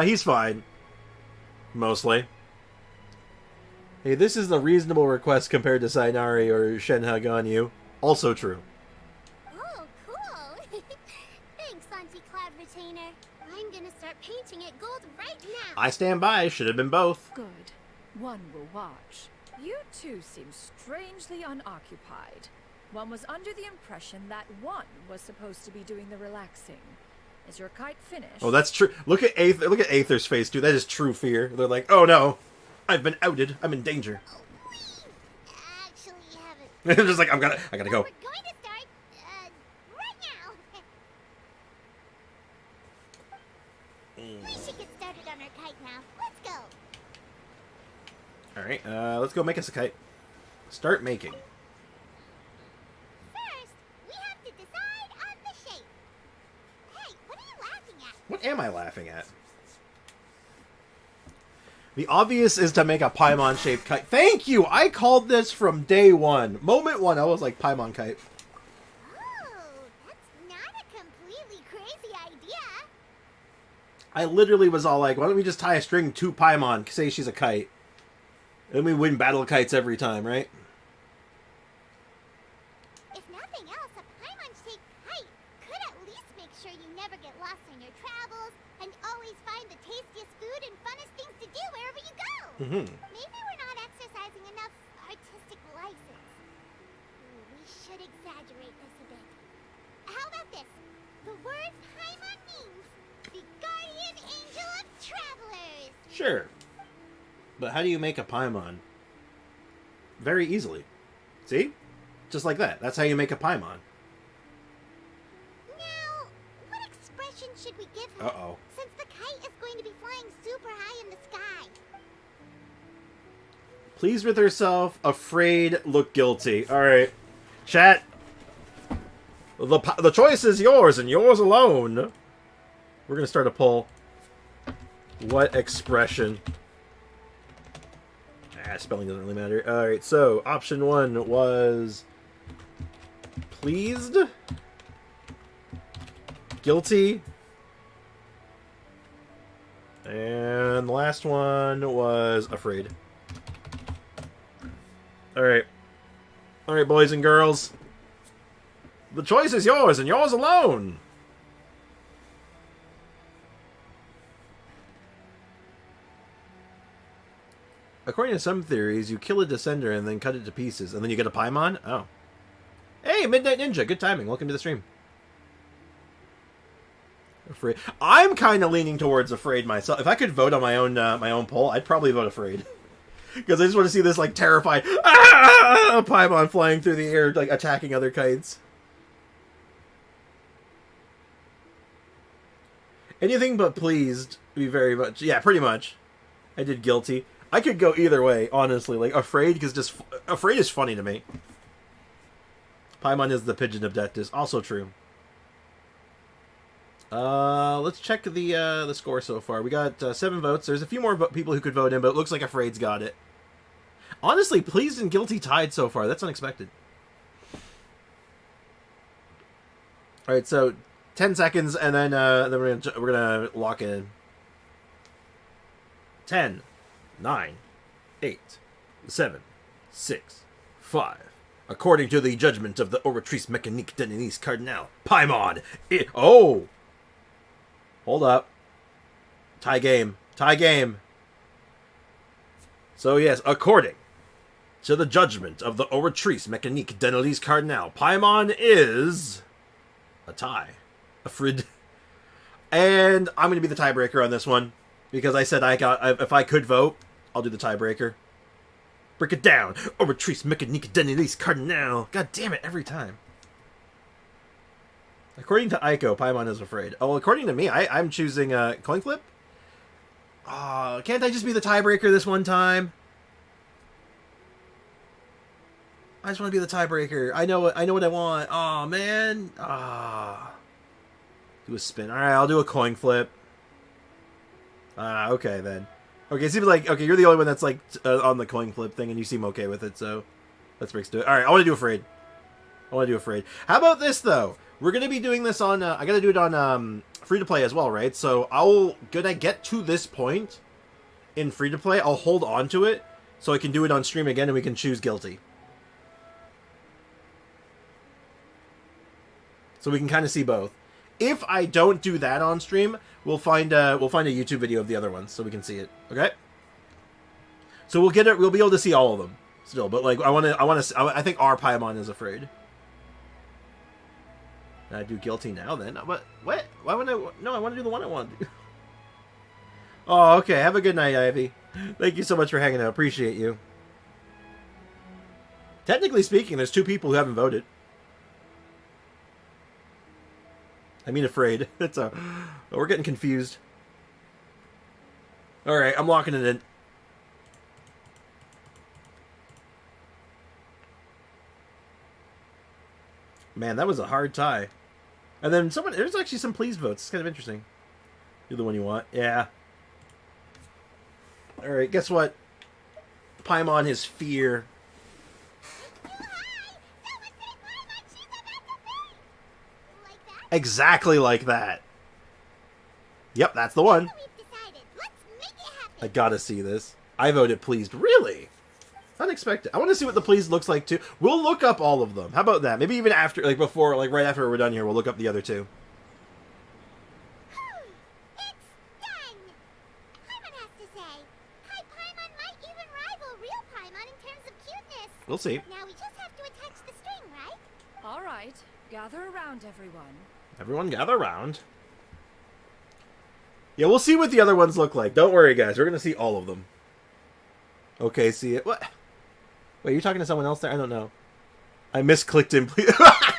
he's fine. Mostly. Hey, this is a reasonable request compared to Sainari or Shenha Ganyu. Also true. Oh, cool. Thanks, Auntie Cloud Retainer. I'm gonna start painting it gold right now. I stand by. Should have been both. Good. One will watch. You two seem strangely unoccupied. One was under the impression that one was supposed to be doing the relaxing. Is your kite finished? Oh, that's true. Look at Aether's face, too. That is true fear. They're like, oh no, I've been outed. I'm in danger. Oh, we actually haven't. They're just like, I gotta go. We're going to start, right now. We should get started on our kite now. Let's go. All right, let's go make us a kite. Start making. First, we have to decide on the shape. Hey, what are you laughing at? What am I laughing at? The obvious is to make a Paimon-shaped kite. Thank you! I called this from day one. Moment one, I was like, Paimon kite. Oh, that's not a completely crazy idea. I literally was all like, why don't we just tie a string to Paimon, say she's a kite. Then we win battle kites every time, right? If nothing else, a Paimon-shaped kite could at least make sure you never get lost on your travels and always find the tastiest food and funnest things to do wherever you go. Maybe we're not exercising enough artistic license. We should exaggerate this a bit. How about this? The word Paimon means the guardian angel of travelers. Sure. But how do you make a Paimon? Very easily. See? Just like that. That's how you make a Paimon. Now, what expression should we give her? Uh-oh. Since the kite is going to be flying super high in the sky. Pleased with herself, afraid, look guilty. Alright. Chat. The choice is yours and yours alone. We're going to start a poll. What expression? Spelling doesn't really matter. Alright, so option one was pleased, guilty, and the last one was afraid. Alright. Alright, boys and girls. The choice is yours and yours alone. According to some theories, you kill a Descender and then cut it to pieces, and then you get a Paimon? Oh. Hey, Midnight Ninja, good timing. Welcome to the stream. Afraid. I'm kind of leaning towards afraid myself. If I could vote on my own poll, I'd probably vote afraid. Because I just want to see this, like, terrified Paimon flying through the air, like, attacking other kites. Anything but pleased would be very much... Yeah, pretty much. I did guilty. I could go either way, honestly. Like, afraid, because just... Afraid is funny to me. Paimon is the pigeon of death is also true. Let's check the score so far. We got 7 votes. There's a few more people who could vote in, but it looks like Afraid's got it. Honestly, Pleased and Guilty tied so far. That's unexpected. All right, so 10 seconds, and then we're gonna lock in. 10, 9, 8, 7, 6, 5. According to the judgment of the Oratrice Mécanique Denise Cardinal, Paimon. Oh! Hold up. Tie game. Tie game. So, yes, according to the judgment of the Oratrice Mécanique Denise Cardinal, Paimon is a tie. A Frid. And I'm going to be the tiebreaker on this one. Because I said if I could vote, I'll do the tiebreaker. Break it down. Oratrice Mécanique Denise Cardinal. God damn it, every time. According to Aiko, Paimon is afraid. Oh, according to me, I'm choosing coin flip. Oh, can't I just be the tiebreaker this one time? I just want to be the tiebreaker. I know what I want. Oh man. Do a spin. All right, I'll do a coin flip. Okay then. Okay, it seems like you're the only one that's like on the coin flip thing, and you seem okay with it. So let's do it. All right, I want to do afraid. How about this though? We're gonna be doing this on. I gotta do it on free to play as well, right? So gonna get to this point in free to play. I'll hold on to it so I can do it on stream again, and we can choose guilty. So we can kind of see both. If I don't do that on stream, we'll find a YouTube video of the other ones so we can see it. Okay. So we'll get it. We'll be able to see all of them still. But like, I think our Paimon is afraid. I do guilty now then. But what? Why would I? No, I want to do the one I want to do. Oh, okay. Have a good night, Ivy. Thank you so much for hanging out. Appreciate you. Technically speaking, there's 2 people who haven't voted. I mean, afraid. We're getting confused. All right, I'm locking it in. Man, that was a hard tie. And then there's actually some please votes. It's kind of interesting. You're the one you want. Yeah. All right, guess what? Paimon his fear. Exactly like that. Yep, that's the one. I gotta see this. I voted pleased. Really? Unexpected. I want to see what the pleased looks like too. We'll look up all of them. How about that? Maybe even after, like before, like right after we're done here, we'll look up the other 2. It's done! Paimon has to say. Kai Paimon might even rival real Paimon in terms of cuteness. We'll see. Now we just have to attach the string, right? All right. Gather around, everyone. Everyone gather around. Yeah, we'll see what the other ones look like. Don't worry, guys. We're going to see all of them. Okay, see it. What? Wait, you talking to someone else there? I don't know. I misclicked him.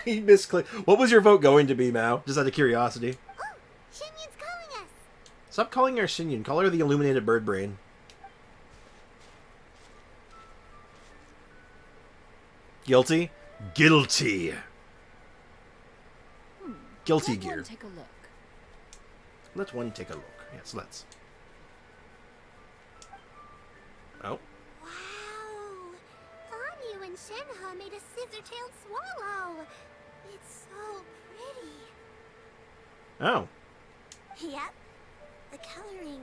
He misclicked. What was your vote going to be, Mao? Just out of curiosity. Oh, Xinyun's calling us. Stop calling her Xinyun. Call her the Illuminated Bird Brain. Guilty? Guilty. Guilty Let gear. one take a look. Let one take a look. Yes, let's. Oh. Wow. Ganyu and Shenhe made a scissor-tailed swallow. It's so pretty. Oh. Yep. The coloring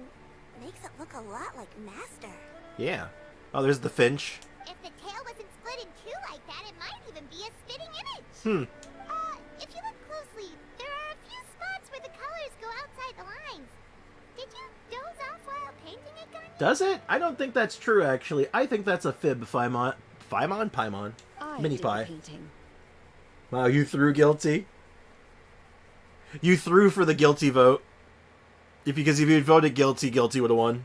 makes it look a lot like Master. Yeah. Oh, there's the finch. If the tail wasn't split in 2 like that, it might even be a spitting image. If you look closely, there are a few spots where the colors go outside the lines. Did you doze off while painting it, Ganyu? Does it? I don't think that's true, actually. I think that's a fib, Paimon. Paimon? Mini Pie. Painting. Wow, you threw guilty? You threw for the guilty vote. Because if you'd voted guilty, guilty would have won.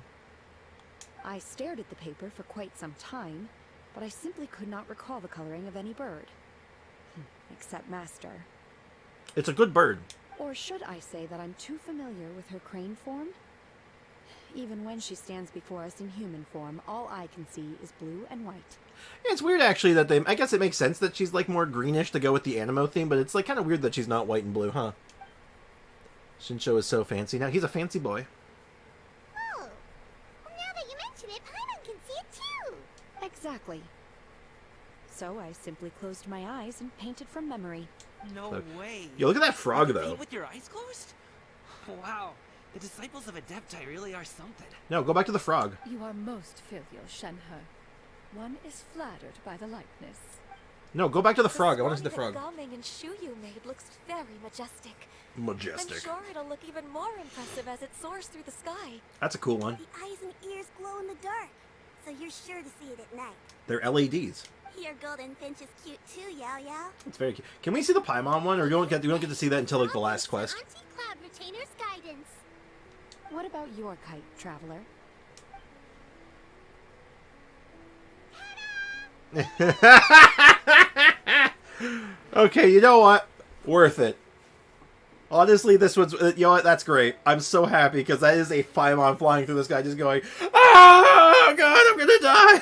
I stared at the paper for quite some time, but I simply could not recall the coloring of any bird. Except Master. It's a good bird. Or should I say that I'm too familiar with her crane form? Even when she stands before us in human form, all I can see is blue and white. Yeah, it's weird, actually, that I guess it makes sense that she's, like, more greenish to go with the animo theme, but it's, like, kind of weird that she's not white and blue, huh? Shinsho is so fancy. Now, he's a fancy boy. Oh, well, now that you mention it, Paimon can see it too. Exactly. So I simply closed my eyes and painted from memory. No Look. way. Yo, look at that frog, You though. paint with your eyes closed? Wow. The disciples of Adepti really are something. No, go back to the frog. You are most filial, Shenhe. One is flattered by the likeness. No, go back to the frog. I want to see the swan frog. that Gaming and Shuyu made looks very majestic. Majestic. I'm sure it'll look even more impressive as it soars through the sky. That's a cool one. The eyes and ears glow in the dark, so you're sure to see it at night. They're LEDs. Your golden finch is cute too, Yao Yao. It's very cute. Can we see the Paimon one, or we don't get to see that until like the last quest? Auntie Cloud Retainer's guidance. What about your kite, traveler? Okay, you know what? Worth it. Honestly, this one's... You know what? That's great. I'm so happy, because that is a Paimon flying through the sky just going, oh, God, I'm gonna die!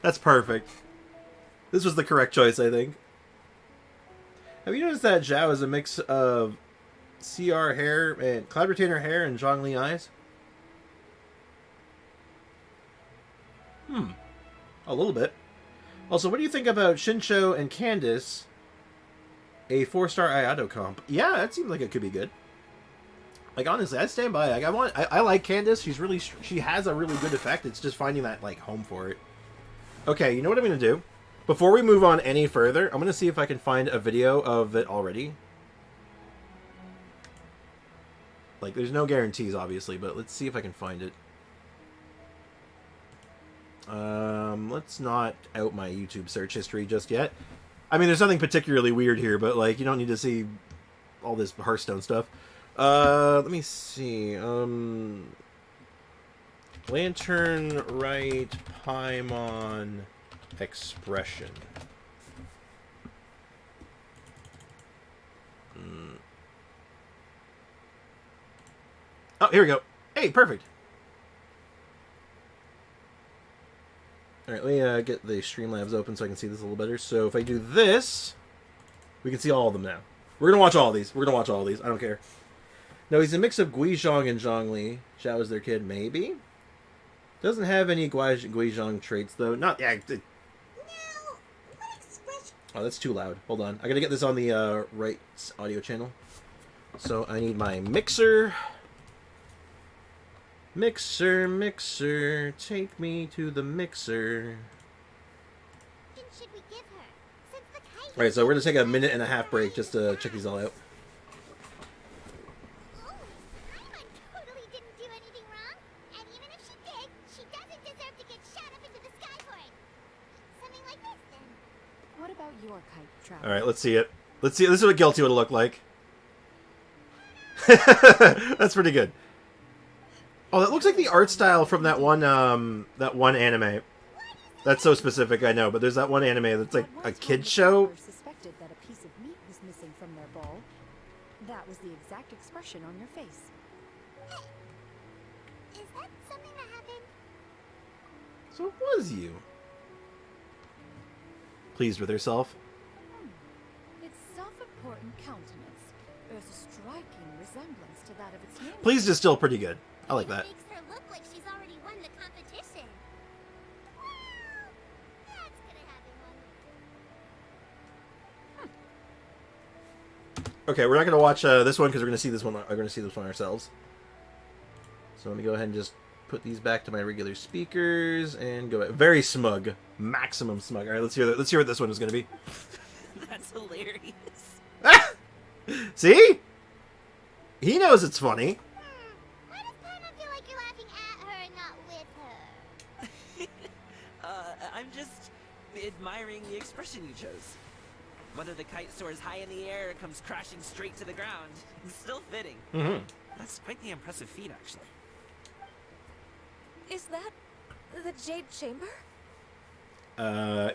That's perfect. This was the correct choice, I think. Have you noticed that Zhao is a mix of CR hair and Cloud Retainer hair and Zhongli eyes? A little bit. Also, what do you think about Shinsho and Candace? A 4-star Ayato comp. Yeah, that seems like it could be good. Like, honestly, I stand by. Like, I like Candace. She has a really good effect. It's just finding that, like, home for it. Okay, you know what I'm going to do? Before we move on any further, I'm going to see if I can find a video of it already. Like, there's no guarantees, obviously, but let's see if I can find it. Let's not out my YouTube search history just yet. I mean, there's nothing particularly weird here, but, like, you don't need to see all this Hearthstone stuff. Let me see. Lantern, Rite, Paimon, expression. Oh, here we go. Hey, perfect. Alright, let me get the Streamlabs open so I can see this a little better. So if I do this, we can see all of them now. We're going to watch all of these. We're going to watch all of these. I don't care. No, he's a mix of Guizhong and Zhongli. Zhao is their kid, maybe? Doesn't have any Guizhong traits, though. Not... Yeah, oh, that's too loud. Hold on. I gotta get this on the right audio channel. So I need my mixer. Mixer, mixer, take me to the mixer. Should we give her? Since the kite Alright, so we're gonna take a 1.5-minute break just to check these all out. Oh, Paimon totally didn't do anything wrong. And even if she did, she doesn't deserve to get shot up into the sky for it. Something like this, then. What about your kite, traveler? Alright, let's see it. Let's see. This is what guilty would look like. That's pretty good. Oh, that looks like the art style from that one anime. That's so specific, I know, but there's that one anime that's like a kid's show. Suspected that a piece of meat was missing from their bowl. That was the exact expression on your face. Is that something that happened? So it was you. Pleased with herself. Its self-important countenance bears a striking resemblance to that of its name. Pleased is still pretty good. I like that. It makes her look like she's already won the competition. Well, that's gonna happen one. Okay, we're not gonna watch this one because we're gonna see this one. We're gonna see this one ourselves. So let me go ahead and just put these back to my regular speakers and go back. Very smug, maximum smug. All right, let's hear that. Let's hear what this one is gonna be. That's hilarious. See? He knows it's funny. Why does Paimon feel like you're laughing at her and not with her? I'm just admiring the expression you chose. Whether the kite soars high in the air or comes crashing straight to the ground, it's still fitting. Mm-hmm. That's quite the impressive feat, actually. Is that the Jade Chamber?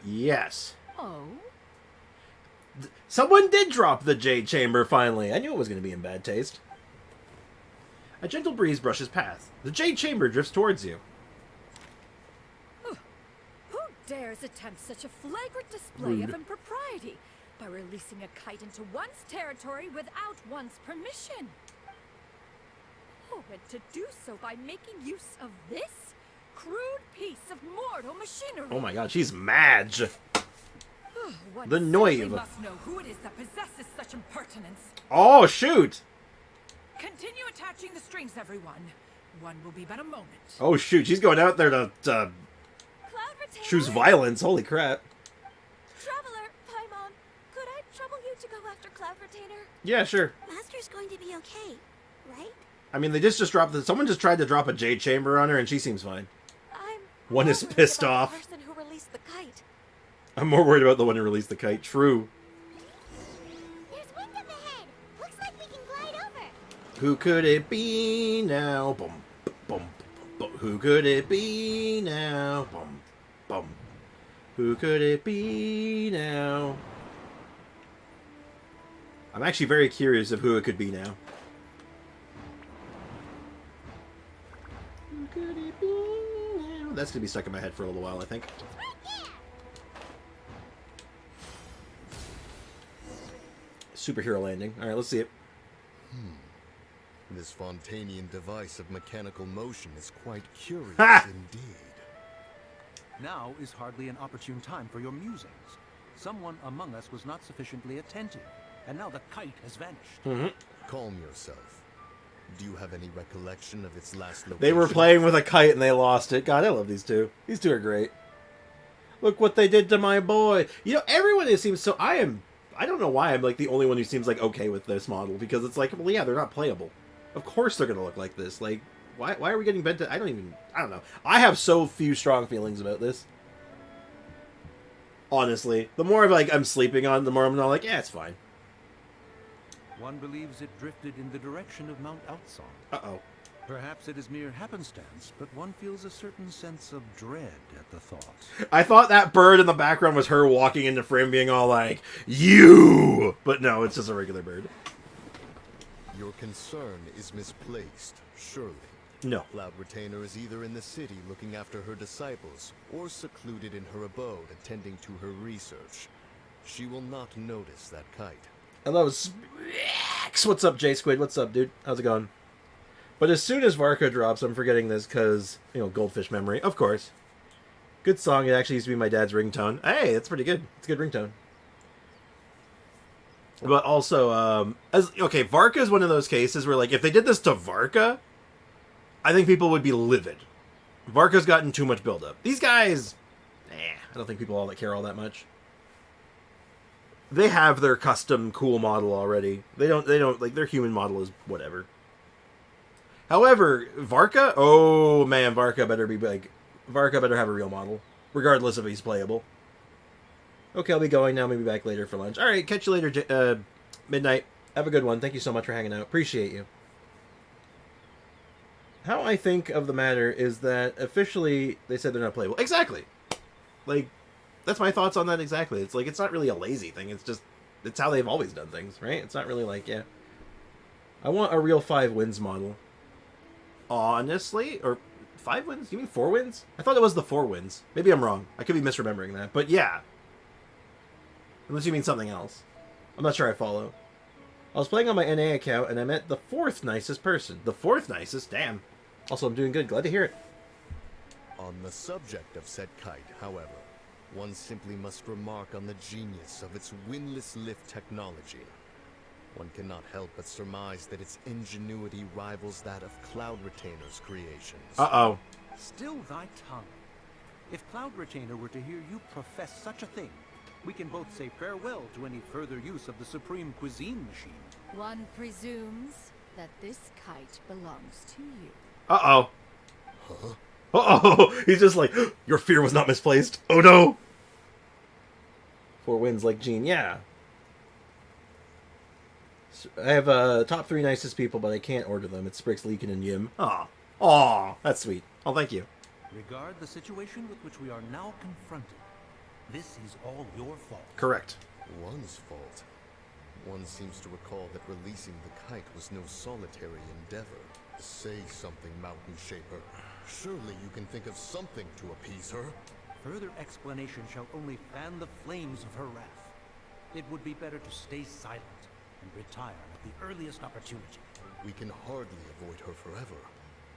Yes. Oh? Someone did drop the Jade Chamber finally. I knew it was going to be in bad taste. A gentle breeze brushes past. The Jade Chamber drifts towards you. Who dares attempt such a flagrant display Rude. of impropriety by releasing a kite into one's territory without one's permission? and to do so by making use of this crude piece of mortal machinery. Oh my god, she's mad. One The simply Noive. must know who it is that possesses such impertinence. Oh, shoot. Continue attaching the strings, everyone. One will be but a moment. Oh, shoot. She's going out there to Cloud Retainer? choose violence. Holy crap. Traveler, Paimon, could I trouble you to go after Cloud Retainer? Yeah, sure. Master's going to be okay, right? I mean, they just dropped someone just tried to drop a jade chamber on her, and she seems fine. I'm One is more worried pissed about off. The person who released the kite. I'm more worried about the one who released the kite. True. There's wind up ahead. Looks like we can glide over. Who could it be now? Bum, bum, bum. Who could it be now? Bum, bum. Who could it be now? I'm actually very curious of who it could be now. Who could it be now? That's gonna be stuck in my head for a little while, I think. Superhero landing. All right, let's see it. This Fontanian device of mechanical motion is quite curious Ha! indeed. Now is hardly an opportune time for your musings. Someone among us was not sufficiently attentive, and now the kite has vanished. Calm yourself. Do you have any recollection of its last location? They were playing with a kite and they lost it. God, I love these two. These two are great. Look what they did to my boy. You know, everyone it seems so. I don't know why I'm like the only one who seems like okay with this model, because it's like, well, yeah, they're not playable. Of course they're gonna look like this. Like, why are we getting bent to? I don't know. I have so few strong feelings about this. Honestly, the more like I'm sleeping on, the more I'm not like, yeah, it's fine. One believes it drifted in the direction of Mount Outsong. Uh-oh. Perhaps it is mere happenstance, but one feels a certain sense of dread at the thought. I thought that bird in the background was her walking into frame being all like, you! But no, it's just a regular bird. Your concern is misplaced, surely. No. Cloud Retainer is either in the city looking after her disciples, or secluded in her abode attending to her research. She will not notice that kite. Hello, Specs! What's up, J-Squid? What's up, dude? How's it going? But as soon as Varka drops, I'm forgetting this because, you know, goldfish memory. Of course. Good song. It actually used to be my dad's ringtone. Hey, that's pretty good. It's a good ringtone. But also, Varka is one of those cases where, like, if they did this to Varka, I think people would be livid. Varka's gotten too much buildup. These guys, I don't think people all that care all that much. They have their custom cool model already. They don't like their human model is whatever. However, Varka, oh man, Varka better have a real model, regardless if he's playable. Okay, I'll be going now. Maybe back later for lunch. All right, catch you later, Midnight. Have a good one. Thank you so much for hanging out. Appreciate you. How I think of the matter is that officially they said they're not playable. Exactly. Like, that's my thoughts on that exactly. It's like, it's not really a lazy thing. It's just, it's how they've always done things, right? It's not really like, yeah. I want a real 5 wins model. Honestly? Or 5 wins? You mean 4 wins? I thought it was the 4 wins. Maybe I'm wrong. I could be misremembering that. But yeah. Unless you mean something else. I'm not sure I follow. I was playing on my NA account and I met the 4th nicest person. The 4th nicest? Damn. Also, I'm doing good. Glad to hear it. On the subject of said kite, however, one simply must remark on the genius of its windless lift technology. One cannot help but surmise that its ingenuity rivals that of Cloud Retainer's creations. Uh-oh. Still thy tongue. If Cloud Retainer were to hear you profess such a thing, we can both say farewell to any further use of the Supreme Cuisine Machine. One presumes that this kite belongs to you. Uh-oh. Huh? Uh-oh. He's just like, your fear was not misplaced. Oh, no. 4 wins like Gene. Yeah. I have top 3 nicest people, but I can't order them. It's Sprix, Leakin, and Yim. Aw. Aw. That's sweet. Oh, thank you. Regard the situation with which we are now confronted. This is all your fault. Correct. One's fault. One seems to recall that releasing the kite was no solitary endeavor. Say something, Mountain Shaper. Surely you can think of something to appease her. Further explanation shall only fan the flames of her wrath. It would be better to stay silent and retire at the earliest opportunity. we can hardly avoid her forever.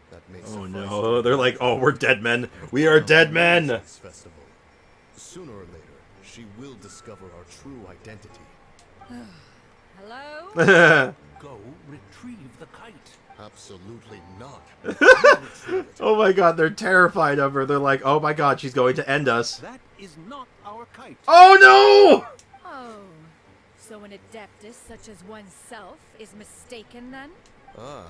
That may Oh suffice no, to they're like, oh, we're dead men. We are dead men. this festival. Sooner or later, she will discover our true identity. Hello? Go retrieve the kite. Absolutely not. Retrieve it. Oh my god, they're terrified of her. They're like, oh my god, she's going to end us. That is not our kite. Oh no! Oh, so an adeptus such as oneself is mistaken then? Ah,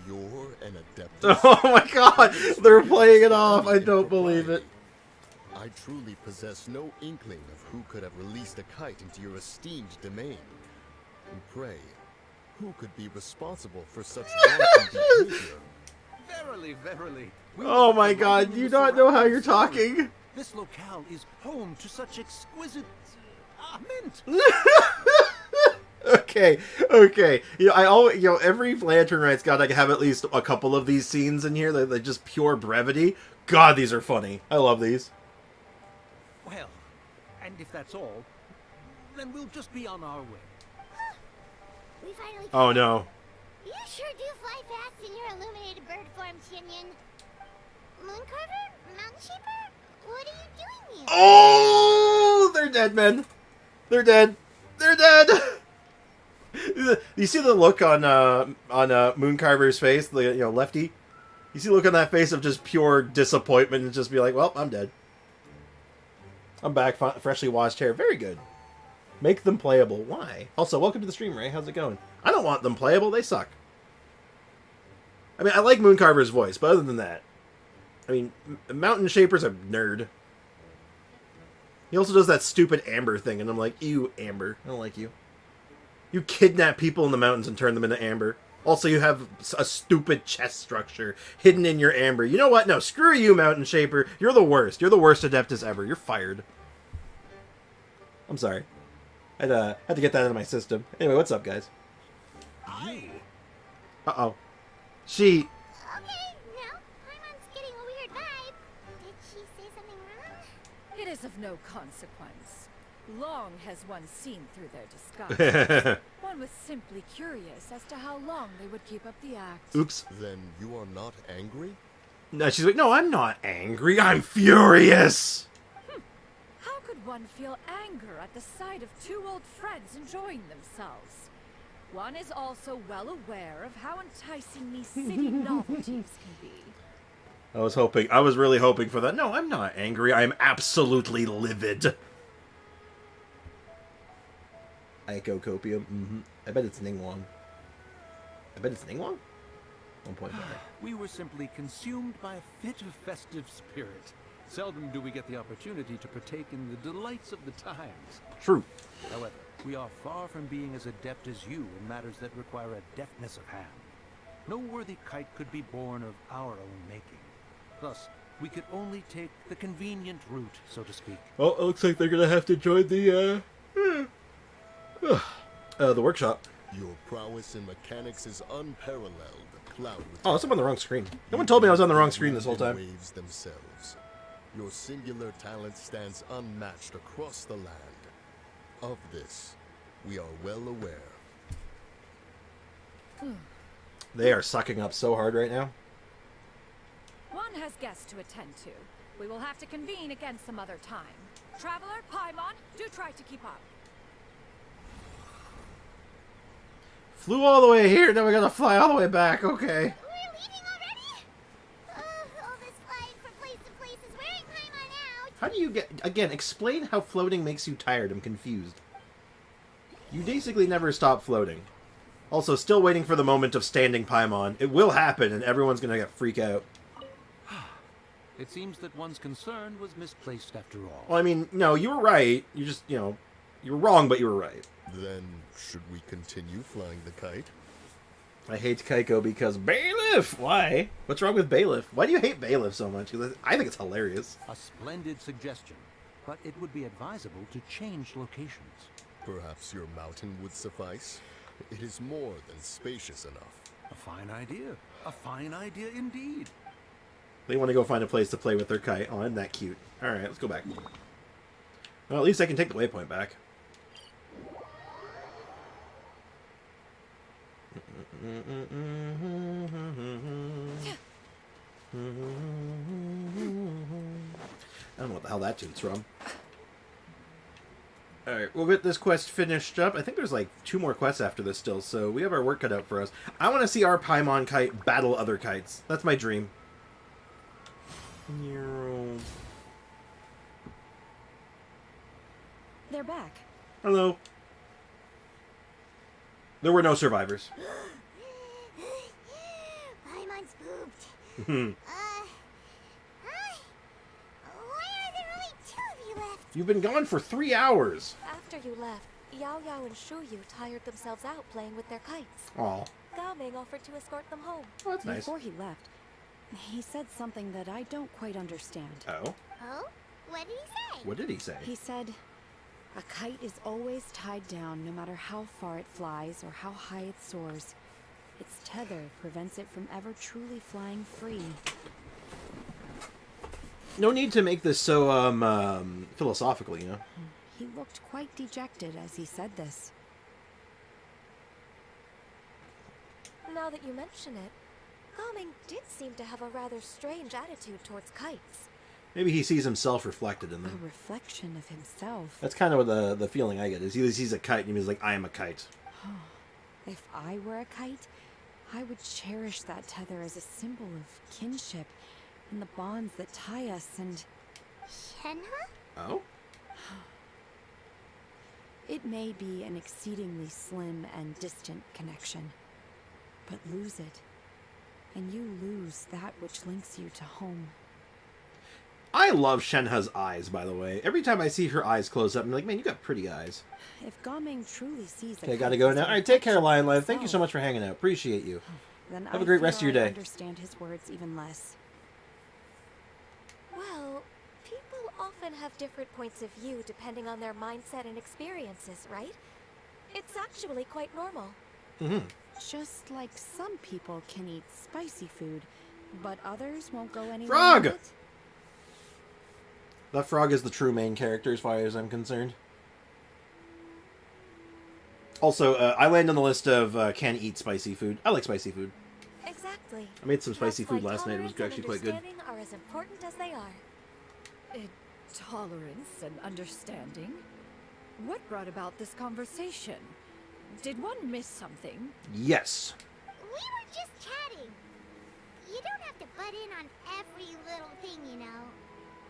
you're an adeptus. Oh my god, they're playing it off. I don't believe it. I truly possess no inkling of who could have released a kite into your esteemed domain. And pray, who could be responsible for such wanton behavior? Verily, verily. We Oh were my right god, in do you the not know how you're surrounding talking? This locale is home to such exquisite mint. Okay, okay. You know, I always, you know, every Lantern Rite's got to have at least a couple of these scenes in here. They're just pure brevity. God, these are funny. I love these. Well, and if that's all, then we'll just be on our way. We finally Oh no. You sure do fly fast in your illuminated bird form, Shinyan. Mooncarver? Mountain Shaper? What are you doing here? Oh, they're dead, men. They're dead. They're dead. You see the look on Mooncarver's face, the Lefty. You see the look on that face of just pure disappointment and just be like, well, I'm dead. I'm back, freshly washed hair. Very good. Make them playable. Why? Also, welcome to the stream, Ray. How's it going? I don't want them playable. They suck. I mean, I like Mooncarver's voice, but other than that, I mean, Mountain Shaper's a nerd. He also does that stupid amber thing, and I'm like, ew, amber. I don't like you. You kidnap people in the mountains and turn them into amber. Also, you have a stupid chest structure hidden in your amber. You know what? No, screw you, Mountain Shaper. You're the worst. You're the worst Adeptus ever. You're fired. I'm sorry. I had to get that out of my system. Anyway, what's up, guys? Uh-oh. She... Okay, no. Paimon's getting a weird vibe. Did she say something wrong? It is of no consequence. Long has one seen through their disguise. One was simply curious as to how long they would keep up the act. Oops. Then you are not angry? No, she's like, no, I'm not angry. I'm furious. How could one feel anger at the sight of two old friends enjoying themselves? One is also well aware of how enticing these city novelties can be. I was really hoping for that. No, I'm not angry. I'm absolutely livid. Aiko Copium. Mm-hmm. I bet it's Ningguang. I bet it's Ningguang? 1.5. We were simply consumed by a fit of festive spirit. Seldom do we get the opportunity to partake in the delights of the times. True. However, we are far from being as adept as you in matters that require a deftness of hand. No worthy kite could be born of our own making. Thus, we could only take the convenient route, so to speak. Well, it looks like they're gonna have to join the workshop. Your prowess in mechanics is unparalleled, Cloud. Oh, I'm on the wrong screen. No one told me I was on the wrong screen this whole time. Waves themselves. Your singular talent stands unmatched across the land. Of this, we are well aware. They are sucking up so hard right now. One has guests to attend to. We will have to convene again some other time. Traveler, Paimon, do try to keep up. Flew all the way here, now we gotta fly all the way back. Okay. We're leaving already? All this flying from place to place is wearing Paimon out. How do you get... Again, explain how floating makes you tired. I'm confused. You basically never stop floating. Also, still waiting for the moment of standing Paimon. It will happen, and everyone's gonna freak out. It seems that one's concern was misplaced after all. Well, I mean, no, you were right. You just, you were wrong, but you were right. Then, should we continue flying the kite? I hate Kaiko because Bailiff! Why? What's wrong with Bailiff? Why do you hate Bailiff so much? 'Cause I think it's hilarious. A splendid suggestion, but it would be advisable to change locations. Perhaps your mountain would suffice? It is more than spacious enough. A fine idea. A fine idea indeed. They want to go find a place to play with their kite. Oh, isn't that cute? Alright, let's go back. Well, at least I can take the waypoint back. I don't know what the hell that tune's from. Alright, we'll get this quest finished up. I think there's like 2 more quests after this still, so we have our work cut out for us. I want to see our Paimon kite battle other kites. That's my dream. They're back. Hello. There were no survivors. Paimon's pooped. You've Why are there only 2 of you left? been gone for 3 hours. After you left, Yao Yao and Shu Yu tired themselves out playing with their kites. Aw. Gaming offered to escort them home. Oh, that's nice. Before he left, he said something that I don't quite understand. Oh? Oh? What did he say? What did he say? He said, a kite is always tied down no matter how far it flies or how high it soars. Its tether prevents it from ever truly flying free. No need to make this so, philosophical, you know? He looked quite dejected as he said this. Now that you mention it, Gaming did seem to have a rather strange attitude towards kites. Maybe he sees himself reflected in A them. reflection of himself. That's kind of what the feeling I get is he sees a kite and he's like, I am a kite. If I were a kite, I would cherish that tether as a symbol of kinship and the bonds that tie us and... Shenhe? Oh? It may be an exceedingly slim and distant connection, but lose it, and you lose that which links you to home. I love Shenhe's eyes, by the way. Every time I see her eyes close up, I'm like, man, you got pretty eyes. If Gaming truly sees a Okay, kite gotta go as now. a Alright, take care, reflection Lion of Live. Thank you so itself, much for hanging out. Appreciate you. then Have a I great rest of feel your I day. understand his words even less. Well, people often have different points of view depending on their mindset and experiences, right? It's actually quite normal. Mm-hmm. Just like some people can eat spicy food, but others won't go anywhere Frog! near it. That frog is the true main character as far as I'm concerned. Also, I land on the list of can eat spicy food. I like spicy food. Exactly. I made some spicy That's food why last night. It was tolerance actually and quite good. understanding are as important as they are. Tolerance and understanding? What brought about this conversation? Did one miss something? Yes. We were just chatting. You don't have to butt in on every little thing, you know.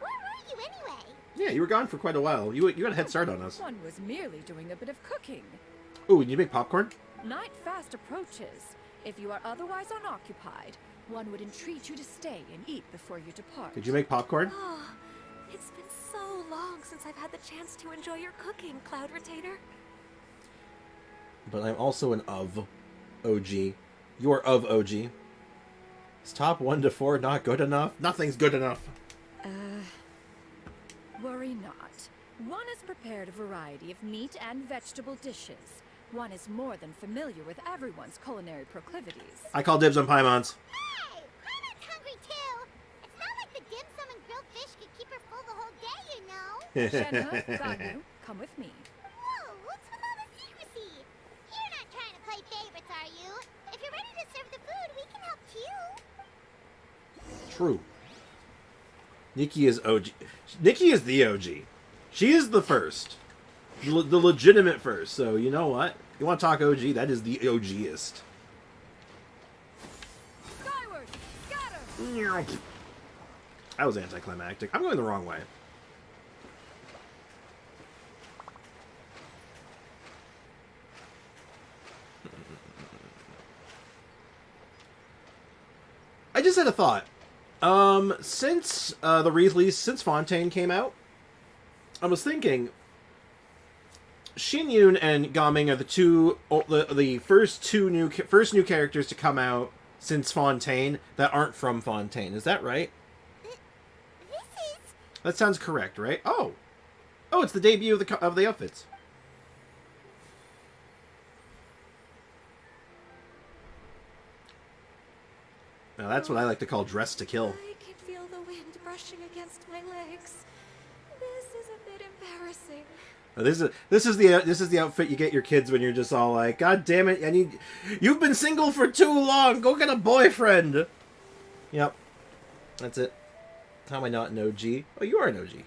Where were you anyway? Yeah, you were gone for quite a while. You got a head start on us. One was merely doing a bit of cooking. Ooh, did you make popcorn? Night fast approaches. If you are otherwise unoccupied, one would entreat you to stay and eat before you depart. Did you make popcorn? Oh, it's been so long since I've had the chance to enjoy your cooking, Cloud Retainer. But I'm also an of OG. You're of OG. Is top 1 to 4 not good enough? Nothing's good enough. Worry not. One has prepared a variety of meat and vegetable dishes. One is more than familiar with everyone's culinary proclivities. I call dibs on Paimons. Hey! Paimon's hungry too! It's not like the dim sum and grilled fish could keep her full the whole day, you know! Shenhe, Ganyu, come with me. Whoa, what's with all the secrecy? You're not trying to play favorites, are you? If you're ready to serve the food, we can help too. True. Nikki is OG. Nikki is the OG. She is the first. The legitimate first. So, you know what? You want to talk OG? That is the OGist. Skyward! Scatter! That was anticlimactic. I'm going the wrong way. I just had a thought. Since the release, since Fontaine came out, I was thinking Xin Yun and Gaming are the first new characters to come out since Fontaine that aren't from Fontaine. Is that right? This is... That sounds correct, right? Oh, it's the debut of the outfits. Now that's what I like to call dress to kill. I can feel the wind brushing against my legs. This is a bit embarrassing. This is the outfit you get your kids when you're just all like, God damn it, you've been single for too long. Go get a boyfriend. Yep, that's it. How am I not an OG? Oh, you are an OG.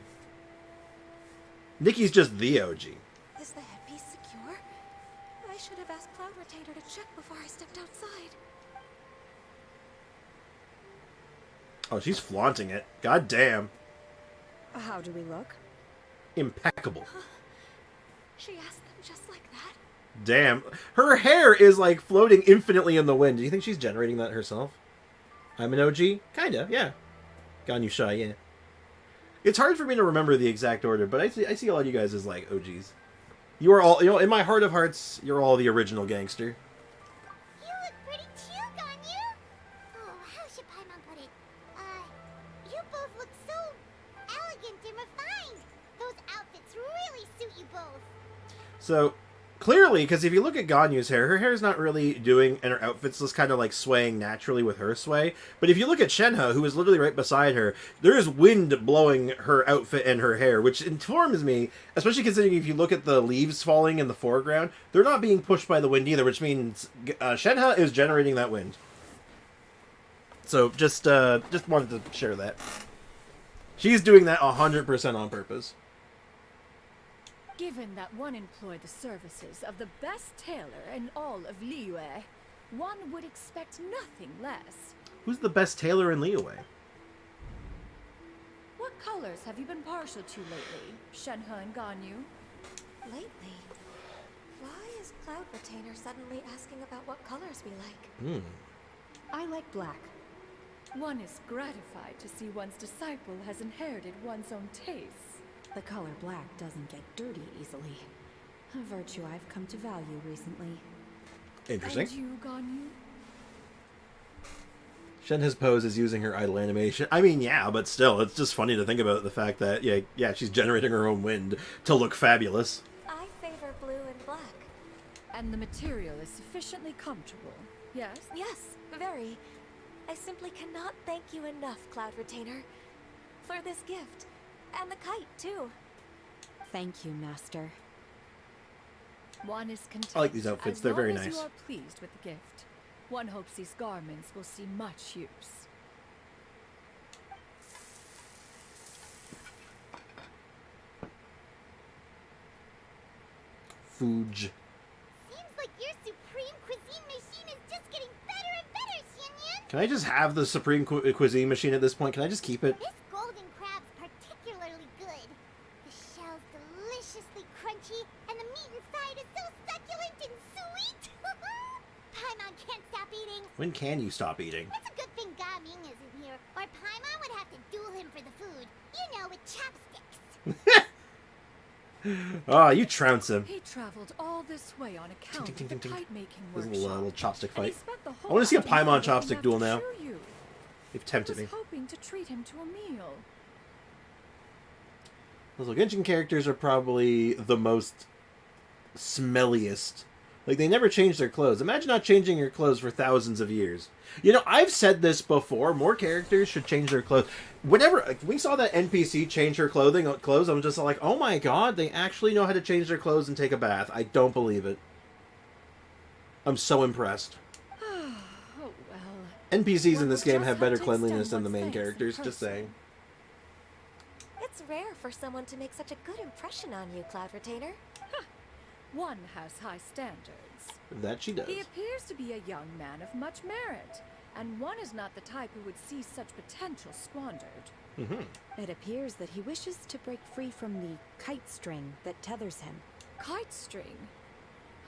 Nikki's just the OG. Is the headpiece secure? I should have asked Cloud Retainer to check before I stepped outside. Oh, she's flaunting it. God damn. How do we look? Impeccable. She asked them just like that? Damn. Her hair is like floating infinitely in the wind. Do you think she's generating that herself? I'm an OG? Kinda, yeah. Ganyu Shy, yeah. It's hard for me to remember the exact order, but I see a lot of you guys as like OGs. You are all, in my heart of hearts, you're all the original gangster. You look pretty too, Ganyu. Oh, how should Paimon put it? You both look so elegant and refined. Those outfits really suit you both. So, clearly, because if you look at Ganyu's hair, her hair is not really doing, and her outfit's just kind of like swaying naturally with her sway. But if you look at Shenhe, who is literally right beside her, there is wind blowing her outfit and her hair, which informs me, especially considering if you look at the leaves falling in the foreground, they're not being pushed by the wind either, which means Shenhe is generating that wind. So, just wanted to share that. She's doing that 100% on purpose. Given that one employed the services of the best tailor in all of Liyue, one would expect nothing less. Who's the best tailor in Liyue? What colors have you been partial to lately, Shenhe and Ganyu? Lately? Why is Cloud Retainer suddenly asking about what colors we like? I like black. One is gratified to see one's disciple has inherited one's own tastes. The color black doesn't get dirty easily. A virtue I've come to value recently. Interesting. And you, Ganyu? Shenhe's pose is using her idle animation. I mean, yeah, but still, it's just funny to think about the fact that, yeah, she's generating her own wind to look fabulous. I favor blue and black. And the material is sufficiently comfortable, yes? Yes, very. I simply cannot thank you enough, Cloud Retainer, for this gift. And the kite, too. Thank you, Master. One is content. I like these outfits. They're very As long as nice. you are pleased with the gift, one hopes these garments will see much use. Fuge. Seems like your supreme cuisine machine is just getting better and better, Xianyan. Can I just have the Supreme Cuisine machine at this point? Can I just keep it? This golden crab's particularly good. The shell's deliciously crunchy, and the meat inside is so succulent and sweet. Paimon can't stop eating. When can you stop eating? It's a good thing Gaming isn't here, or Paimon would have to duel him for the food. You know, with chopsticks. Ah, you trounce him. He traveled all this way on account of the kite-making This is workshop. a little chopstick And he fight. spent the I whole want to see a afternoon Paimon looking chopstick after duel now. Shiryu. They've tempted I me. was hoping to treat him to a meal. Those Genshin characters are probably the most smelliest. Like, they never change their clothes. Imagine not changing your clothes for thousands of years. You know, I've said this before. More characters should change their clothes. Whenever we saw that NPC change her clothes, I'm just like, oh my god, they actually know how to change their clothes and take a bath. I don't believe it. I'm so impressed. Oh well. NPCs in One this will game just have better to cleanliness extend than the one's main thanks in characters, just person. saying. It's rare for someone to make such a good impression on you, Cloud Retainer. One has high standards. That she does. He appears to be a young man of much merit, and one is not the type who would see such potential squandered. It appears that he wishes to break free from the kite string that tethers him. Kite string?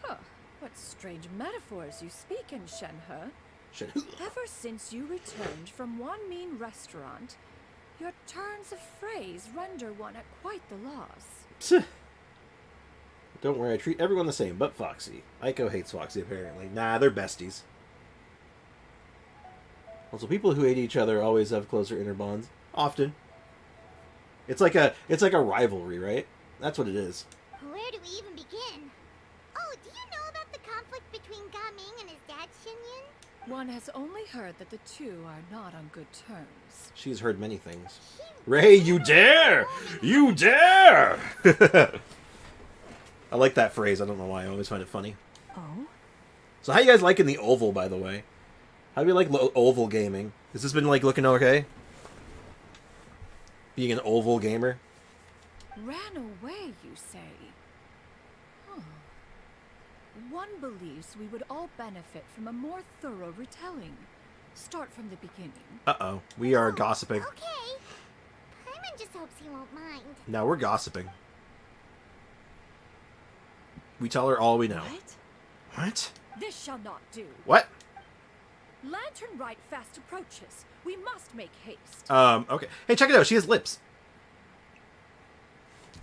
Huh. What strange metaphors you speak in, Shenhe. Ever since you returned from one mean restaurant, your turns of phrase render one at quite the loss. Don't worry, I treat everyone the same, but Foxy. Aiko hates Foxy, apparently. Nah, they're besties. Also, people who hate each other always have closer inner bonds. Often. It's like a rivalry, right? That's what it is. Where do we even begin? Oh, do you know about the conflict between Gaming and his dad, Xinyan? One has only heard that the two are not on good terms. She's heard many things. Ray, you dare! You dare! I like that phrase. I don't know why. I always find it funny. Oh? So how you guys liking the oval, by the way? How do you like oval gaming? Has this been like looking okay? Being an oval gamer? Ran away, you say? Huh. One believes we would all benefit from a more thorough retelling. Start from the beginning. Uh-oh. We are gossiping. Okay. Paimon just hopes he won't mind. No, we're gossiping. We tell her all we know. What? What? This shall not do. What? Lantern Rite fast approaches. We must make haste. Okay. Hey, check it out. She has lips.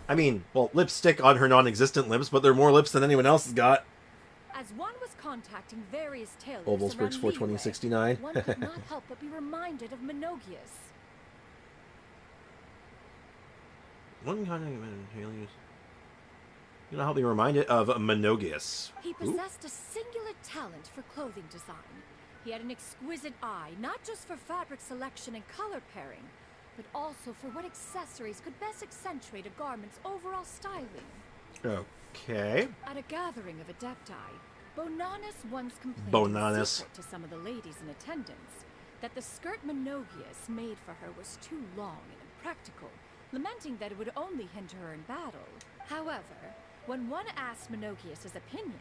I mean, well, lipstick on her non-existent lips, but they're more lips than anyone else has got. As one was contacting various tailors Oval around Spriggs 42069. Liyue, one could not help but be reminded of Menogius. One kind of aliens. You know how they remind it of Menogius. He possessed a singular talent for clothing design. He had an exquisite eye, not just for fabric selection and color pairing, but also for what accessories could best accentuate a garment's overall styling. Okay. At a gathering of Adepti, Bonanis once complained in secret to some of the ladies in attendance that the skirt Menogius made for her was too long and impractical, lamenting that it would only hinder her in battle. However, when one asked Menogius' opinion,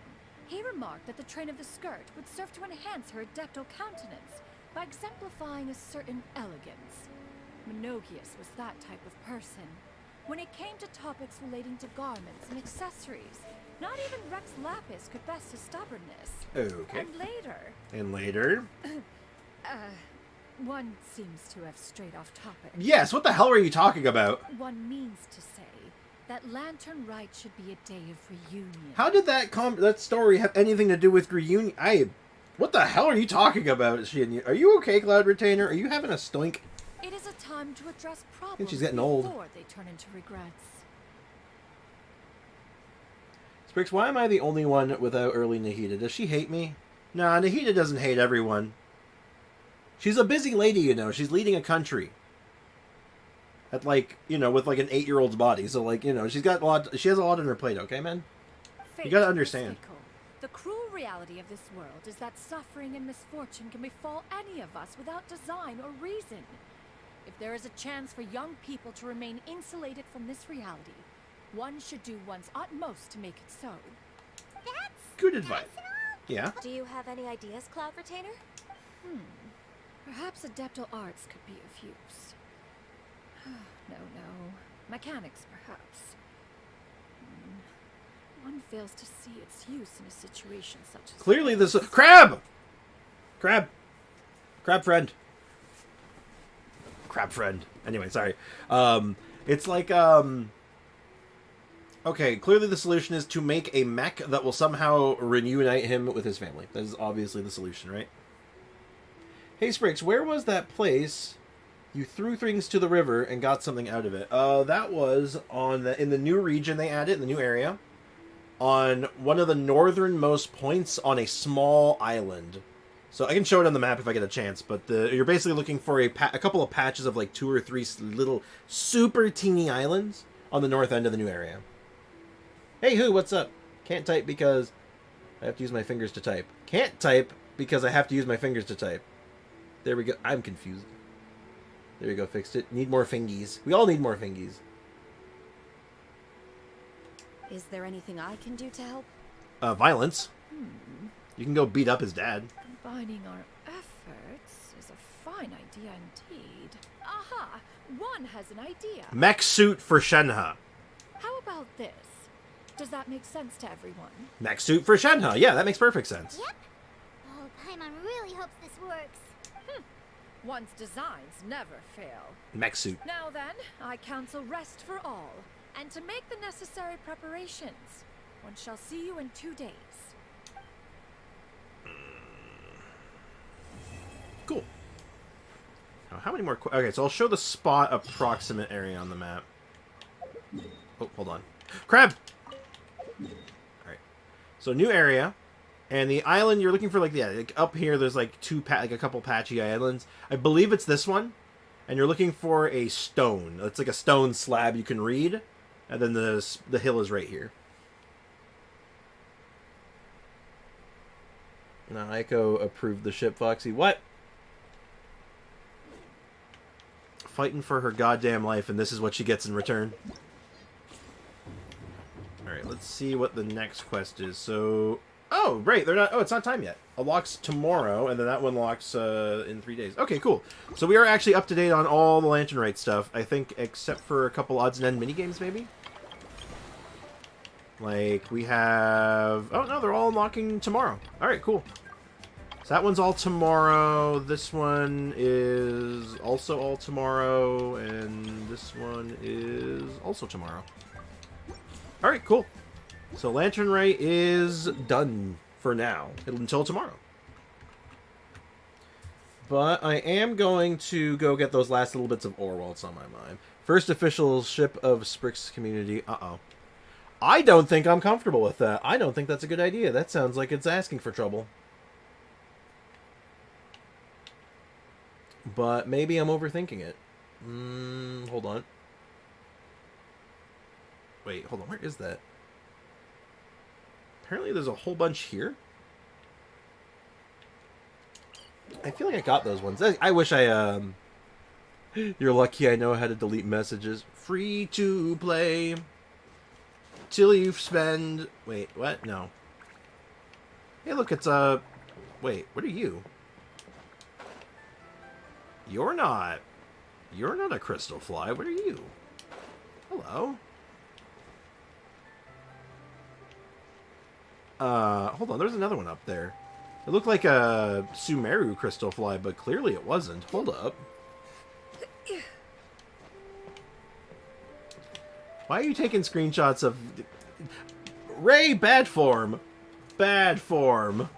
he remarked that the train of the skirt would serve to enhance her adeptal countenance by exemplifying a certain elegance. Menogius was that type of person. When it came to topics relating to garments and accessories, not even Rex Lapis could best his stubbornness. Okay. And later? One seems to have strayed off topic. Yes, what the hell are you talking about? One means to say that Lantern Rite should be a day of reunion. How did that story have anything to do with reunion? What the hell are you talking about? Are you okay, Cloud Retainer? Are you having a stoink? It is a time to address problems think she's getting old. before they turn into regrets. Spriggs, why am I the only one without early Nahida? Does she hate me? Nah, Nahida doesn't hate everyone. She's a busy lady, you know. She's leading a country. At with an 8-year-old's body. So she has a lot on her plate, okay, man? You gotta understand. The cruel reality of this world is that suffering and misfortune can befall any of us without design or reason. If there is a chance for young people to remain insulated from this reality, one should do one's utmost to make it so. That's good advice. Yeah. Do you have any ideas, Cloud Retainer? Perhaps adeptal arts could be of use. No. Mechanics, perhaps. One fails to see its use in a situation such as... Clearly this... Crab friend. Crab friend. Anyway, sorry. It's like, okay, clearly the solution is to make a mech that will somehow reunite him with his family. That is obviously the solution, right? Hey, Spriggs, where was that place you threw things to the river and got something out of it? That was in the new region they added, in the new area. On one of the northernmost points on a small island. So I can show it on the map if I get a chance, but you're basically looking for a couple of patches of 2 or 3 little super teeny islands on the north end of the new area. Hey, who? What's up? Can't type because I have to use my fingers to type. Can't type because I have to use my fingers to type. There we go. I'm confused. There we go. Fixed it. Need more fingies. We all need more fingies. Is there anything I can do to help? Violence. You can go beat up his dad. Combining our efforts is a fine idea indeed. Aha! One has an idea. Mech suit for Shenhe. How about this? Does that make sense to everyone? Mech suit for Shenhe. Yeah, that makes perfect sense. Yep. Oh, Paimon really hopes this works. One's designs never fail. Mech suit. Now then, I counsel rest for all, and to make the necessary preparations. One shall see you in 2 days. Cool. Now, how many more... Okay, so I'll show the spot approximate area on the map. Oh, hold on. Crab! Alright. So, new area. And the island you're looking for, up here, there's a couple patchy islands. I believe it's this one. And you're looking for a stone. It's like a stone slab you can read. And then the hill is right here. No, Aiko approved the ship, Foxy. What? Fighting for her goddamn life, and this is what she gets in return. Alright, let's see what the next quest is. So... Oh, right, they're not... Oh, it's not time yet. It locks tomorrow, and then that one locks in 3 days. Okay, cool. So we are actually up to date on all the Lantern Rite stuff, I think, except for a couple odds and end minigames, maybe? Like, we have... Oh, no, they're all unlocking tomorrow. Alright, cool. So that one's all tomorrow. This one is also all tomorrow. And this one is also tomorrow. Alright, cool. So Lantern Rite is done for now. Until tomorrow. But I am going to go get those last little bits of ore while it's on my mind. First official ship of Sprix community. Uh-oh. I don't think I'm comfortable with that. I don't think that's a good idea. That sounds like it's asking for trouble. But maybe I'm overthinking it. Hold on. Wait, hold on. Where is that? Apparently there's a whole bunch here. I feel like I got those ones. I wish I, You're lucky I know how to delete messages. Free to play. Till you spend... Wait, what? No. Hey, look, it's, Wait, what are you? You're not a crystal fly. What are you? Hello? Hold on. There's another one up there. It looked like a Sumeru crystal fly, but clearly it wasn't. Hold up. Why are you taking screenshots of... Ray, bad form. Bad form.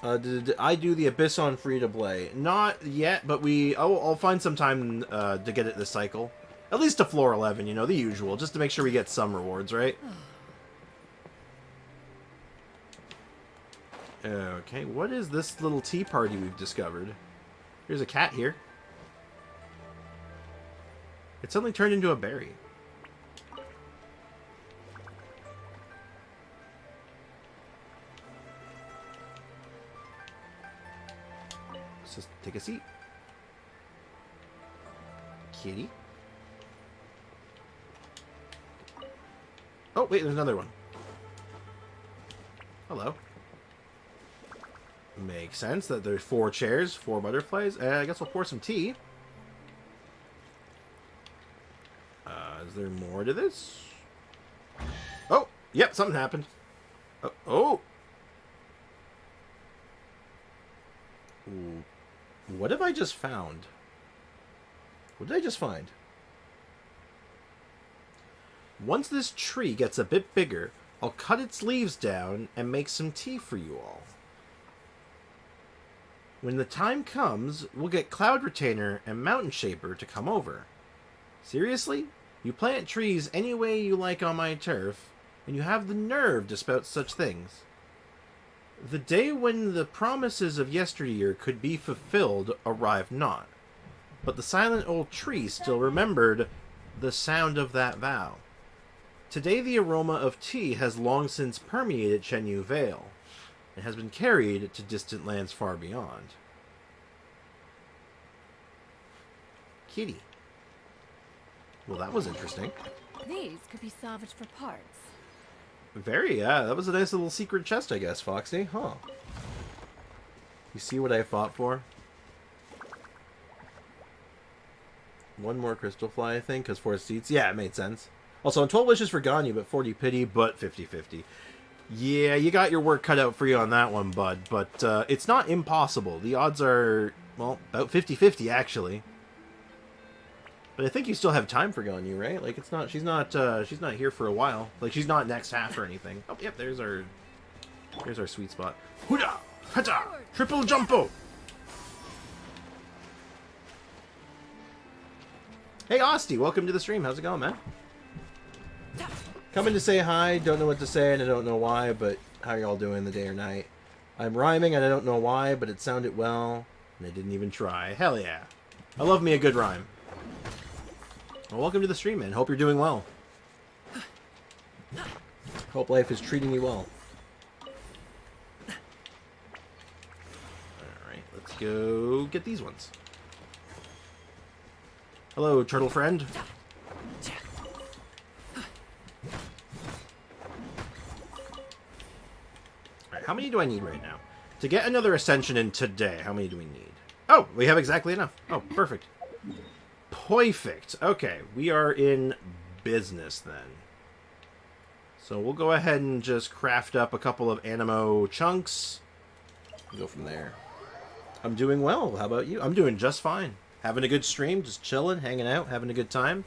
Did I do the Abyss on free-to-play? Not yet, but I'll find some time to get it this cycle. At least to floor 11, you know, the usual, just to make sure we get some rewards, right? Okay, what is this little tea party we've discovered? There's a cat here. It suddenly turned into a berry. Let's just take a seat. Kitty. Oh, wait, there's another one. Hello. Makes sense that there's 4 chairs, 4 butterflies. I guess we'll pour some tea. Is there more to this? Oh, yep, something happened. Oh. Ooh. What have I just found? What did I just find? Once this tree gets a bit bigger, I'll cut its leaves down and make some tea for you all. When the time comes, we'll get Cloud Retainer and Mountain Shaper to come over. Seriously? You plant trees any way you like on my turf, and you have the nerve to spout such things. The day when the promises of yesteryear could be fulfilled arrived not, but the silent old tree still remembered the sound of that vow. Today the aroma of tea has long since permeated Chenyu Vale, and has been carried to distant lands far beyond. Kitty. Well, that was interesting. These could be salvaged for parts. Very, yeah. That was a nice little secret chest, I guess, Foxy. Huh. You see what I fought for? One more crystal fly, I think, because 4 seats. Yeah, it made sense. Also, on 12 wishes for Ganyu, but 40 pity, but 50-50. Yeah, you got your work cut out for you on that one, bud. But it's not impossible. The odds are, well, about 50-50, actually. But I think you still have time for Ganyu, right? Like, it's not, she's not here for a while. Like, she's not next half or anything. Oh, yep, there's our sweet spot. Huda! Hata! Triple jumpo! Hey, Osty, welcome to the stream. How's it going, man? Coming to say hi. Don't know what to say, and I don't know why, but how y'all doing the day or night? I'm rhyming, and I don't know why, but it sounded well, and I didn't even try. Hell yeah. I love me a good rhyme. Well, welcome to the stream, man. Hope you're doing well. Hope life is treating you well. go get these ones. Hello, turtle friend. Alright, how many do I need right now? To get another ascension in today, how many do we need? Oh, we have exactly enough. Oh, perfect. Perfect. Okay, we are in business then. So we'll go ahead and just craft up a couple of animo chunks. Go from there. I'm doing well. How about you? I'm doing just fine. Having a good stream, just chilling, hanging out, having a good time.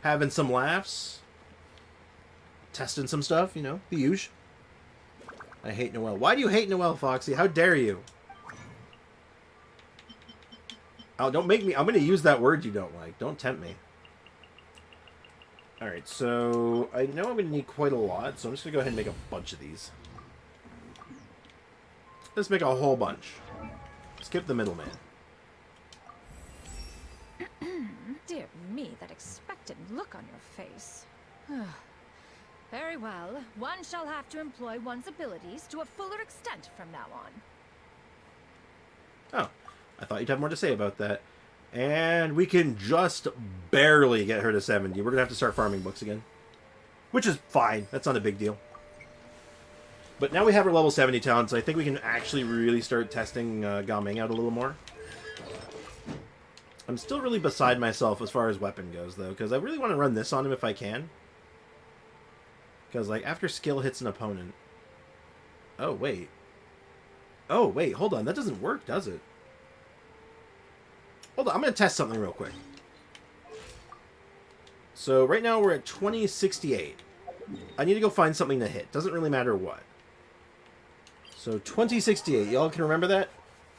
Having some laughs. Testing some stuff, you know, the usual. I hate Noelle. Why do you hate Noelle, Foxy? How dare you? Oh, don't make me... I'm going to use that word you don't like. Don't tempt me. Alright, so... I know I'm going to need quite a lot, so I'm just going to go ahead and make a bunch of these. Let's make a whole bunch. Skip the middleman. Dear me, that expectant look on your face. Very well. One shall have to employ one's abilities to a fuller extent from now on. Oh, I thought you'd have more to say about that. And we can just barely get her to 70. We're going to have to start farming books again. Which is fine. That's not a big deal. But now we have our level 70 talent, so I think we can actually really start testing Gaming out a little more. I'm still really beside myself as far as weapon goes, though, because I really want to run this on him if I can. Because, like, after skill hits an opponent... Oh, wait. Oh, wait, hold on. That doesn't work, does it? Hold on, I'm going to test something real quick. So, right now we're at 2068. I need to go find something to hit. Doesn't really matter what. So, 2068. Y'all can remember that?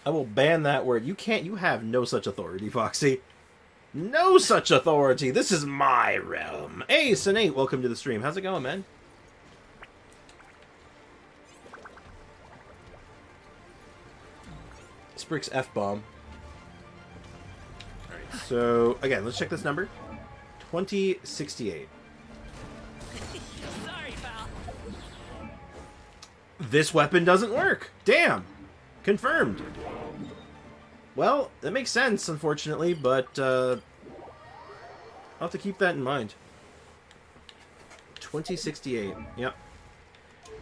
I will ban that word. You can't... You have no such authority, Foxy. No such authority. This is my realm. Hey, Sinate, welcome to the stream. How's it going, man? Sprick's F-bomb. Alright, so, again, let's check this number. 2068. Sorry, pal. This weapon doesn't work. Damn. Confirmed. Well, that makes sense, unfortunately, but I'll have to keep that in mind. 2068. Yep.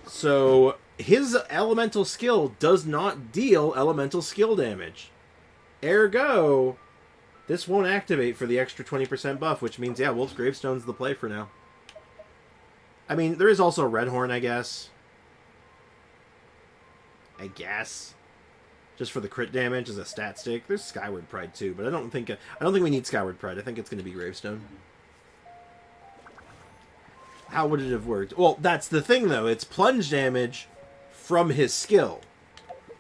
So, his elemental skill does not deal elemental skill damage. Ergo, this won't activate for the extra 20% buff, which means, yeah, Wolf's Gravestone's the play for now. I mean, there is also Red Horn, I guess. Just for the crit damage as a stat stick. There's Skyward Pride too, but I don't think we need Skyward Pride. I think it's going to be Gravestone. How would it have worked? Well, that's the thing though. It's plunge damage from his skill.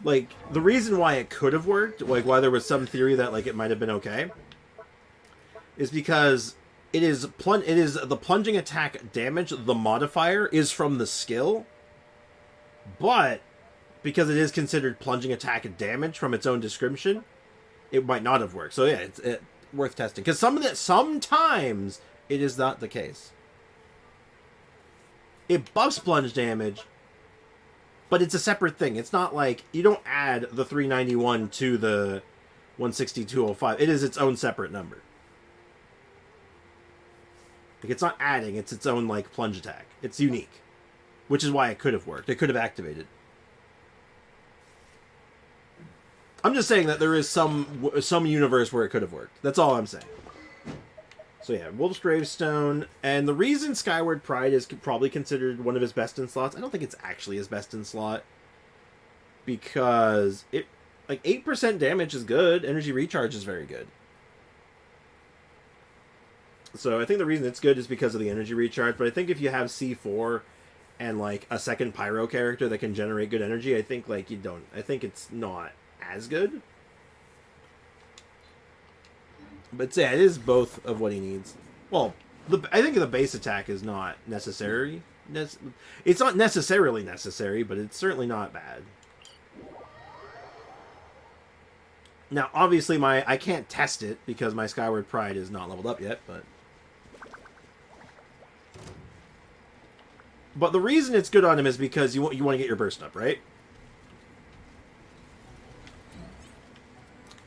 Like, the reason why it could have worked, like why there was some theory that like it might have been okay, is because it is the plunging attack damage, the modifier is from the skill, but because it is considered plunging attack damage from its own description, it might not have worked. So yeah, it's worth testing. Because sometimes it is not the case. It buffs plunge damage, but it's a separate thing. It's not like, you don't add the 391 to the 16205. It is its own separate number. Like, it's not adding, it's its own, like, plunge attack. It's unique. Which is why it could have worked. It could have activated. I'm just saying that there is some universe where it could have worked. That's all I'm saying. So yeah, Wolf's Gravestone. And the reason Skyward Pride is probably considered one of his best in slots, I don't think it's actually his best in slot. Because it, like, 8% damage is good. Energy Recharge is very good. So I think the reason it's good is because of the Energy Recharge. But I think if you have C4 and, like, a second Pyro character that can generate good energy, I think, like, you don't... I think it's not as good. But yeah, it is both of what he needs. Well, I think the base attack is not necessary. It's not necessarily necessary, but it's certainly not bad. Now, obviously, I can't test it because my Skyward Pride is not leveled up yet, but the reason it's good on him is because you want to get your burst up, right?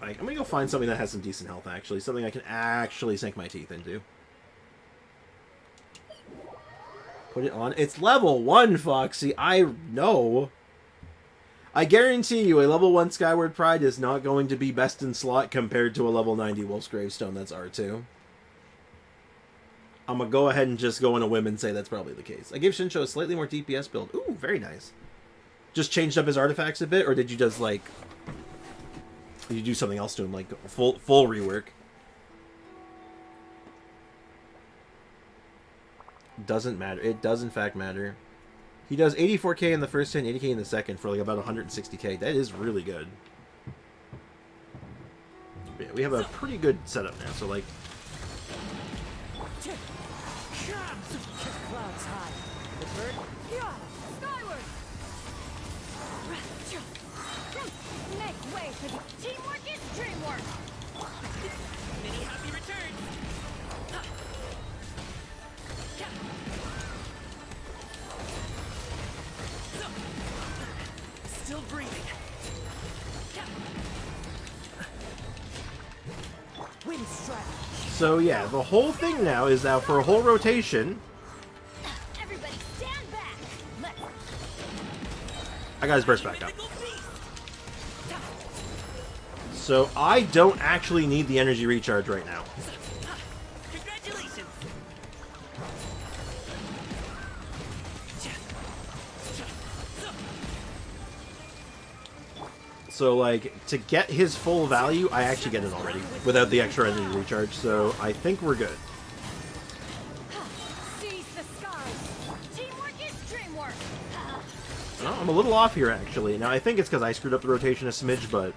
I'm gonna go find something that has some decent health, actually. Something I can actually sink my teeth into. Put it on. It's level 1, Foxy. I know. I guarantee you a level 1 Skyward Pride is not going to be best in slot compared to a level 90 Wolf's Gravestone that's R2. I'm going to go ahead and just go on a whim and say that's probably the case. I gave Shincho a slightly more DPS build. Ooh, very nice. Just changed up his artifacts a bit, or did you just, like... Did you do something else to him, like full rework? Doesn't matter. It does, in fact, matter. He does 84k in the first turn, 80k in the second for, like, about 160k. That is really good. But yeah, we have a pretty good setup now, so, like... Clouds high. The bird. Yeah, skyward. Make way for the teamwork is dreamwork. Many happy returns. Still breathing. Wind strike. So yeah, the whole thing now is that for a whole rotation... Everybody stand back. Let's... I got his burst back up. So I don't actually need the energy recharge right now. Congratulations. So, like, to get his full value, I actually get it already, without the extra energy recharge, so I think we're good. Seize the skies. Teamwork is dreamwork. Well, I'm a little off here, actually. Now, I think it's because I screwed up the rotation a smidge, but...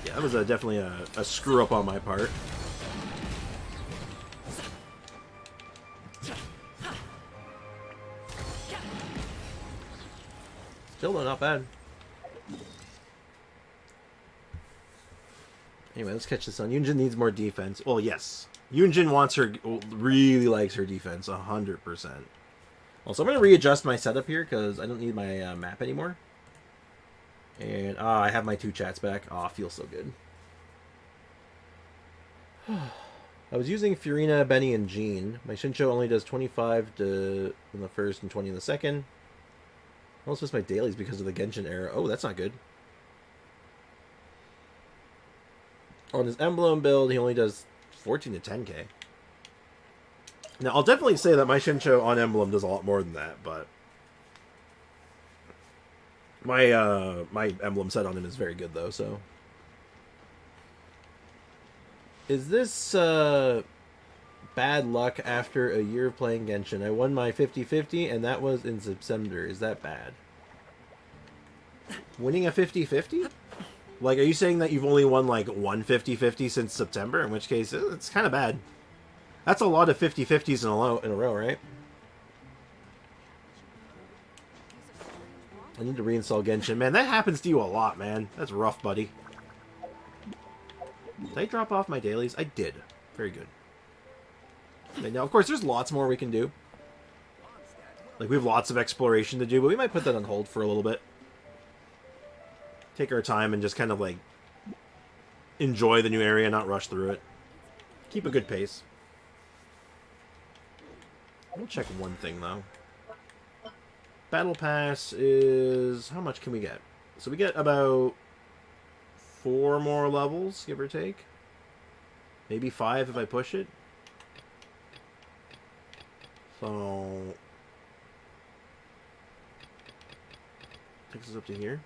Yeah, that was definitely a screw-up on my part. Still not bad. Anyway, let's catch this on. Yunjin needs more defense. Well, yes. Yunjin wants her, really likes her defense, 100%. Also, I'm going to readjust my setup here, because I don't need my map anymore. And, I have my 2 chats back. Feels so good. I was using Furina, Benny, and Jean. My Shincho only does 25 in the first and 20 in the second. I almost missed my dailies because of the Genshin era. Oh, that's not good. On his emblem build, he only does 14 to 10k. Now, I'll definitely say that my Shincho on emblem does a lot more than that, but... My emblem set on him is very good, though, so... Is this, bad luck after a year of playing Genshin? I won my 50-50, and that was in September. Is that bad? Winning a 50-50? Like, are you saying that you've only won, like, one 50-50 since September? In which case, it's kind of bad. That's a lot of 50-50s in a row, right? I need to reinstall Genshin. Man, that happens to you a lot, man. That's rough, buddy. Did I drop off my dailies? I did. Very good. Now, of course, there's lots more we can do. Like, we have lots of exploration to do, but we might put that on hold for a little bit. Take our time and just kind of, like, enjoy the new area, not rush through it. Keep a good pace. We'll check one thing, though. Battle Pass is... How much can we get? So we get about 4 more levels, give or take. Maybe 5 if I push it. So... Takes us up to here.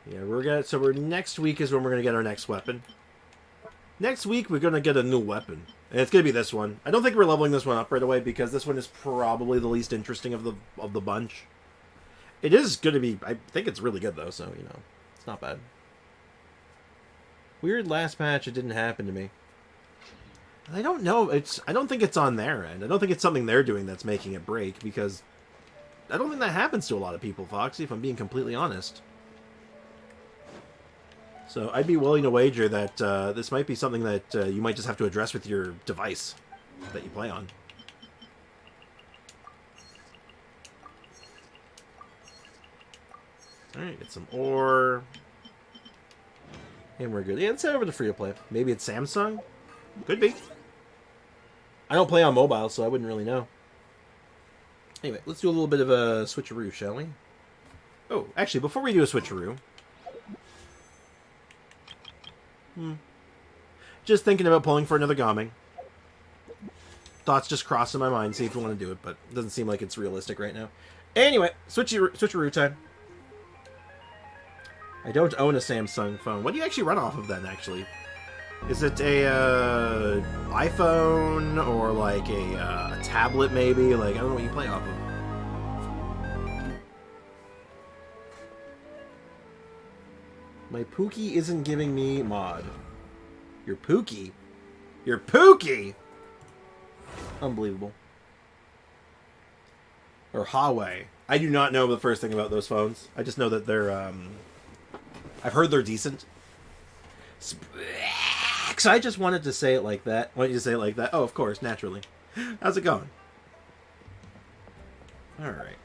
Yeah, we're next week is when we're gonna get our next weapon. Next week we're gonna get a new weapon. And it's gonna be this one. I don't think we're leveling this one up right away because this one is probably the least interesting of the bunch. It is gonna be, I think it's really good though, so you know, it's not bad. Weird last patch, it didn't happen to me. I don't know, I don't think it's on their end. I don't think it's something they're doing that's making it break, because I don't think that happens to a lot of people, Foxy, if I'm being completely honest. So I'd be willing to wager that this might be something that you might just have to address with your device that you play on. Alright, get some ore. And we're good. Yeah, let's head over to free to play. Maybe it's Samsung? Could be. I don't play on mobile, so I wouldn't really know. Anyway, let's do a little bit of a switcheroo, shall we? Oh, actually, before we do a switcheroo... Just thinking about pulling for another Gaming. Thoughts just crossing my mind, see if you want to do it, but it doesn't seem like it's realistic right now. Anyway, switcheroo time. I don't own a Samsung phone. What do you actually run off of then, actually? Is it a iPhone or like a tablet maybe? Like, I don't know what you play off of. My Pookie isn't giving me mod. Your Pookie? Your Pookie? Unbelievable. Or Huawei. I do not know the first thing about those phones. I just know that they're, I've heard they're decent. So I just wanted to say it like that. Why don't you say it like that? Oh, of course, naturally. How's it going? Alright.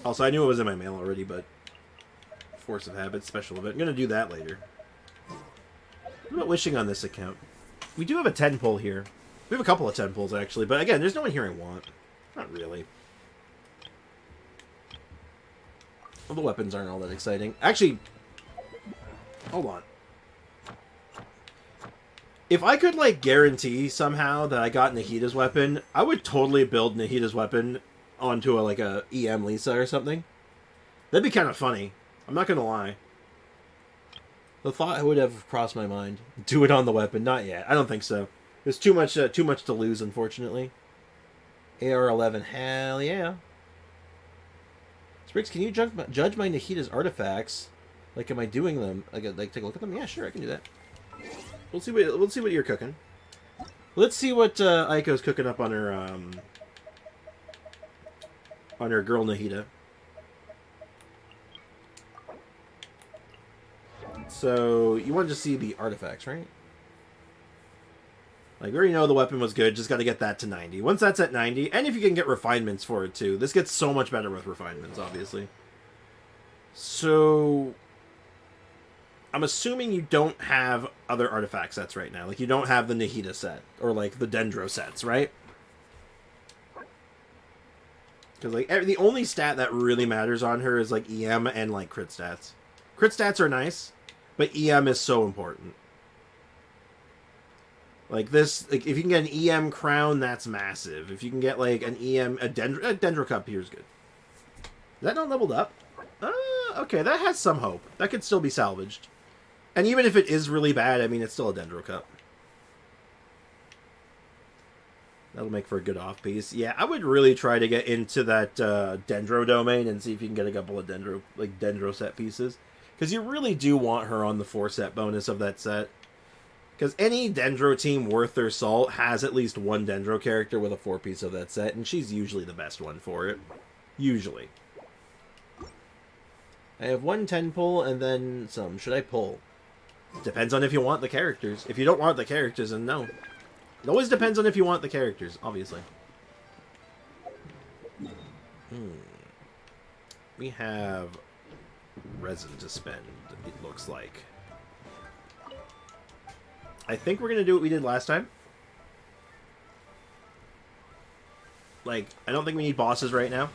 Also, I knew it was in my mail already, but... Force of habit, special event. I'm going to do that later. What about wishing on this account? We do have a 10 pull here. We have a couple of 10 pulls, actually. But again, there's no one here I want. Not really. Well, the weapons aren't all that exciting. Actually, hold on. If I could, like, guarantee somehow that I got Nahida's weapon, I would totally build Nahida's weapon onto a EM Lisa or something. That'd be kind of funny. I'm not gonna lie. The thought would have crossed my mind. Do it on the weapon. Not yet. I don't think so. There's too much to lose, unfortunately. AR-11. Hell yeah. Spriggs, can you judge my Nahida's artifacts? Like, am I doing them? Like, take a look at them? Yeah, sure, I can do that. We'll see what you're cooking. Let's see what Aiko's cooking up on her girl Nahida. So, you wanted to see the artifacts, right? Like, we already know the weapon was good, just gotta get that to 90. Once that's at 90, and if you can get refinements for it, too. This gets so much better with refinements, obviously. So... I'm assuming you don't have other artifact sets right now. Like, you don't have the Nahida set, or, like, the Dendro sets, right? Because, like, the only stat that really matters on her is, like, EM and, like, crit stats. Crit stats are nice, but EM is so important. Like, this, like, if you can get an EM crown, that's massive. If you can get, like, an EM, a Dendro cup here is good. Is that not leveled up? Okay, that has some hope. That could still be salvaged. And even if it is really bad, I mean, it's still a Dendro cup. That'll make for a good off-piece. Yeah, I would really try to get into that Dendro domain and see if you can get a couple of Dendro set pieces. Because you really do want her on the 4-set bonus of that set. Because any Dendro team worth their salt has at least one Dendro character with a 4-piece of that set, and she's usually the best one for it. Usually. I have one 10 pull and then some. Should I pull? Depends on if you want the characters. If you don't want the characters, then no. It always depends on if you want the characters, obviously. We have resin to spend, it looks like. I think we're going to do what we did last time. Like, I don't think we need bosses right now.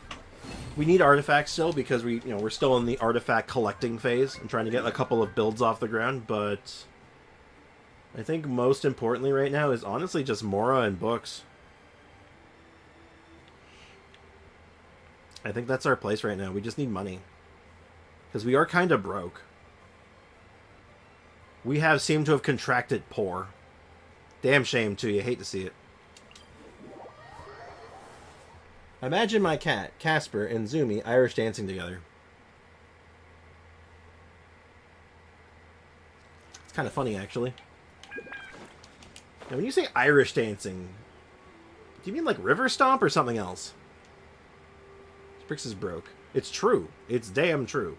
We need artifacts still because we're still in the artifact collecting phase and trying to get a couple of builds off the ground, but I think most importantly right now is honestly just Mora and books. I think that's our place right now. We just need money. Because we are kind of broke. We seem to have contracted poor. Damn shame too, you hate to see it. Imagine my cat, Casper, and Zumi Irish dancing together. It's kind of funny, actually. Now, when you say Irish dancing, do you mean like River Stomp or something else? Sprix is broke. It's true. It's damn true.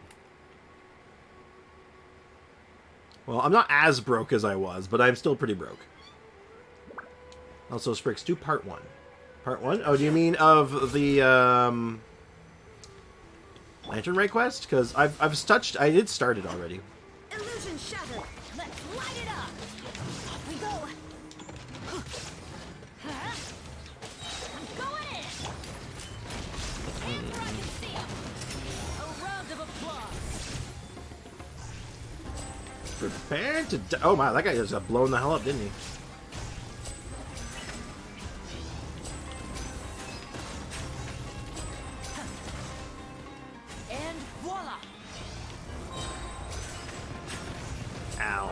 Well, I'm not as broke as I was, but I'm still pretty broke. Also, Sprix, do part 1. Part 1? Oh, do you mean of the Lantern Ray quest? Because I did start it already. Illusion shattered. Let's light it up. Off we go. I'm going in. Aim where I can see 'em. A round of applause. Prepare to oh my, that guy just got blown the hell up, didn't he? And voila. Ow.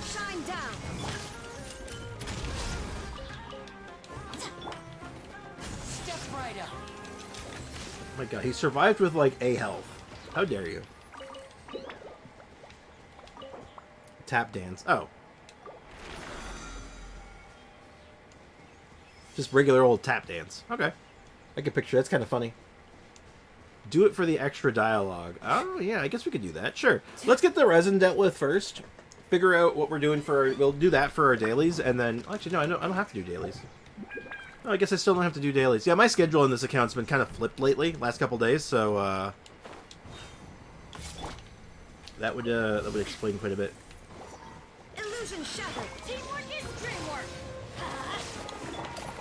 Shine down. Step right up. Oh my god, he survived with like a health. How dare you? Tap dance. Oh. Just regular old tap dance. Okay. I can picture that's kind of funny. Do it for the extra dialogue. Oh, yeah, I guess we could do that. Sure. Let's get the resin dealt with first. Figure out what we're doing for... We'll do that for our dailies, and then... Actually, no, I don't have to do dailies. Oh, I guess I still don't have to do dailies. Yeah, my schedule in this account's been kind of flipped lately, last couple days, so, that would explain quite a bit. Illusion shattered. Teamwork is dreamwork.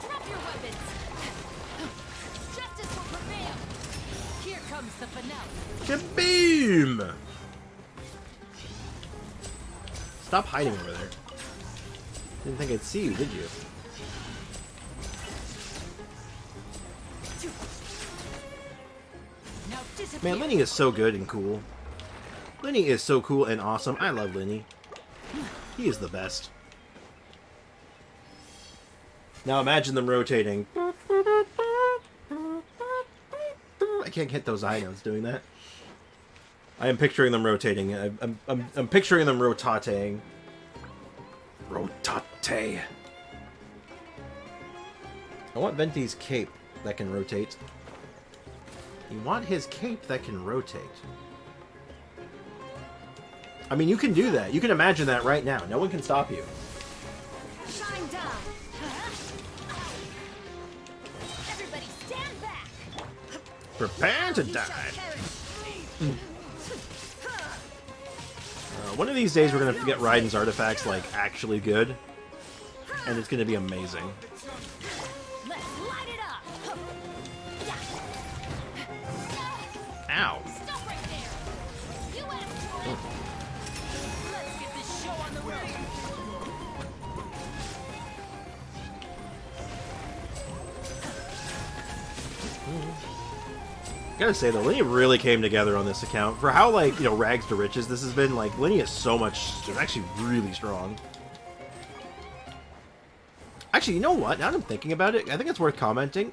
Drop your weapons. Justice will prevail. Here comes the finale. Kaboom! Stop hiding over there. Didn't think I'd see you, did you? Now disappear. Man, Lenny is so good and cool. Lenny is so cool and awesome. I love Lenny. He is the best. Now imagine them rotating. I can't hit those high notes doing that. I am picturing them rotating. I'm picturing them rotating. Rotate. I want Venti's cape that can rotate. You want his cape that can rotate. I mean, you can do that. You can imagine that right now. No one can stop you. Shine down. Everybody stand back. Prepare to die. One of these days we're going to get Raiden's artifacts, like, actually good. And it's going to be amazing. Let's light it up. Ow. Stop right there. You asked for it. Let's get this show on the road. Gotta say though, Lenny really came together on this account. For how, like, you know, rags to riches this has been, like, Lenny is so much, is actually really strong. Actually, you know what? Now that I'm thinking about it, I think it's worth commenting.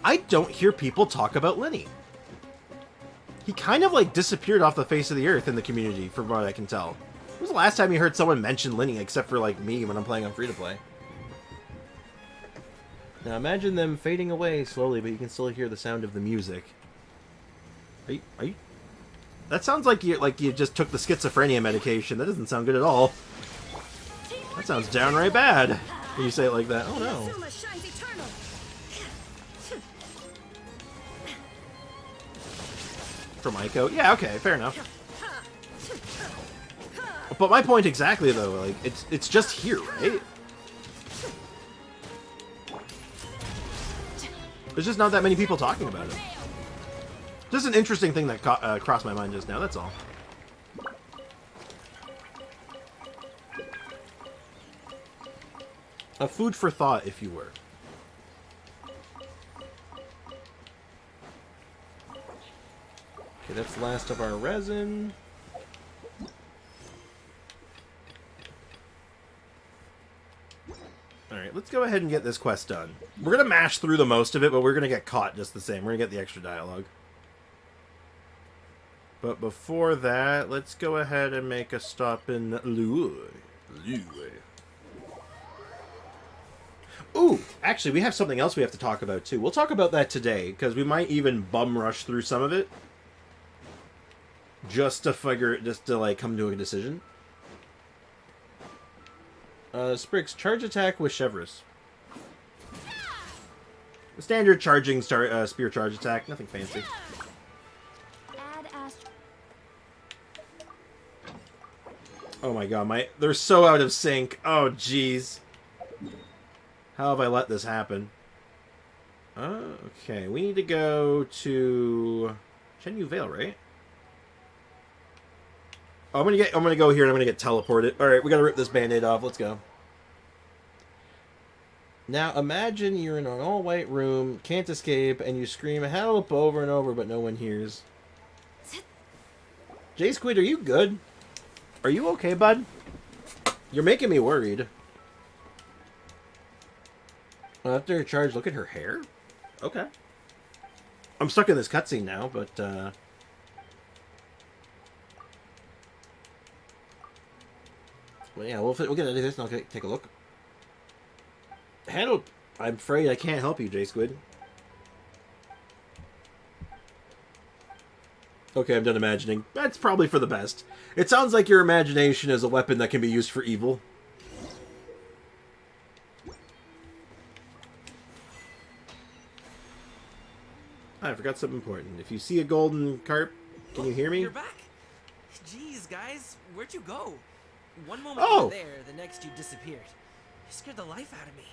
I don't hear people talk about Lenny. He kind of, like, disappeared off the face of the earth in the community, from what I can tell. When was the last time you heard someone mention Lenny, except for, like, me when I'm playing on free-to-play? Now imagine them fading away slowly, but you can still hear the sound of the music. Are you? That sounds like you just took the schizophrenia medication. That doesn't sound good at all. That sounds downright bad when you say it like that. Oh no. From Ico? Yeah, okay, fair enough. But my point exactly though, like it's just here, right? There's just not that many people talking about it. Just an interesting thing that crossed my mind just now, that's all. A food for thought, if you were. Okay, that's the last of our resin. Alright, let's go ahead and get this quest done. We're going to mash through the most of it, but we're going to get caught just the same. We're going to get the extra dialogue. But before that, let's go ahead and make a stop in Liyue. Ooh, actually, we have something else we have to talk about, too. We'll talk about that today, because we might even bum rush through some of it. Just to, like, come to a decision. Spriggs, charge attack with Chevrolet. Standard charging spear charge attack. Nothing fancy. Add ast. Oh my god, they're so out of sync. Oh jeez. How have I let this happen? Okay, we need to go to Shenyu Vale, right? Oh, I'm gonna go here and I'm gonna get teleported. Alright, we gotta rip this band-aid off. Let's go. Now imagine you're in an all-white room, can't escape, and you scream help over and over, but no one hears. J Squid, are you good? Are you okay, bud? You're making me worried. After your charge, look at her hair? Okay. I'm stuck in this cutscene now, but, well, yeah, we'll get out of this and I'll take a look. Help! I'm afraid I can't help you, J Squid. Okay, I'm done imagining. That's probably for the best. It sounds like your imagination is a weapon that can be used for evil. I forgot something important. If you see a golden carp, can you hear me? You're back. Jeez, guys, where'd you go? One moment you were there, the next you disappeared. You scared the life out of me.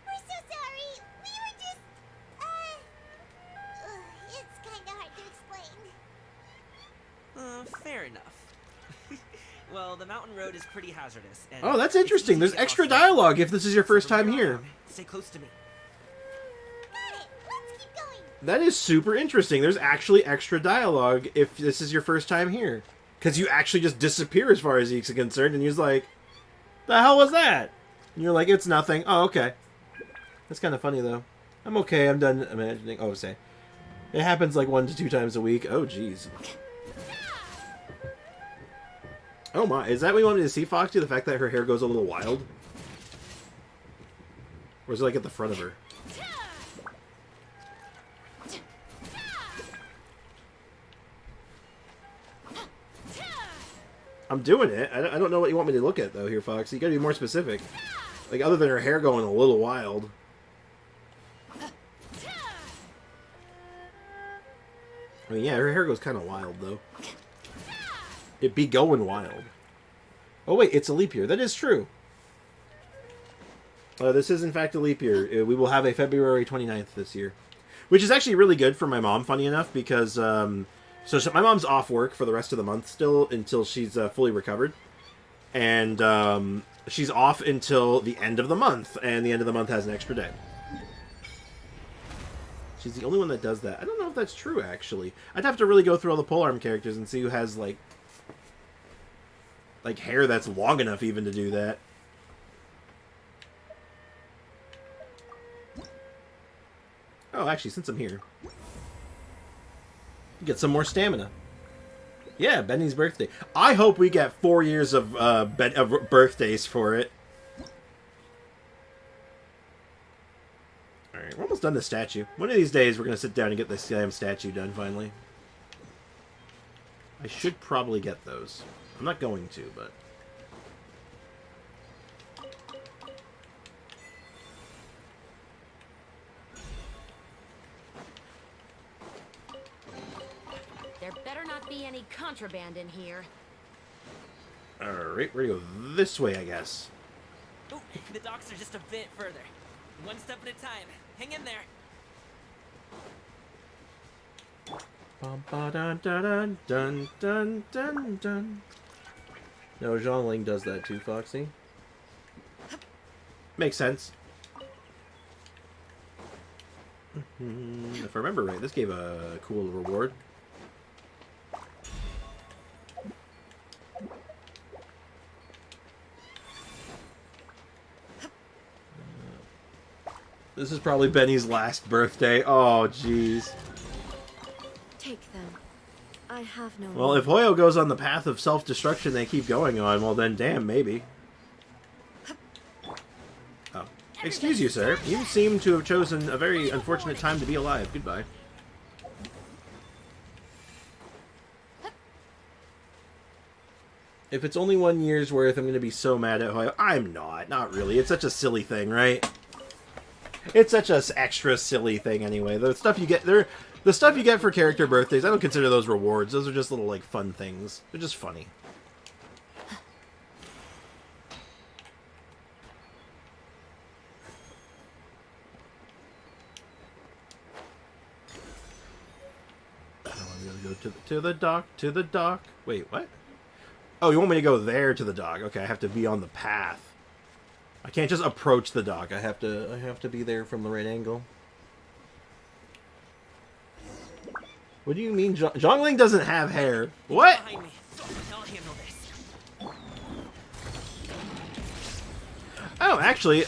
We're so sorry. We were just, it's kind of hard to explain. Fair enough. Well, the mountain road is pretty hazardous. And oh, that's interesting. There's extra dialogue if this is your first time here. Stay close to me. Got it. Let's keep going. That is super interesting. There's actually extra dialogue if this is your first time here. Because you actually just disappear as far as he's concerned, and he's like, the hell was that? And you're like, it's nothing. Oh, okay. That's kind of funny, though. I'm okay. I'm done imagining. Oh, say. It happens like 1 to 2 times a week. Oh, jeez. Oh, my. Is that what you wanted to see, Foxy? The fact that her hair goes a little wild? Or is it like at the front of her? I'm doing it. I don't know what you want me to look at, though, here, Foxy. You gotta be more specific. Like, other than her hair going a little wild. I mean, yeah, her hair goes kind of wild, though. It be going wild. Oh, wait, it's a leap year. That is true. This is, in fact, a leap year. We will have a February 29th this year. Which is actually really good for my mom, funny enough, because... So my mom's off work for the rest of the month still until she's fully recovered. And she's off until the end of the month. And the end of the month has an extra day. She's the only one that does that. I don't know if that's true, actually. I'd have to really go through all the polearm characters and see who has, like hair that's long enough even to do that. Oh, actually, since I'm here... Get some more stamina. Yeah, Benny's birthday. I hope we get 4 years of birthdays for it. Alright, we're almost done the statue. One of these days, we're going to sit down and get this damn statue done, finally. I should probably get those. I'm not going to, but... Any contraband in here. Alright, we're gonna go this way, I guess. Ooh, the docks are just a bit further. One step at a time. Hang in there. Bum, ba, dun, dun, dun, dun, dun, dun. No, Zhongling does that too, Foxy. Makes sense. If I remember right, this gave a cool reward. This is probably Benny's last birthday. Oh, jeez. Take them. I have no... Well, if Hoyo goes on the path of self-destruction they keep going on, well then, damn, maybe. Oh. Excuse you, sir. You seem to have chosen a very unfortunate time to be alive. Goodbye. If it's only 1 year's worth, I'm going to be so mad at how I'm not. Not really. It's such a silly thing, right? It's such a extra silly thing anyway. The stuff you get there, the stuff you get for character birthdays, I don't consider those rewards. Those are just little like fun things. They're just funny. I'm gonna go to the dock, to the dock. Wait, what? Oh, you want me to go there to the dock? Okay, I have to be on the path. I can't just approach the dock. I have to be there from the right angle. What do you mean, Zhongling doesn't have hair? What? Oh, actually,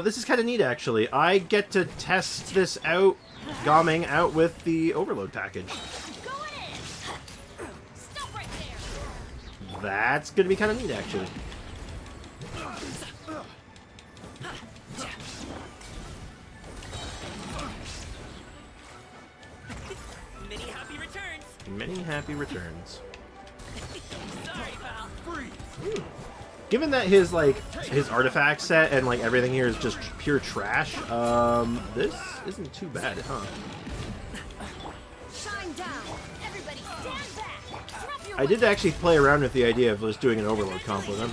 this is kind of neat. Actually, I get to test this out, Gaming out with the overload package. That's gonna be kind of neat, actually. Many happy returns. Many happy returns. Sorry, pal. Given that his artifact set and like everything here is just pure trash, this isn't too bad, huh? Shine down. Everybody stand back. Drop your I did actually play around with the idea of just doing an overload comp with him.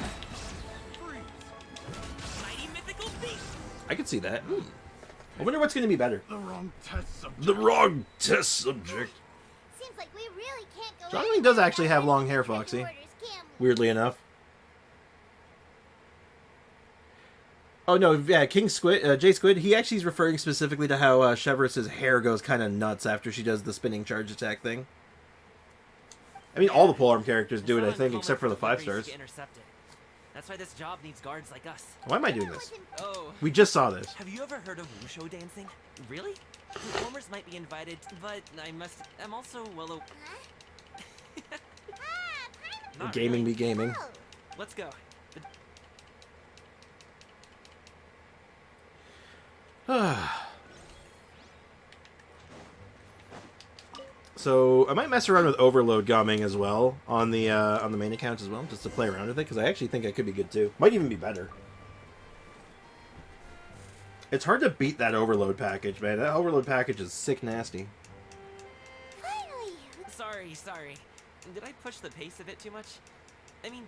I could see that. I wonder what's going to be better. The wrong test subject. The wrong test subject. Seems like we really can't go Zhongling does actually have long hair, Foxy. Weirdly enough. Oh no, yeah, King Squid, Jay Squid, he actually is referring specifically to how Chevrolet's hair goes kind of nuts after she does the spinning charge attack thing. I mean, all the polearm characters do it, I think, except for the 5 stars. That's why this job needs guards like us. Why am I doing this? Oh. We just saw this. Have you ever heard of wushu dancing? Really? Performers might be invited, but I'm also, well, Gaming be gaming. Let's go. So I might mess around with overload gumming as well on the main account as well, just to play around with it, because I actually think I could be good too. Might even be better. It's hard to beat that overload package, man. That overload package is sick nasty. Finally. Sorry. Did I push the pace a bit too much? I mean,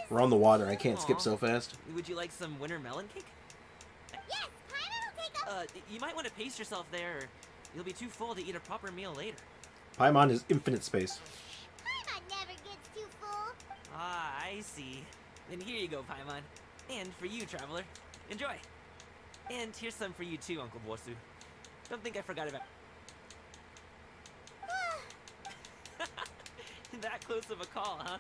We're on the water. I can't skip so fast. Would you like some winter melon cake? Yes, Paimon will take a... You might want to pace yourself there, or you'll be too full to eat a proper meal later. Paimon is infinite space. Paimon never gets too full. Ah, I see. Then here you go, Paimon. And for you, Traveler. Enjoy. And here's some for you too, Uncle Bosu. Don't think I forgot about... That close of a call, huh?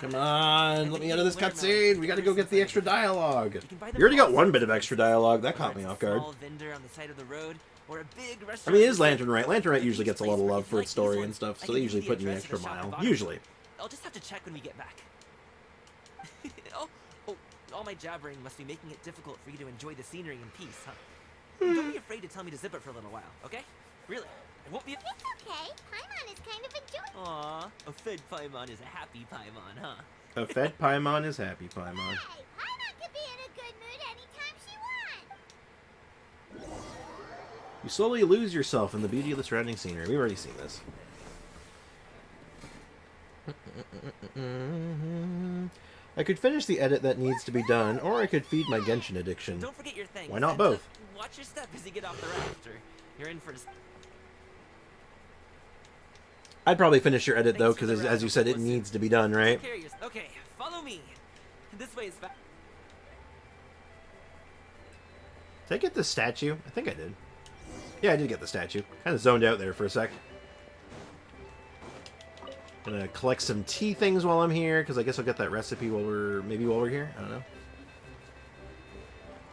Come on, let me out of this cutscene. We gotta go get the extra dialogue. We already got one bit of extra dialogue. That caught me off guard. I mean, it is Lantern Rite. Lantern Rite usually gets a lot of love for its story and stuff, so they usually put in an extra mile. Usually. I'll just have to check when we get back. All my jabbering must be making it difficult for you to enjoy the scenery in peace, huh? Don't be afraid to tell me to zip it for a little while, okay? Really, I won't be... It's okay. Paimon is kind of enjoying... Aww, a fed Paimon is a happy Paimon, huh? A fed Paimon is happy Paimon. Hey, Paimon can be in a good mood anytime she wants. You slowly lose yourself in the beauty of the surrounding scenery. We've already seen this. I could finish the edit that needs to be done, or I could feed my Genshin addiction. Don't forget your things. Why not both? Watch your step as you get off the raft, or you're in for... I'd probably finish your edit, though, because as you said, it needs to be done, right? Okay, follow me. This way is fast. Did I get the statue? I think I did. Yeah, I did get the statue. Kind of zoned out there for a sec. Gonna collect some tea things while I'm here, because I guess I'll get that recipe while we're here. I don't know.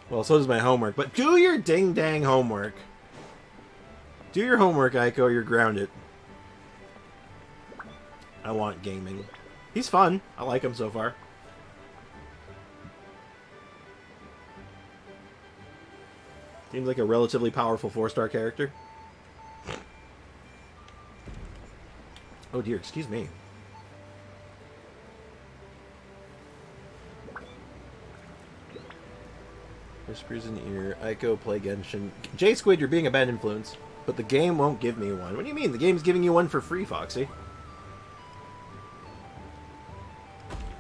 Well, so does my homework. But do your ding-dang homework. Do your homework, Aiko. You're grounded. I want gaming. He's fun. I like him so far. Seems like a relatively powerful 4-star character. Oh dear, excuse me. Whispers in ear. Aiko, play Genshin. J Squid, you're being a bad influence. But the game won't give me one. What do you mean? The game's giving you one for free, Foxy.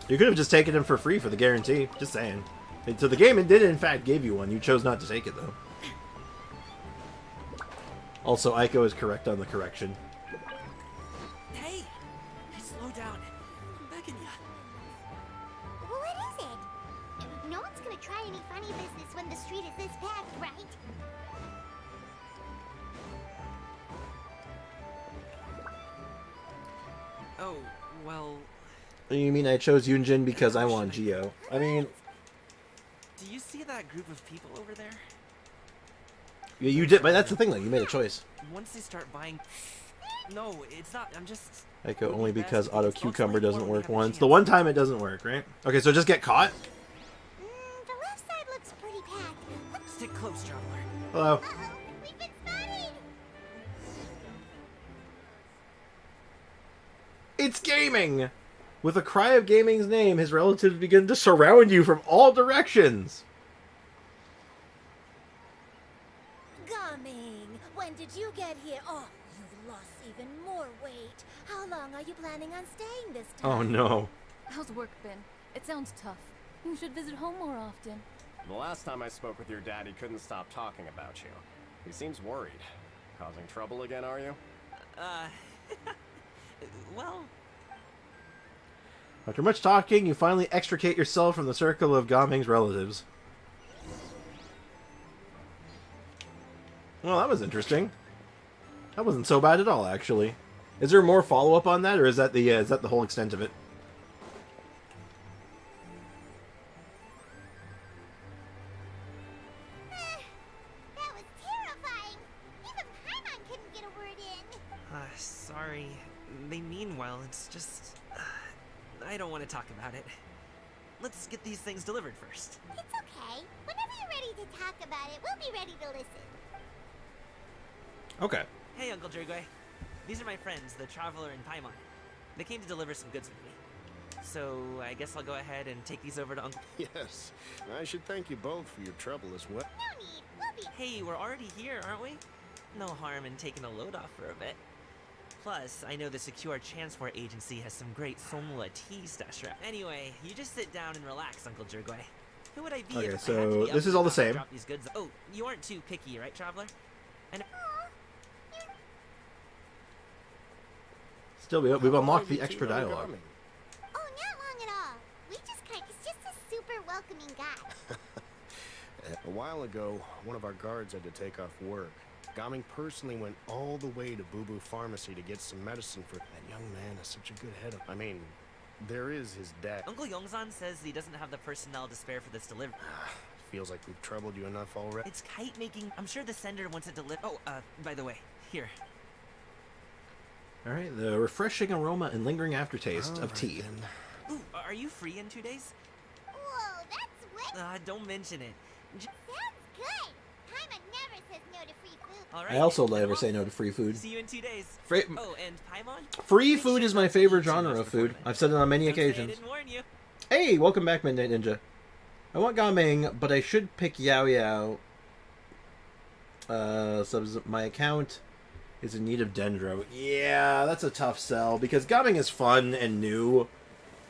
You could have just taken him for free for the guarantee. Just saying. So the game did in fact give you one. You chose not to take it, though. Also, Aiko is correct on the correction. Hey! Slow down. I'm begging ya. What is it? No one's gonna try any funny business when the street is this packed, right? Oh, well... You mean I chose Yunjin because I want Geo? I mean... Do you see that group of people over there? Yeah, you did, but that's the thing, though. You made a choice. Once they start buying... No, it's not. I'm just... Aiko, only because auto cucumber doesn't work once. The one time it doesn't work, right? Okay, so just get caught? The left side looks pretty packed. Stick close, traveler. Hello. Uh-oh, we've been spotted! It's gaming! With a cry of gaming's name, his relatives begin to surround you from all directions. Gumming, when did you get here? Oh, you've lost even more weight. How long are you planning on staying this time? Oh no. How's work been? It sounds tough. You should visit home more often. The last time I spoke with your dad, he couldn't stop talking about you. He seems worried. Causing trouble again, are you? Well... After much talking, you finally extricate yourself from the circle of Gaming's relatives. Well, that was interesting. That wasn't so bad at all, actually. Is there more follow-up on that, or is that the whole extent of it? That was terrifying! Even Paimon couldn't get a word in! Sorry. They mean well, it's just... I don't want to talk about it. Let's get these things delivered first. It's okay. Whenever you're ready to talk about it, we'll be ready to listen. Okay. Hey, Uncle Drigway. These are my friends, the Traveler and Paimon. They came to deliver some goods with me. So, I guess I'll go ahead and take these over to Uncle... Yes. I should thank you both for your trouble as well. No need. We'll be... Hey, we're already here, aren't we? No harm in taking a load off for a bit. Plus, I know the Secure Transport Agency has some great Somla tea stashed around. Anyway, you just sit down and relax, Uncle Drigway. Who would I be Okay, if I had so to be this up is all the to same. drop these goods? Oh, you aren't too picky, right, Traveler? And Still, we've unlocked the extra dialogue. Oh, not long at all. We just kind of... He's just a super welcoming guy. A while ago, one of our guards had to take off work. Gaming personally went all the way to Boo Boo Pharmacy to get some medicine for... That young man has such a good head of... I mean, there is his dad. Uncle Yongzan says he doesn't have the personnel to spare for this delivery. Feels like we've troubled you enough already. It's kite making. I'm sure the sender wants it delivered. Oh, by the way, here. Alright, the refreshing aroma and lingering aftertaste of tea. Ooh, are you free in 2 days? Whoa, that's way... Don't mention it. Sounds good. Paimon never says no to free food. All right, I also never say no to free food. See you in 2 days. Oh, and Paimon? Free food is my favorite genre of food. I've said it on many Don't say I occasions. didn't warn you. Hey, welcome back, Midnight Ninja. I want Gaming, but I should pick Yao Yao. So my account is in need of Dendro. Yeah, that's a tough sell because Gaming is fun and new,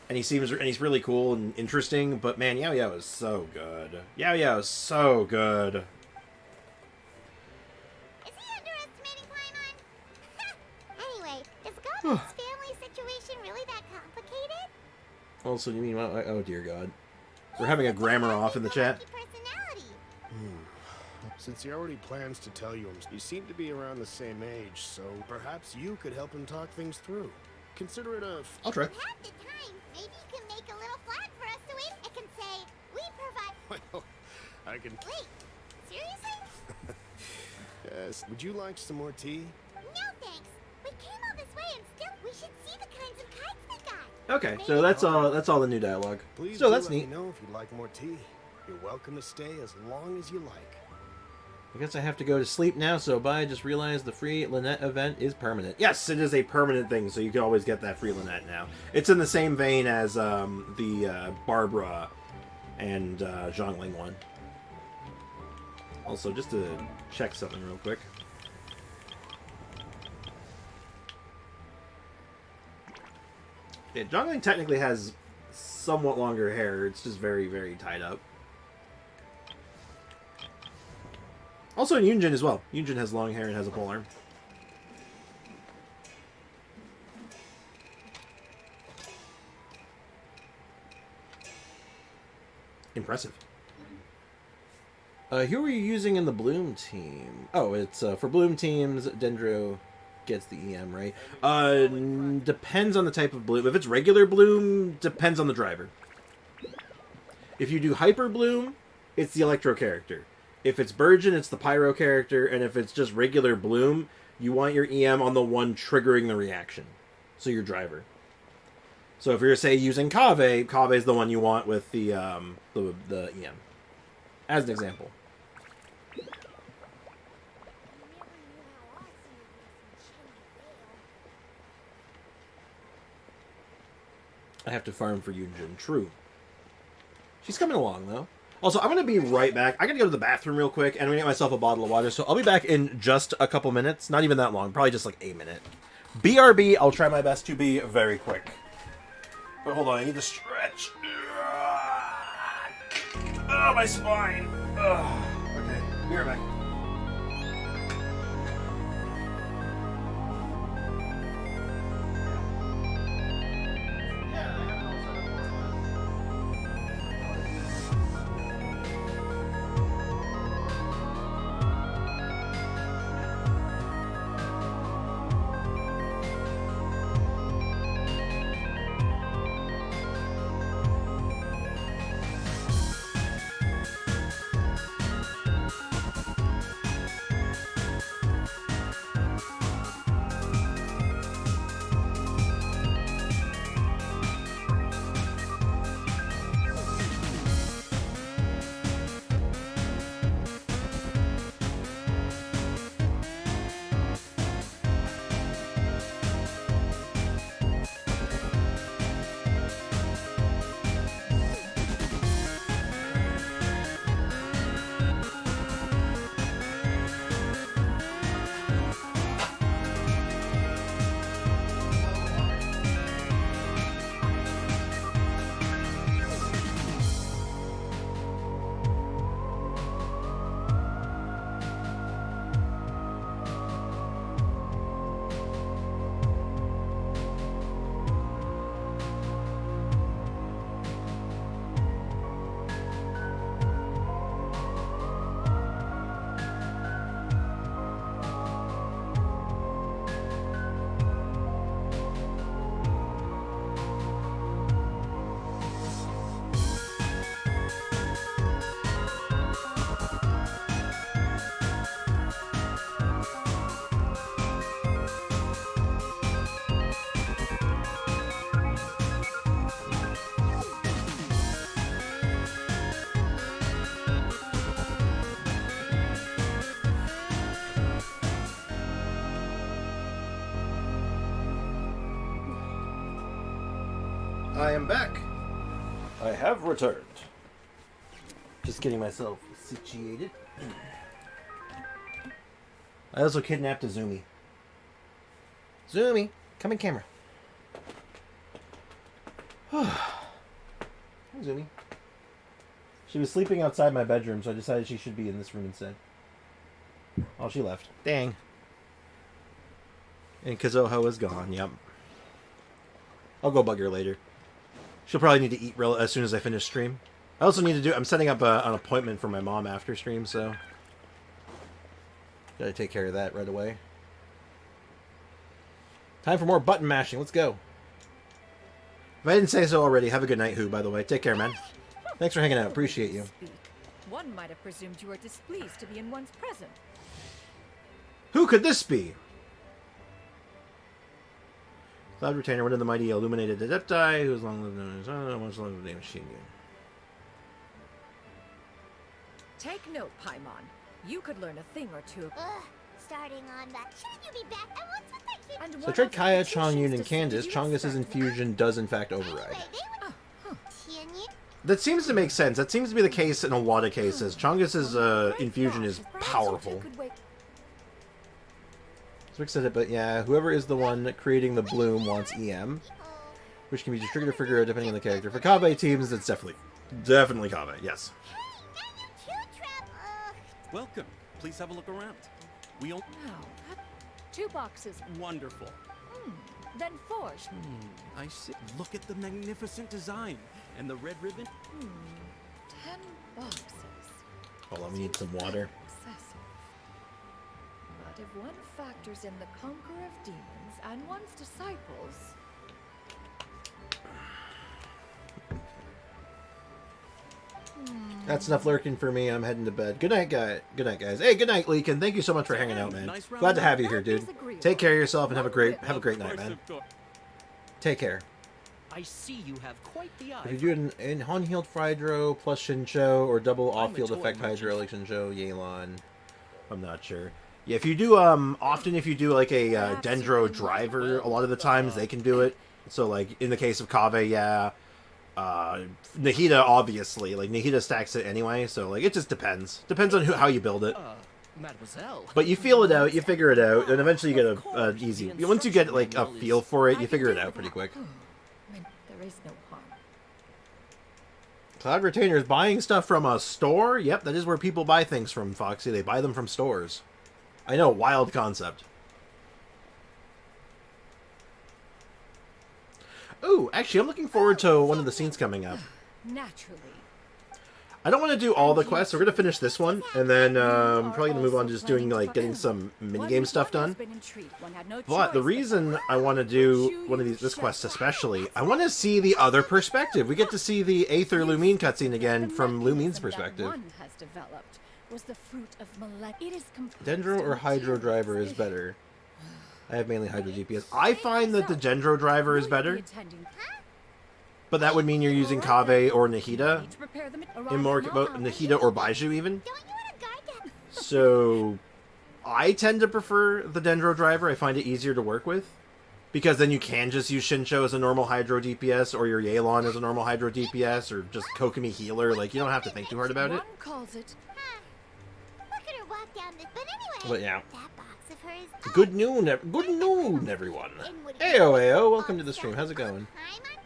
and he's really cool and interesting. But man, Yao Yao is so good. Yao Yao is so good. Is he underestimating Paimon? Anyway, is Gaming's family situation really that complicated? Also, you mean oh dear God, we're having a grammar off in the chat. Since he already plans to tell you, you seem to be around the same age, so perhaps you could help him talk things through. Consider it a... I'll try. If you have the time, maybe you can make a little flag for us to wave. It can say, we provide... Well, I can... Wait, seriously? Yes. Would you like some more tea? No thanks. We came all this way and still we should see the kinds of kites they got. Okay, so that's all the new dialogue. Please So do that's let neat. me know if you'd like more tea. You're welcome to stay as long as you like. I guess I have to go to sleep now, so bye. I just realized the free Lynette event is permanent. Yes, it is a permanent thing, so you can always get that free Lynette now. It's in the same vein as the Barbara and Zhongling one. Also, just to check something real quick. Yeah, Jongling technically has somewhat longer hair. It's just very, very tied up. Also in Yunjin as well. Yunjin has long hair and has a pole arm. Impressive. Who are you using in the Bloom team? Oh, it's for Bloom teams, Dendro gets the EM, right? Depends on the type of Bloom. If it's regular Bloom, depends on the driver. If you do Hyper Bloom, it's the Electro character. If it's Burgeon, it's the Pyro character. And if it's just regular Bloom, you want your EM on the one triggering the reaction. So your driver. So if you're, say, using Kave, Kave is the one you want with the EM. As an example. I have to farm for Yunjin. True. She's coming along, though. Also, I'm going to be right back. I got to go to the bathroom real quick, and I'm going to get myself a bottle of water, so I'll be back in just a couple minutes. Not even that long. Probably just like a minute. BRB, I'll try my best to be very quick. But hold on, I need to stretch. Oh, my spine. Okay, be right back. I am back. I have returned. Just getting myself situated. I also kidnapped Azumi. Azumi, come in camera. Azumi. She was sleeping outside my bedroom, so I decided she should be in this room instead. Oh, she left. Dang. And Kazuho is gone, yep. I'll go bug her later. She'll probably need to eat as soon as I finish stream. I also need to do... I'm setting up an appointment for my mom after stream, so... Gotta take care of that right away. Time for more button mashing. Let's go. If I didn't say so already, have a good night, Who, by the way. Take care, man. Thanks for hanging out. Appreciate you. One might have presumed you were displeased to be in one's presence. Who could this be? Cloud Retainer, one of the mighty illuminated Adepti, who is long lived in his much longer than the machine gun. Take note, Paimon. You could learn a thing or two. Starting on that. Shouldn't you be back? And what's with that kid? So I tried Kaya, Chongyun, and Candace. Chongus' infusion does in fact override. Anyway, That seems to make sense. That seems to be the case in a lot of cases. Chongus's infusion is powerful. Rick said it, but yeah, whoever is the one creating the bloom wants EM, which can be triggered or figure out depending on the character. For Kaveh teams, it's definitely Kaveh, yes. Welcome. Please have a look around. We own... No, 2 boxes. Wonderful. Then 4. I see. Look at the magnificent design. And the red ribbon. 10 boxes. Hold on, we need some water. Excessive. But if one factors in the conqueror of demons and one's disciples... That's enough lurking for me. I'm heading to bed. Good night, guys. Good night, guys. Hey, good night, Leakin. Thank you so much for hanging out, man. Glad to have you here, dude. Take care of yourself and have a great night, man. Take care. I see you have quite the eye. If you do an unhealed Hydro plus Shincho or double off-field effect Hydro like Shincho, Yelan, I'm not sure. Yeah, if you do often if you do like a Dendro driver, a lot of the times they can do it. So like in the case of Kaveh, yeah. Nahida, obviously, like Nahida stacks it anyway, so like it just depends on how you build it. Mademoiselle. But you feel it out, you figure it out, and eventually you get a easy. Once you get like a feel for it, you figure it out pretty quick. There is no harm. Cloud Retainers buying stuff from a store? Yep, that is where people buy things from, Foxy. They buy them from stores. I know, wild concept. Ooh, actually, I'm looking forward to one of the scenes coming up. Naturally. I don't want to do all the quests. We're going to finish this one, and then I'm probably going to move on to just doing, like, getting some minigame stuff done. But the reason I want to do one of this quest especially, I want to see the other perspective. We get to see the Aether Lumine cutscene again from Lumine's perspective. Dendro or Hydro Driver is better. I have mainly Hydro DPS. I find that the Dendro Driver is better. But that would mean you're using Kaveh or Nahida. In more, Nahida or Baiju even. So, I tend to prefer the Dendro Driver. I find it easier to work with. Because then you can just use Shincho as a normal Hydro DPS, or your Yelan as a normal Hydro DPS, or just Kokomi Healer. Like, you don't have to think too hard about it. But yeah. Good noon, everyone. Heyo, heyo, welcome to the stream. How's it going?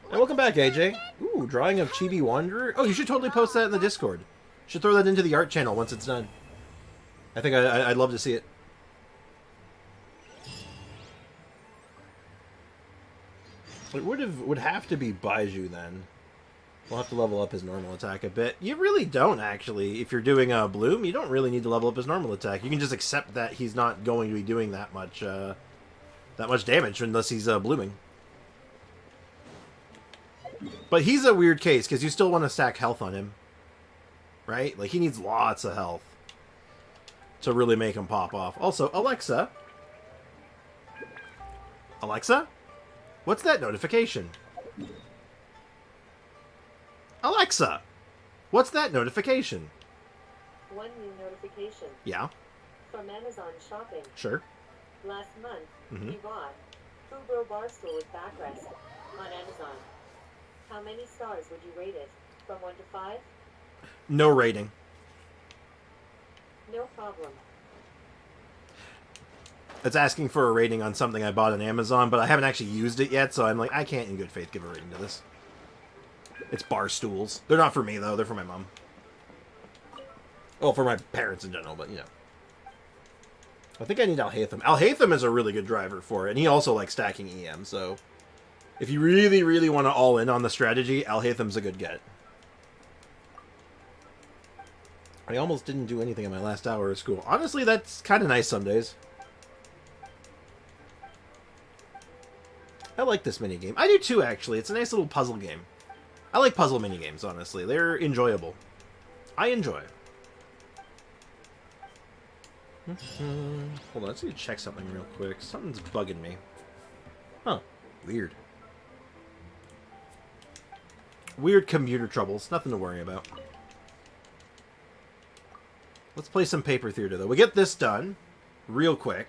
And welcome back, AJ. Ooh, drawing of Chibi Wanderer. Oh, you should totally post that in the Discord. Should throw that into the art channel once it's done. I think I'd love to see it. It would have to be Baiju then. We'll have to level up his normal attack a bit. You really don't, actually. If you're doing a Bloom, you don't really need to level up his normal attack. You can just accept that he's not going to be doing that much damage unless he's blooming. But he's a weird case, because you still want to stack health on him. Right? Like, he needs lots of health to really make him pop off. Also, Alexa? Alexa? What's that notification? Alexa! What's that notification? One new notification. Yeah? From Amazon Shopping. Sure. Last month, you bought Fubro Barstool with backrest on Amazon. How many stars would you rate it? From 1 to 5? No rating. No problem. It's asking for a rating on something I bought on Amazon, but I haven't actually used it yet, so I'm like, I can't in good faith give a rating to this. It's bar stools. They're not for me, though. They're for my mom. Well, for my parents in general, but, you know. I think I need Alhaitham. Alhaitham is a really good driver for it, and he also likes stacking EM, so if you really, really want to all in on the strategy, Alhaitham's a good get. I almost didn't do anything in my last hour of school. Honestly, that's kind of nice some days. I like this minigame. I do too, actually. It's a nice little puzzle game. I like puzzle minigames, honestly. They're enjoyable. I enjoy. Hold on, let's need to check something real quick. Something's bugging me. Huh. Weird. Weird computer troubles. Nothing to worry about. Let's play some Paper Theater, though. We get this done real quick.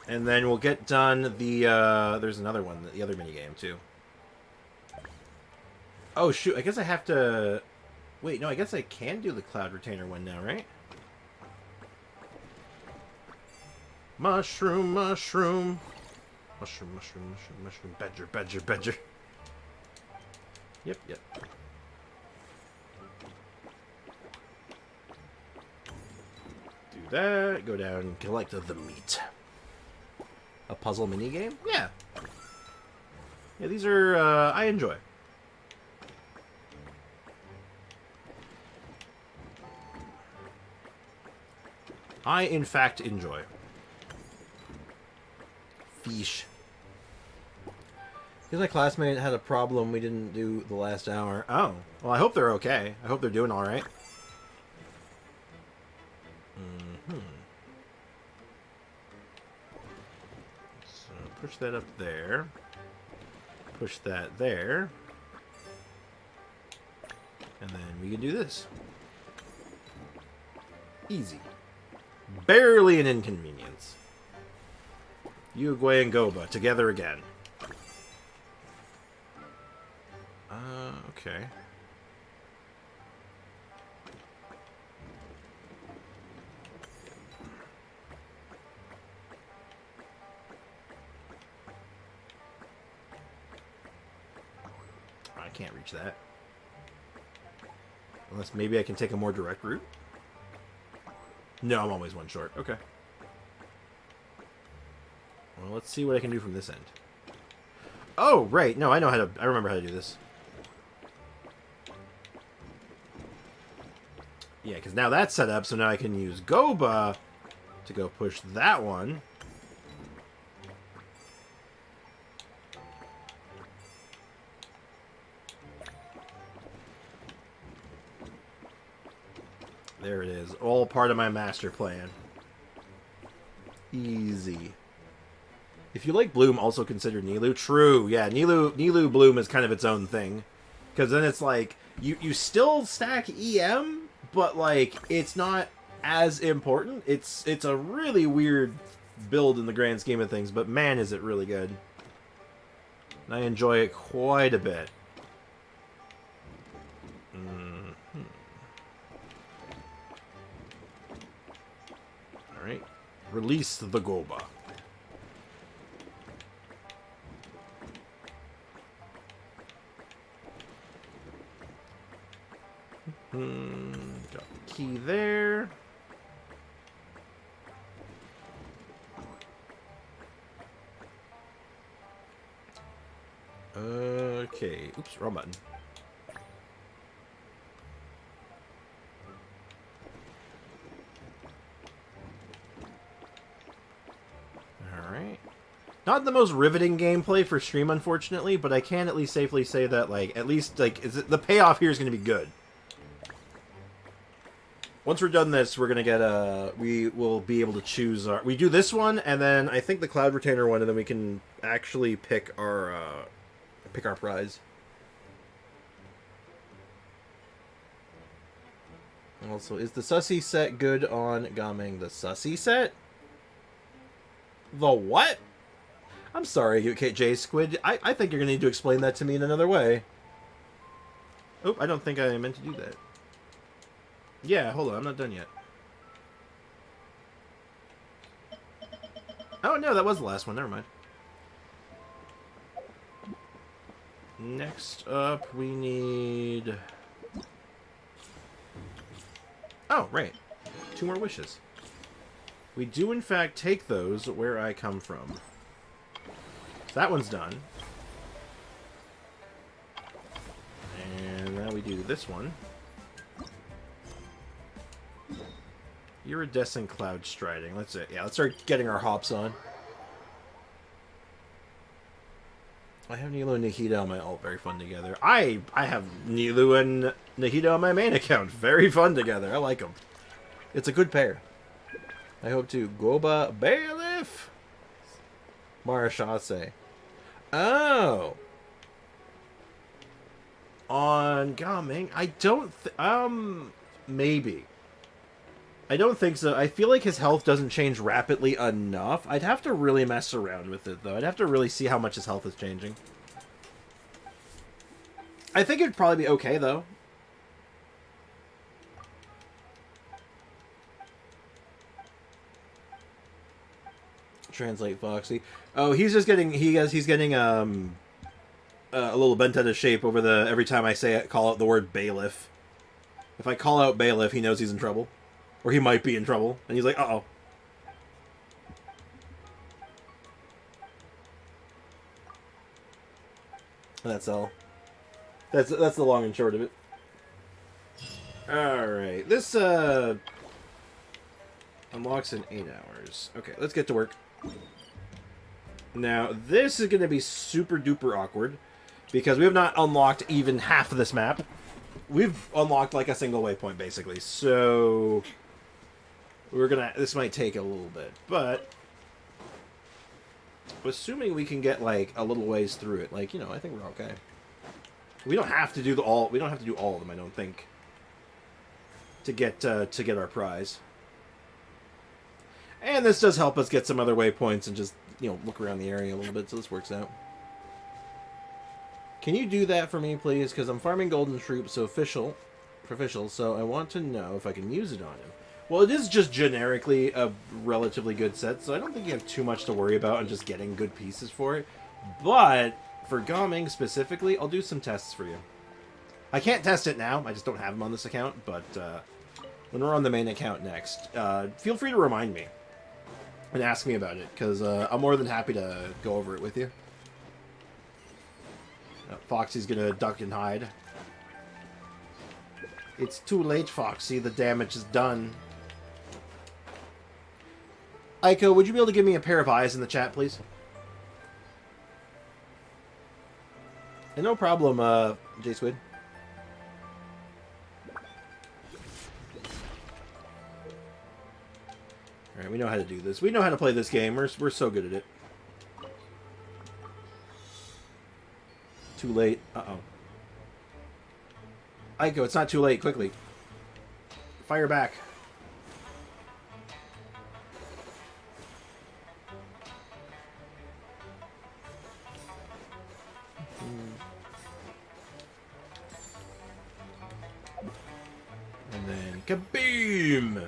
And then we'll get done the, there's another one, the other minigame, too. Oh, shoot. I guess I have to... Wait, no, I guess I can do the Cloud Retainer one now, right? Mushroom, mushroom. Mushroom, mushroom, mushroom, mushroom. Badger, badger, badger. Yep, yep. Do that. Go down and collect the meat. A puzzle minigame? Yeah. Yeah, these are, I enjoy. I, in fact, enjoy. Fish. Because my classmate had a problem we didn't do the last hour. Oh. Well, I hope they're okay. I hope they're doing alright. Mm-hmm. So, push that up there. Push that there. And then we can do this. Easy. Barely an inconvenience. Uguay and Goba together again. Okay. I can't reach that. Unless maybe I can take a more direct route. No, I'm always one short. Okay. Well, let's see what I can do from this end. Oh, right. No, I know how to... I remember how to do this. Yeah, because now that's set up, so now I can use Goba to go push that one. There it is. All part of my master plan. Easy. If you like Bloom, also consider Nilou. True, yeah. Nilou Bloom is kind of its own thing. Because then it's like, you still stack EM, but like, it's not as important. It's a really weird build in the grand scheme of things, but man, is it really good. And I enjoy it quite a bit. Alright. Release the Goba. Got the key there. Okay. Oops, wrong button. Alright. Not the most riveting gameplay for stream, unfortunately, but I can at least safely say that, like, at least, like, the payoff here is going to be good. Once we're done this, we're going to get we will be able to choose our... We do this one, and then I think the Cloud Retainer one, and then we can actually pick our prize. Also, is the Sussy set good on Gaming? The Sussy set? The what? I'm sorry, UKJ Squid. I think you're going to need to explain that to me in another way. Oh, I don't think I meant to do that. Yeah, hold on, I'm not done yet. Oh, no, that was the last one. Never mind. Next up, we need... Oh, right. 2 more wishes. We do, in fact, take those where I come from. So that one's done. And now we do this one. Iridescent Cloud Striding. Let's start getting our hops on. I have Nilou and Nahida on my alt. Very fun together. I have Nilou and Nahida on my main account. Very fun together. I like them. It's a good pair. I hope to. Goba Bailiff. Marashase. Oh. On Gaming, I don't. Maybe. I don't think so. I feel like his health doesn't change rapidly enough. I'd have to really mess around with it, though. I'd have to really see how much his health is changing. I think it'd probably be okay, though. Translate Foxy. Oh, he's just getting he's getting a little bent out of shape over the every time I call out the word bailiff. If I call out bailiff, he knows he's in trouble, or he might be in trouble, and he's like, "Uh-oh." That's all. That's the long and short of it. All right, this unlocks in 8 hours. Okay, let's get to work. Now, this is going to be super duper awkward because we have not unlocked even half of this map. We've unlocked like a single waypoint basically. So this might take a little bit, but assuming we can get like a little ways through it, like, you know, I think we're okay. We don't have to do all of them, I don't think, to get our prize. And this does help us get some other waypoints and just, you know, look around the area a little bit, so this works out. Can you do that for me, please? Because I'm farming golden troops, so official, so I want to know if I can use it on him. Well, it is just generically a relatively good set, so I don't think you have too much to worry about on just getting good pieces for it. But for Gaming specifically, I'll do some tests for you. I can't test it now, I just don't have them on this account, but when we're on the main account next, feel free to remind me and ask me about it, because I'm more than happy to go over it with you. Foxy's gonna duck and hide. It's too late, Foxy. The damage is done. Aiko, would you be able to give me a pair of eyes in the chat, please? And no problem, J-Squid. Alright, we know how to do this. We know how to play this game. We're so good at it. Too late. Uh-oh. Aiko, it's not too late. Quickly. Fire back. And then kaboom!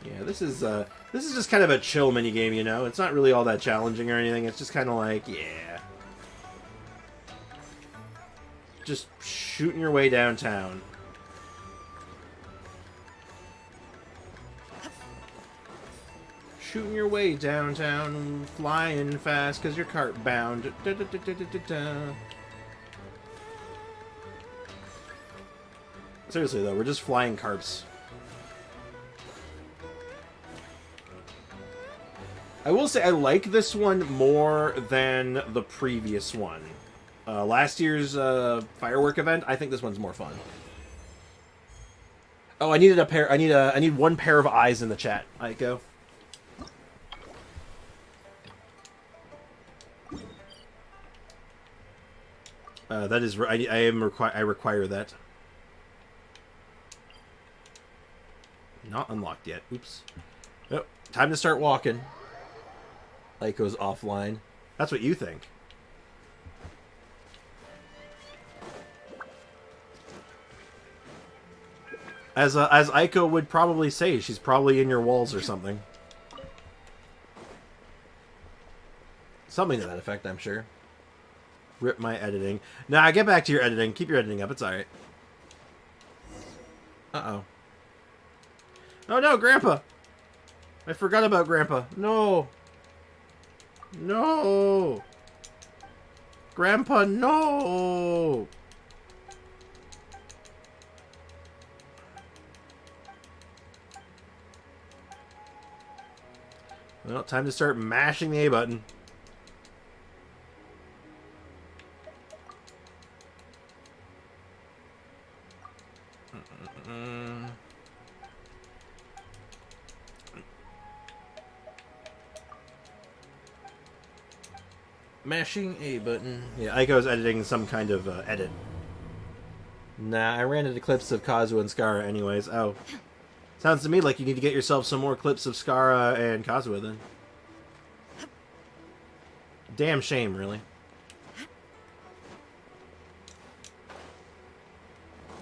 Yeah, this is just kind of a chill mini game, you know. It's not really all that challenging or anything. It's just kind of like, yeah, just shooting your way downtown. Shooting your way downtown, flying fast because you're cart bound. Da, da, da, da, da, da, da. Seriously though, we're just flying carps. I will say I like this one more than the previous one. Last year's firework event, I think this one's more fun. Oh, I needed a pair. I need one pair of eyes in the chat. Aiko. That is. I require that. Not unlocked yet. Oops. Oh, time to start walking. Aiko's offline. That's what you think. As Aiko would probably say, she's probably in your walls or something. Something to that effect, I'm sure. Rip my editing. Nah, get back to your editing. Keep your editing up. It's alright. Uh-oh. Oh no, Grandpa! I forgot about Grandpa. No! No! Grandpa, no! Well, time to start mashing the A button. Mashing A button. Yeah, Aiko's editing some kind of edit. Nah, I ran into clips of Kazu and Skara anyways. Oh. Sounds to me like you need to get yourself some more clips of Skara and Kazuha then. Damn shame, really.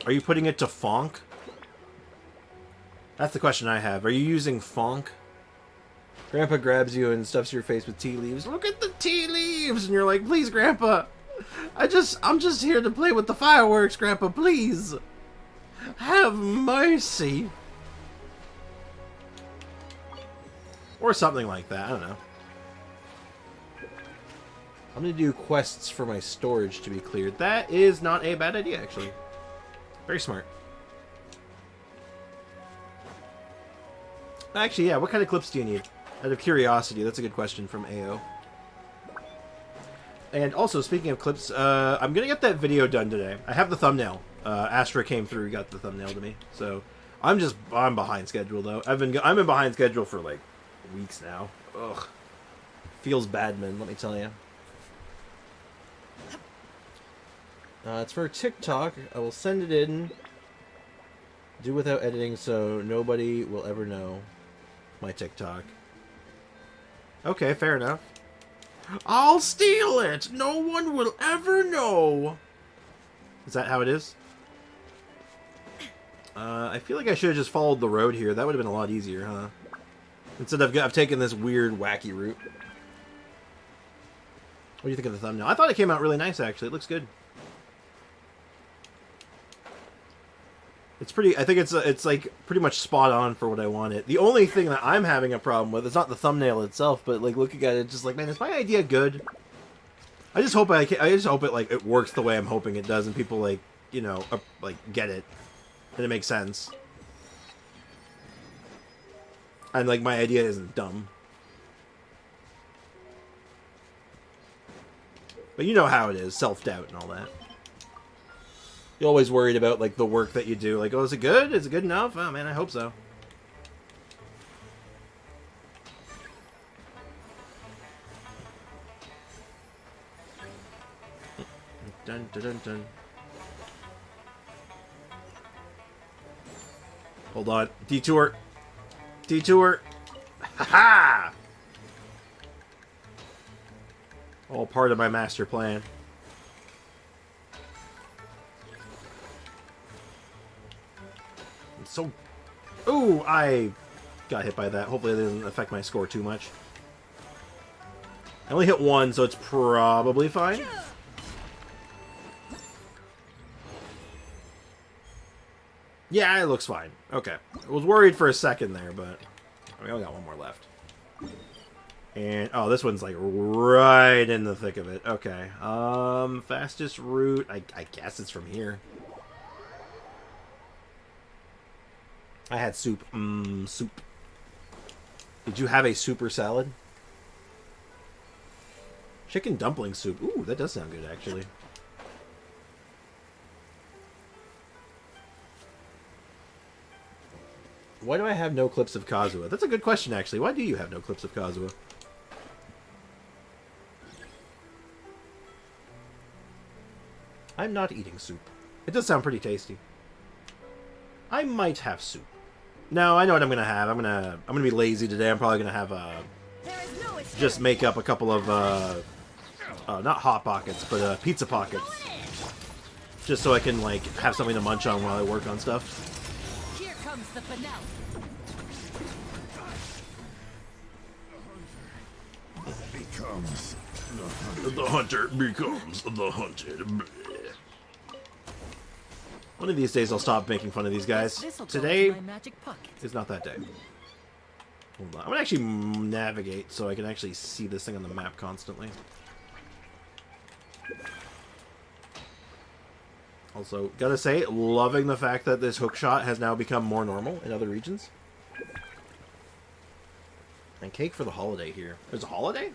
Are you putting it to Fonk? That's the question I have. Are you using Fonk? Grandpa grabs you and stuffs your face with tea leaves. Look at the tea leaves! And you're like, please, Grandpa. I'm just here to play with the fireworks, Grandpa, please. Have mercy. Or something like that. I don't know. I'm going to do quests for my storage to be cleared. That is not a bad idea, actually. Very smart. Actually, yeah, what kind of clips do you need? Out of curiosity, that's a good question from AO. And also, speaking of clips, I'm going to get that video done today. I have the thumbnail. Astra came through, got the thumbnail to me. So, I'm behind schedule, though. I'm in behind schedule for, like, weeks now. Ugh. Feels bad, man, let me tell you. It's for TikTok. I will send it in. Do without editing so nobody will ever know my TikTok. Okay, fair enough. I'll steal it! No one will ever know! Is that how it is? I feel like I should have just followed the road here. That would have been a lot easier, huh? Instead I've taken this weird, wacky route. What do you think of the thumbnail? I thought it came out really nice, actually. It looks good. It's pretty. I think it's like pretty much spot on for what I wanted. The only thing that I'm having a problem with is not the thumbnail itself, but like looking at it, just like, man, is my idea good? I just hope I just hope it like it works the way I'm hoping it does, and people like like get it, and it makes sense, and like my idea isn't dumb. But you know how it is, self-doubt and all that. You're always worried about, like, the work that you do. Like, oh, is it good? Is it good enough? Oh, man, I hope so. Dun, dun, dun, dun. Hold on. Detour. Detour. Ha-ha! All part of my master plan. So, ooh, I got hit by that. Hopefully it doesn't affect my score too much. I only hit one, so it's probably fine. Yeah, it looks fine. Okay. I was worried for a second there, but we only got one more left. And, oh, this one's like right in the thick of it. Okay. Fastest route, I guess it's from here. I had soup. Soup. Did you have a super salad? Chicken dumpling soup. Ooh, that does sound good, actually. Why do I have no clips of Kazuha? That's a good question, actually. Why do you have no clips of Kazuha? I'm not eating soup. It does sound pretty tasty. I might have soup. No, I know what I'm gonna have. I'm gonna be lazy today. I'm probably gonna have just make up a couple of not hot pockets, but pizza pockets, just so I can like have something to munch on while I work on stuff. Here comes the finale. The hunter becomes the hunted. One of these days I'll stop making fun of these guys. Today is not that day. Hold on. I'm gonna actually navigate so I can actually see this thing on the map constantly. Also, gotta say, loving the fact that this hookshot has now become more normal in other regions. And cake for the holiday here. There's a holiday?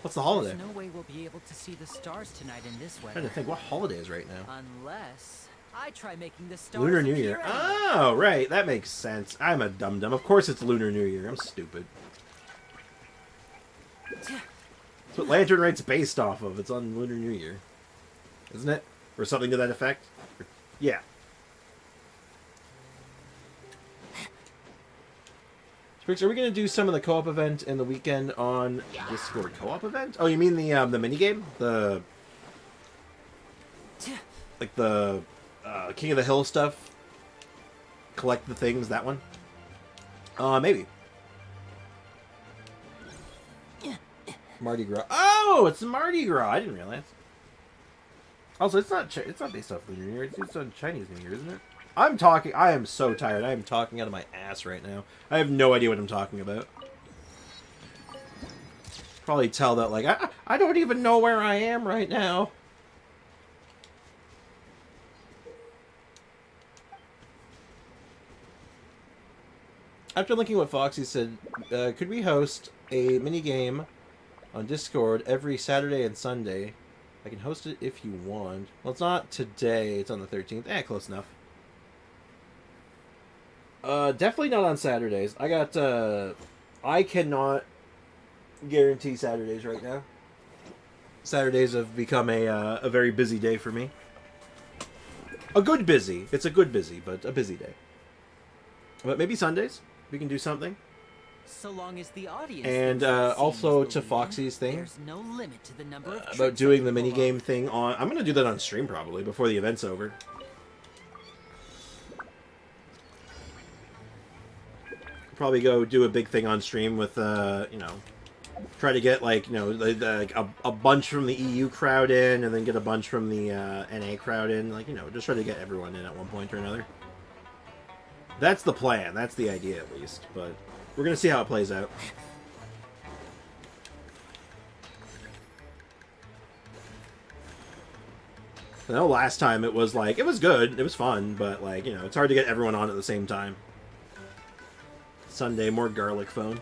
What's the holiday? There's no way we'll be able to see the stars tonight in this weather. I'm trying to think, what holiday is right now? Unless I try making the stars Lunar New Year. Oh, right. That makes sense. I'm a dum-dum. Of course it's Lunar New Year. I'm stupid. That's what Lantern Rite's based off of. It's on Lunar New Year. Isn't it? Or something to that effect? Yeah. Sprix, are we going to do some of the co-op event in the weekend on Discord co-op event? Oh, you mean the minigame? The... Like the King of the Hill stuff? Collect the things, that one? Maybe. Mardi Gras. Oh, it's Mardi Gras. I didn't realize. Also, it's not based off Lunar New Year. It's on Chinese New Year, isn't it? I am so tired. I am talking out of my ass right now. I have no idea what I'm talking about. Probably tell that, like, I don't even know where I am right now. After linking what Foxy said, could we host a mini game on Discord every Saturday and Sunday? I can host it if you want. Well, it's not today. It's on the 13th. Close enough. Definitely not on Saturdays. I cannot guarantee Saturdays right now. Saturdays have become a very busy day for me. A good busy. It's a good busy, but a busy day. But maybe Sundays. We can do something. So long as the audience and also to Foxy's thing, there's no limit to the number of about doing the minigame thing on... I'm going to do that on stream probably before the event's over. Probably go do a big thing on stream with, you know, try to get, like, you know, like a bunch from the EU crowd in, and then get a bunch from the NA crowd in. Like, you know, just try to get everyone in at one point or another. That's the plan. That's the idea, at least. But we're going to see how it plays out. I know last time it was, like, it was good. It was fun, but, like, you know, it's hard to get everyone on at the same time. Sunday, more garlic phone.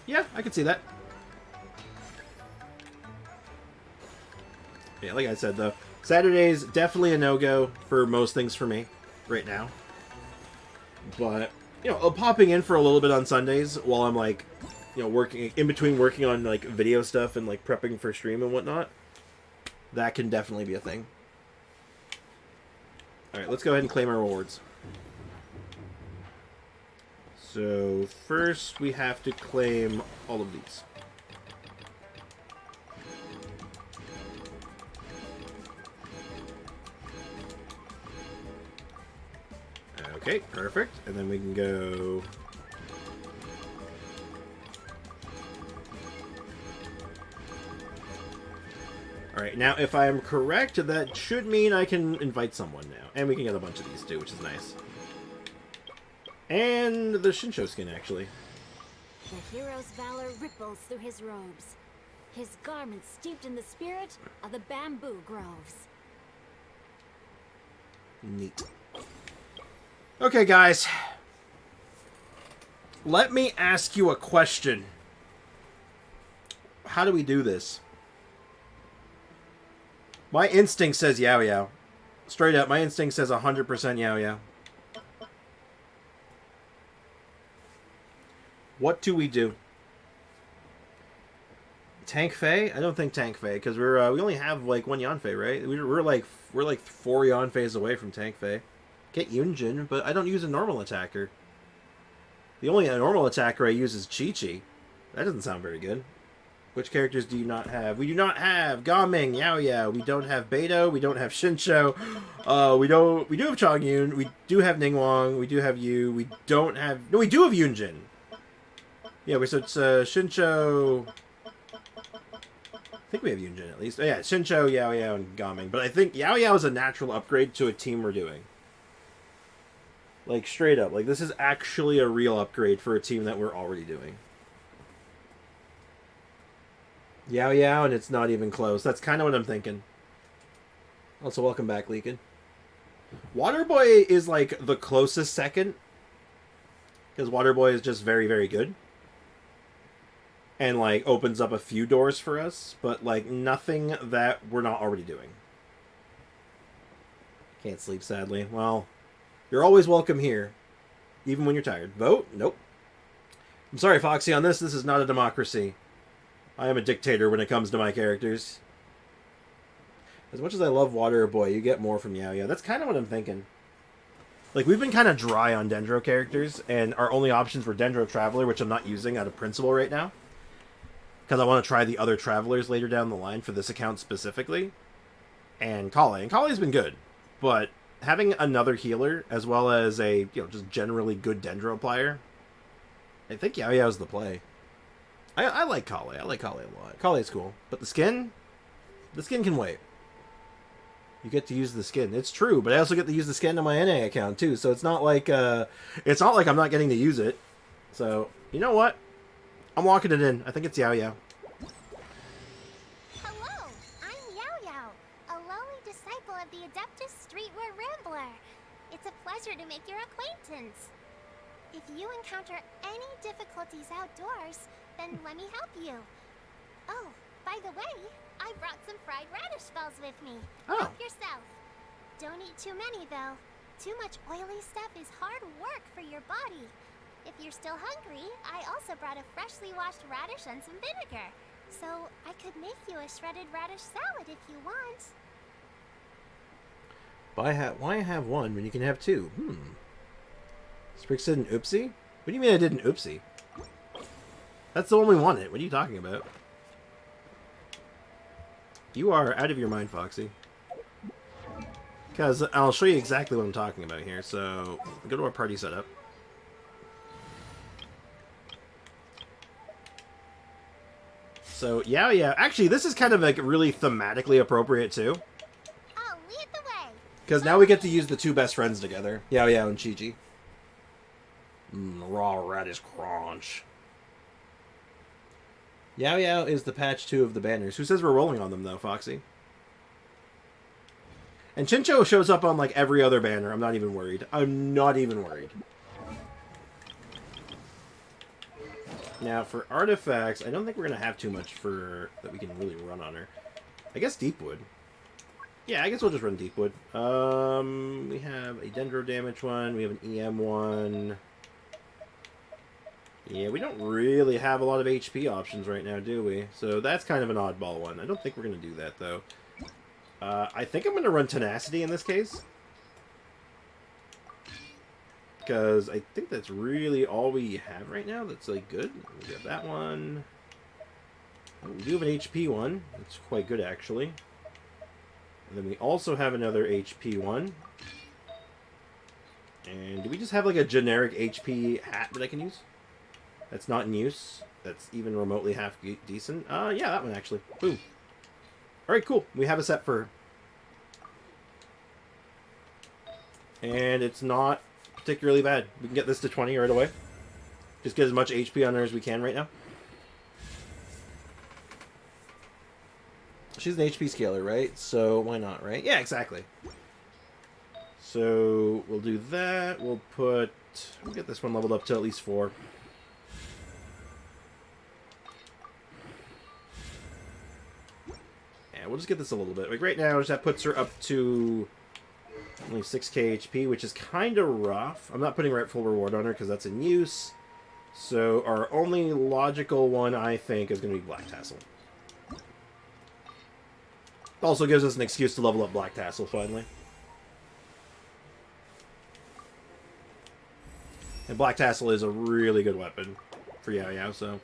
Yeah, I can see that. Yeah, like I said, though, Saturday's definitely a no-go for most things for me right now. But, you know, popping in for a little bit on Sundays while I'm, like, you know, working, in between working on, like, video stuff and, like, prepping for stream and whatnot, that can definitely be a thing. Alright, let's go ahead and claim our rewards. So, first we have to claim all of these. Okay, perfect. And then we can go... Alright, now if I am correct, that should mean I can invite someone now. And we can get a bunch of these too, which is nice. And the Shinsho skin, actually. The hero's valor ripples through his robes. His garments steeped in the spirit of the bamboo groves. Neat. Okay, guys. Let me ask you a question. How do we do this? My instinct says Yao Yao. Straight up, my instinct says 100% Yao Yao. What do we do? Tank Fei? I don't think Tank Fei, because we only have like one Yanfei, right? We're like 4 Yanfeis away from Tank Fei. Get Yunjin, but I don't use a normal attacker. The only normal attacker I use is Chi-Chi. That doesn't sound very good. Which characters do you not have? We do not have Gaming, Yao Yao. We don't have Beidou. We don't have Shinsho. We do have Chongyun. We do have Ningguang. We do have Yu. We don't have... No, we do have Yunjin. Yeah, so it's Shinsho... I think we have Yunjin at least. Oh, yeah, Shinsho, Yao Yao, and Gaming. But I think Yao Yao is a natural upgrade to a team we're doing. Like, straight up. Like, this is actually a real upgrade for a team that we're already doing. Yao Yao, and it's not even close. That's kind of what I'm thinking. Also, welcome back, Leakin. Waterboy is, like, the closest second. Because Waterboy is just very, very good. And, like, opens up a few doors for us. But, like, nothing that we're not already doing. Can't sleep, sadly. Well, you're always welcome here. Even when you're tired. Vote? Nope. I'm sorry, Foxy, on this. This is not a democracy. I am a dictator when it comes to my characters. As much as I love Waterboy, you get more from Yao Yao. That's kind of what I'm thinking. Like, we've been kind of dry on Dendro characters, and our only options were Dendro Traveler, which I'm not using out of principle right now. Because I want to try the other Travelers later down the line for this account specifically. And Kale. And Kale's been good. But having another healer, as well as a, just generally good Dendro player, I think Yaoyao's the play. I like Kale. I like Kale a lot. Kale's cool. But the skin can wait. You get to use the skin. It's true, but I also get to use the skin on my NA account too. So it's not like I'm not getting to use it. So you know what? I'm locking it in. I think it's Yao Yao. Hello, I'm Yao Yao, a lowly disciple of the Adeptus Streetwear Rambler. It's a pleasure to make your acquaintance. If you encounter any difficulties outdoors, then let me help you. Oh, by the way, I brought some fried radish balls with me. Oh. Help yourself. Don't eat too many, though. Too much oily stuff is hard work for your body. If you're still hungry, I also brought a freshly washed radish and some vinegar. So I could make you a shredded radish salad if you want. Why have one when you can have two? Sprix did an oopsie? What do you mean I did an oopsie? That's the one we wanted. What are you talking about? You are out of your mind, Foxy. Because I'll show you exactly what I'm talking about here. So, go to our party setup. So, Yao Yao. Actually, this is kind of like really thematically appropriate, too. I'll lead the way. Because now we get to use the two best friends together. Yao Yao and Chi-Chi. Raw radish crunch. Yao Yao is the patch 2 of the banners. Who says we're rolling on them, though, Foxy? And Chincho shows up on, like, every other banner. I'm not even worried. I'm not even worried. Now, for artifacts, I don't think we're going to have too much that we can really run on her. I guess Deepwood. Yeah, I guess we'll just run Deepwood. We have a Dendro damage one. We have an EM one. Yeah, we don't really have a lot of HP options right now, do we? So that's kind of an oddball one. I don't think we're going to do that, though. I think I'm going to run Tenacity in this case. Because I think that's really all we have right now that's, like, good. We got that one. Oh, we do have an HP one. That's quite good, actually. And then we also have another HP one. And do we just have, like, a generic HP hat that I can use? That's not in use. That's even remotely half decent. Yeah, that one, actually. Boom. Alright, cool. We have a set for her. And it's not particularly bad. We can get this to 20 right away. Just get as much HP on her as we can right now. She's an HP scaler, right? So why not, right? Yeah, exactly. So we'll do that. We'll get this one leveled up to at least 4. Yeah, we'll just get this a little bit. Like right now, that puts her up to only 6k HP, which is kind of rough. I'm not putting Rightful Reward on her because that's in use. So our only logical one, I think, is going to be Black Tassel. Also gives us an excuse to level up Black Tassel, finally. And Black Tassel is a really good weapon for Yao Yao, so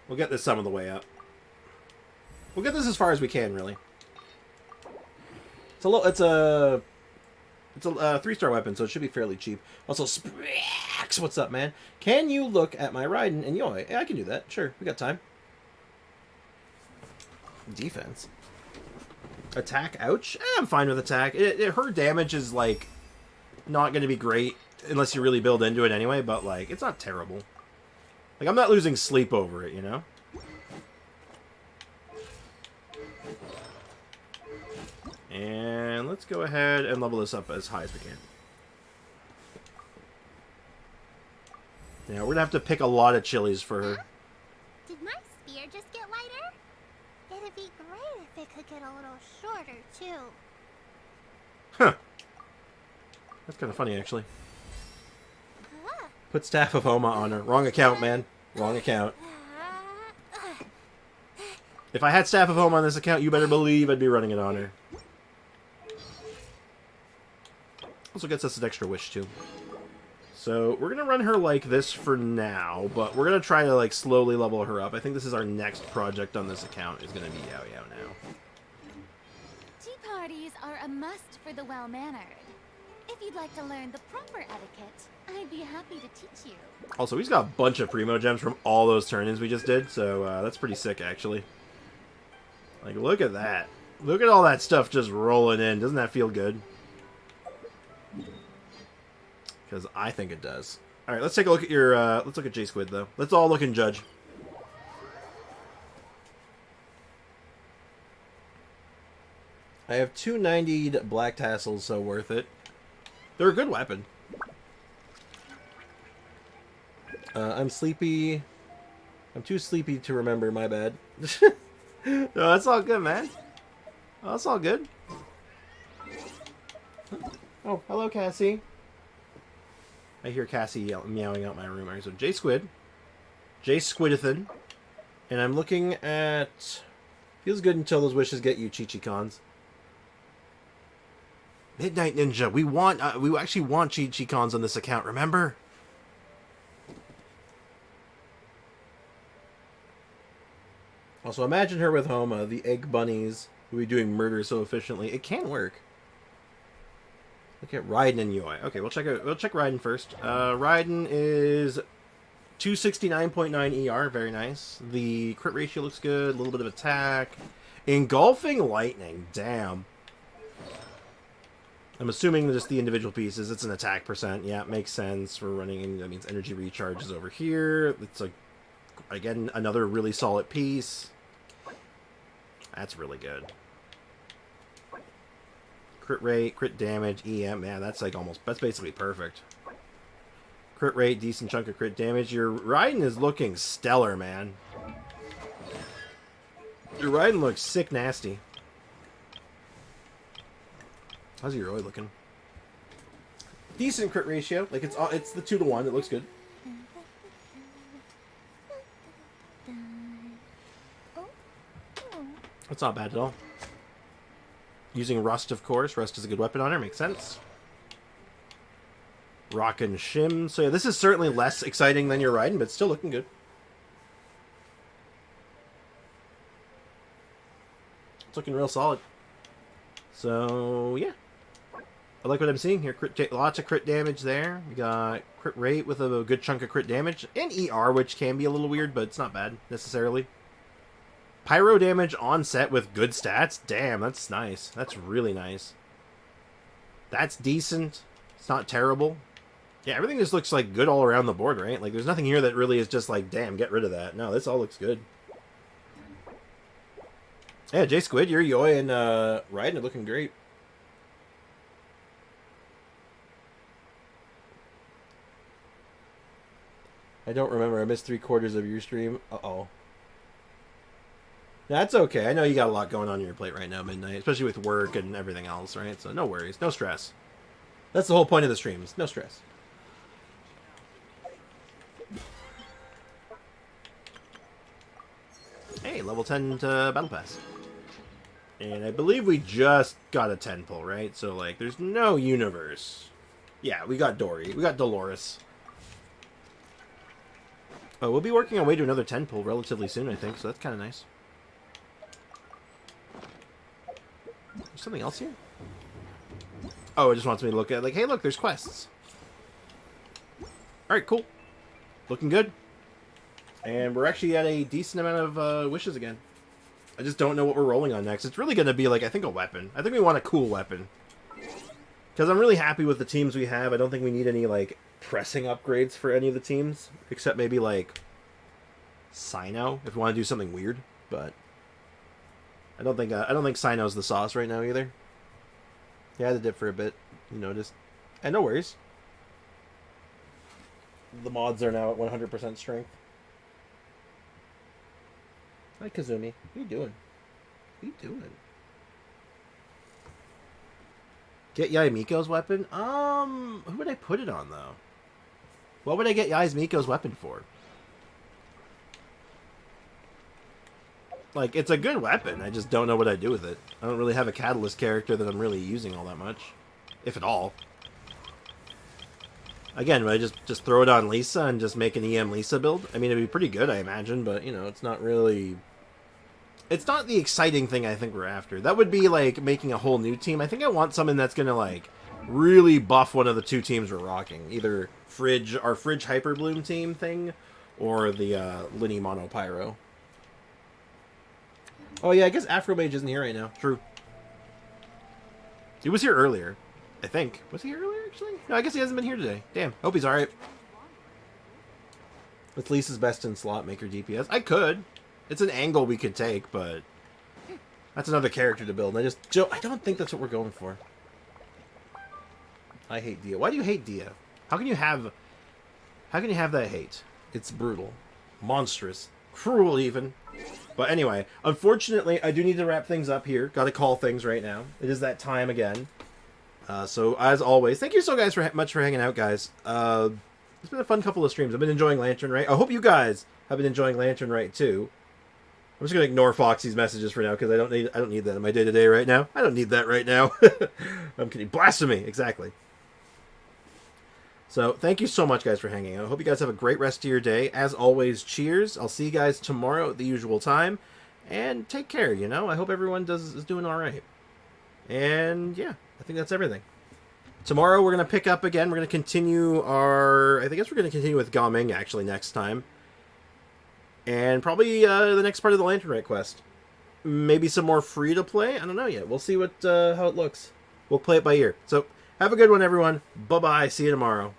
we'll get this some of the way up. We'll get this as far as we can, really. It's a 3-star weapon, so it should be fairly cheap. Also, Sprax, what's up, man? Can you look at my Raiden and Yoi? Yeah, I can do that. Sure, we got time. Defense. Attack, ouch. I'm fine with attack. Her damage is, like, not going to be great unless you really build into it anyway, but, like, it's not terrible. Like, I'm not losing sleep over it, you know? And let's go ahead and level this up as high as we can. Now, we're going to have to pick a lot of chilies for her. Did my spear just get lighter? It'd be great if it could get a little shorter, too. Huh. That's kind of funny, actually. Put Staff of Homa on her. Wrong account, man. Wrong account. If I had Staff of Homa on this account, you better believe I'd be running it on her. Also gets us an extra wish, too. So, we're going to run her like this for now, but we're going to try to, like, slowly level her up. I think this is our next project on this account is going to be Yao Yao now. Tea parties are a must for the well-mannered. If you'd like to learn the proper etiquette, I'd be happy to teach you. Also, he's got a bunch of Primo Gems from all those turn-ins we just did, so that's pretty sick, actually. Like, look at that. Look at all that stuff just rolling in. Doesn't that feel good? Because I think it does. Alright, let's take a look at your, let's look at J-Squid, though. Let's all look and judge. I have 290'd black tassels, so worth it. They're a good weapon. I'm sleepy. I'm too sleepy to remember, my bad. No, that's all good, man. Oh, that's all good. Oh, hello, Cassie. I hear Cassie meowing out my room. Alright, so J-Squid. J-Squidithan. And I'm looking at... Feels good until those wishes get you, Chi-Chi-Cons. Midnight Ninja. We actually want Chi-Chi-Cons on this account, remember? Also, imagine her with Homa, the egg bunnies, who be doing murder so efficiently. It can work. Look at Raiden and Yoi. Okay, we'll check Raiden first. Raiden is 269.9 ER, very nice. The crit ratio looks good, a little bit of attack. Engulfing Lightning, damn. I'm assuming just the individual pieces. It's an attack percent. Yeah, it makes sense. We're running in, that means energy recharge is over here. It's like, again, another really solid piece. That's really good. Crit rate, crit damage, EM, man, that's like almost, that's basically perfect. Crit rate, decent chunk of crit damage. Your Raiden is looking stellar, man. Your Raiden looks sick nasty. How's your Yoi looking? Decent crit ratio. Like, it's the 2-to-1. It looks good. That's not bad at all. Using Rust, of course. Rust is a good weapon on her. Makes sense. Rock and Shim. So yeah, this is certainly less exciting than your Raiden, but still looking good. It's looking real solid. So, yeah. I like what I'm seeing here. Lots of crit damage there. We got crit rate with a good chunk of crit damage. And ER, which can be a little weird, but it's not bad, necessarily. Pyro damage on set with good stats. Damn, that's nice. That's really nice. That's decent. It's not terrible. Yeah, everything just looks like good all around the board, right? Like, there's nothing here that really is just like, damn, get rid of that. No, this all looks good. Yeah, J-Squid, your Yoi and Raiden are looking great. I don't remember. I missed 3/4 of your stream. Uh-oh. That's okay. I know you got a lot going on your plate right now, Midnight, especially with work and everything else, right? So no worries. No stress. That's the whole point of the streams. No stress. Hey, level 10 to Battle Pass. And I believe we just got a 10 pull, right? So, like, there's no universe. Yeah, we got Dory. We got Dolores. Oh, we'll be working our way to another 10 pull relatively soon, I think, so that's kind of nice. There's something else here? Oh, it just wants me to look at, like, hey, look, there's quests. Alright, cool. Looking good. And we're actually at a decent amount of wishes again. I just don't know what we're rolling on next. It's really going to be, like, I think a weapon. I think we want a cool weapon. Because I'm really happy with the teams we have. I don't think we need any, like, pressing upgrades for any of the teams. Except maybe, like, Sino, if we want to do something weird. But I don't think Sino's the sauce right now either. Yeah, I had to dip for a bit. You noticed. And no worries. The mods are now at 100% strength. Hi, Kazumi. What are you doing? What are you doing? Get Yai Miko's weapon? Who would I put it on, though? What would I get Yai Miko's weapon for? Like, it's a good weapon. I just don't know what I'd do with it. I don't really have a Catalyst character that I'm really using all that much. If at all. Again, would I just throw it on Lisa and just make an EM Lisa build? I mean, it'd be pretty good, I imagine, but, you know, it's not really... It's not the exciting thing I think we're after. That would be, like, making a whole new team. I think I want something that's gonna, like, really buff one of the two teams we're rocking. Either our Fridge Hyper Bloom team thing, or the Linny Mono Pyro. Oh yeah, I guess Afro Mage isn't here right now. True. He was here earlier, I think. Was he here earlier, actually? No, I guess he hasn't been here today. Damn, hope he's alright. With Lisa's best in slot, make her DPS. I could. It's an angle we could take, but... That's another character to build. I don't think that's what we're going for. I hate Dia. Why do you hate Dia? How can you have that hate? It's brutal. Monstrous. Cruel, even. But anyway, unfortunately, I do need to wrap things up here. Gotta call things right now. It is that time again. So, as always, thank you so much for hanging out, guys. It's been a fun couple of streams. I've been enjoying Lantern Rite. I hope you guys have been enjoying Lantern Rite, too. I'm just gonna ignore Foxy's messages for now, because I don't need that in my day-to-day right now. I don't need that right now. I'm kidding. Blasphemy! Exactly. So, thank you so much, guys, for hanging out. I hope you guys have a great rest of your day. As always, cheers. I'll see you guys tomorrow at the usual time. And take care, you know? I hope everyone is doing alright. And, yeah, I think that's everything. Tomorrow, we're going to pick up again. We're going to continue I guess we're going to continue with Gaming, actually, next time. And probably the next part of the Lantern Rite quest. Maybe some more free-to-play? I don't know yet. We'll see how it looks. We'll play it by ear. So, have a good one, everyone. Bye-bye. See you tomorrow.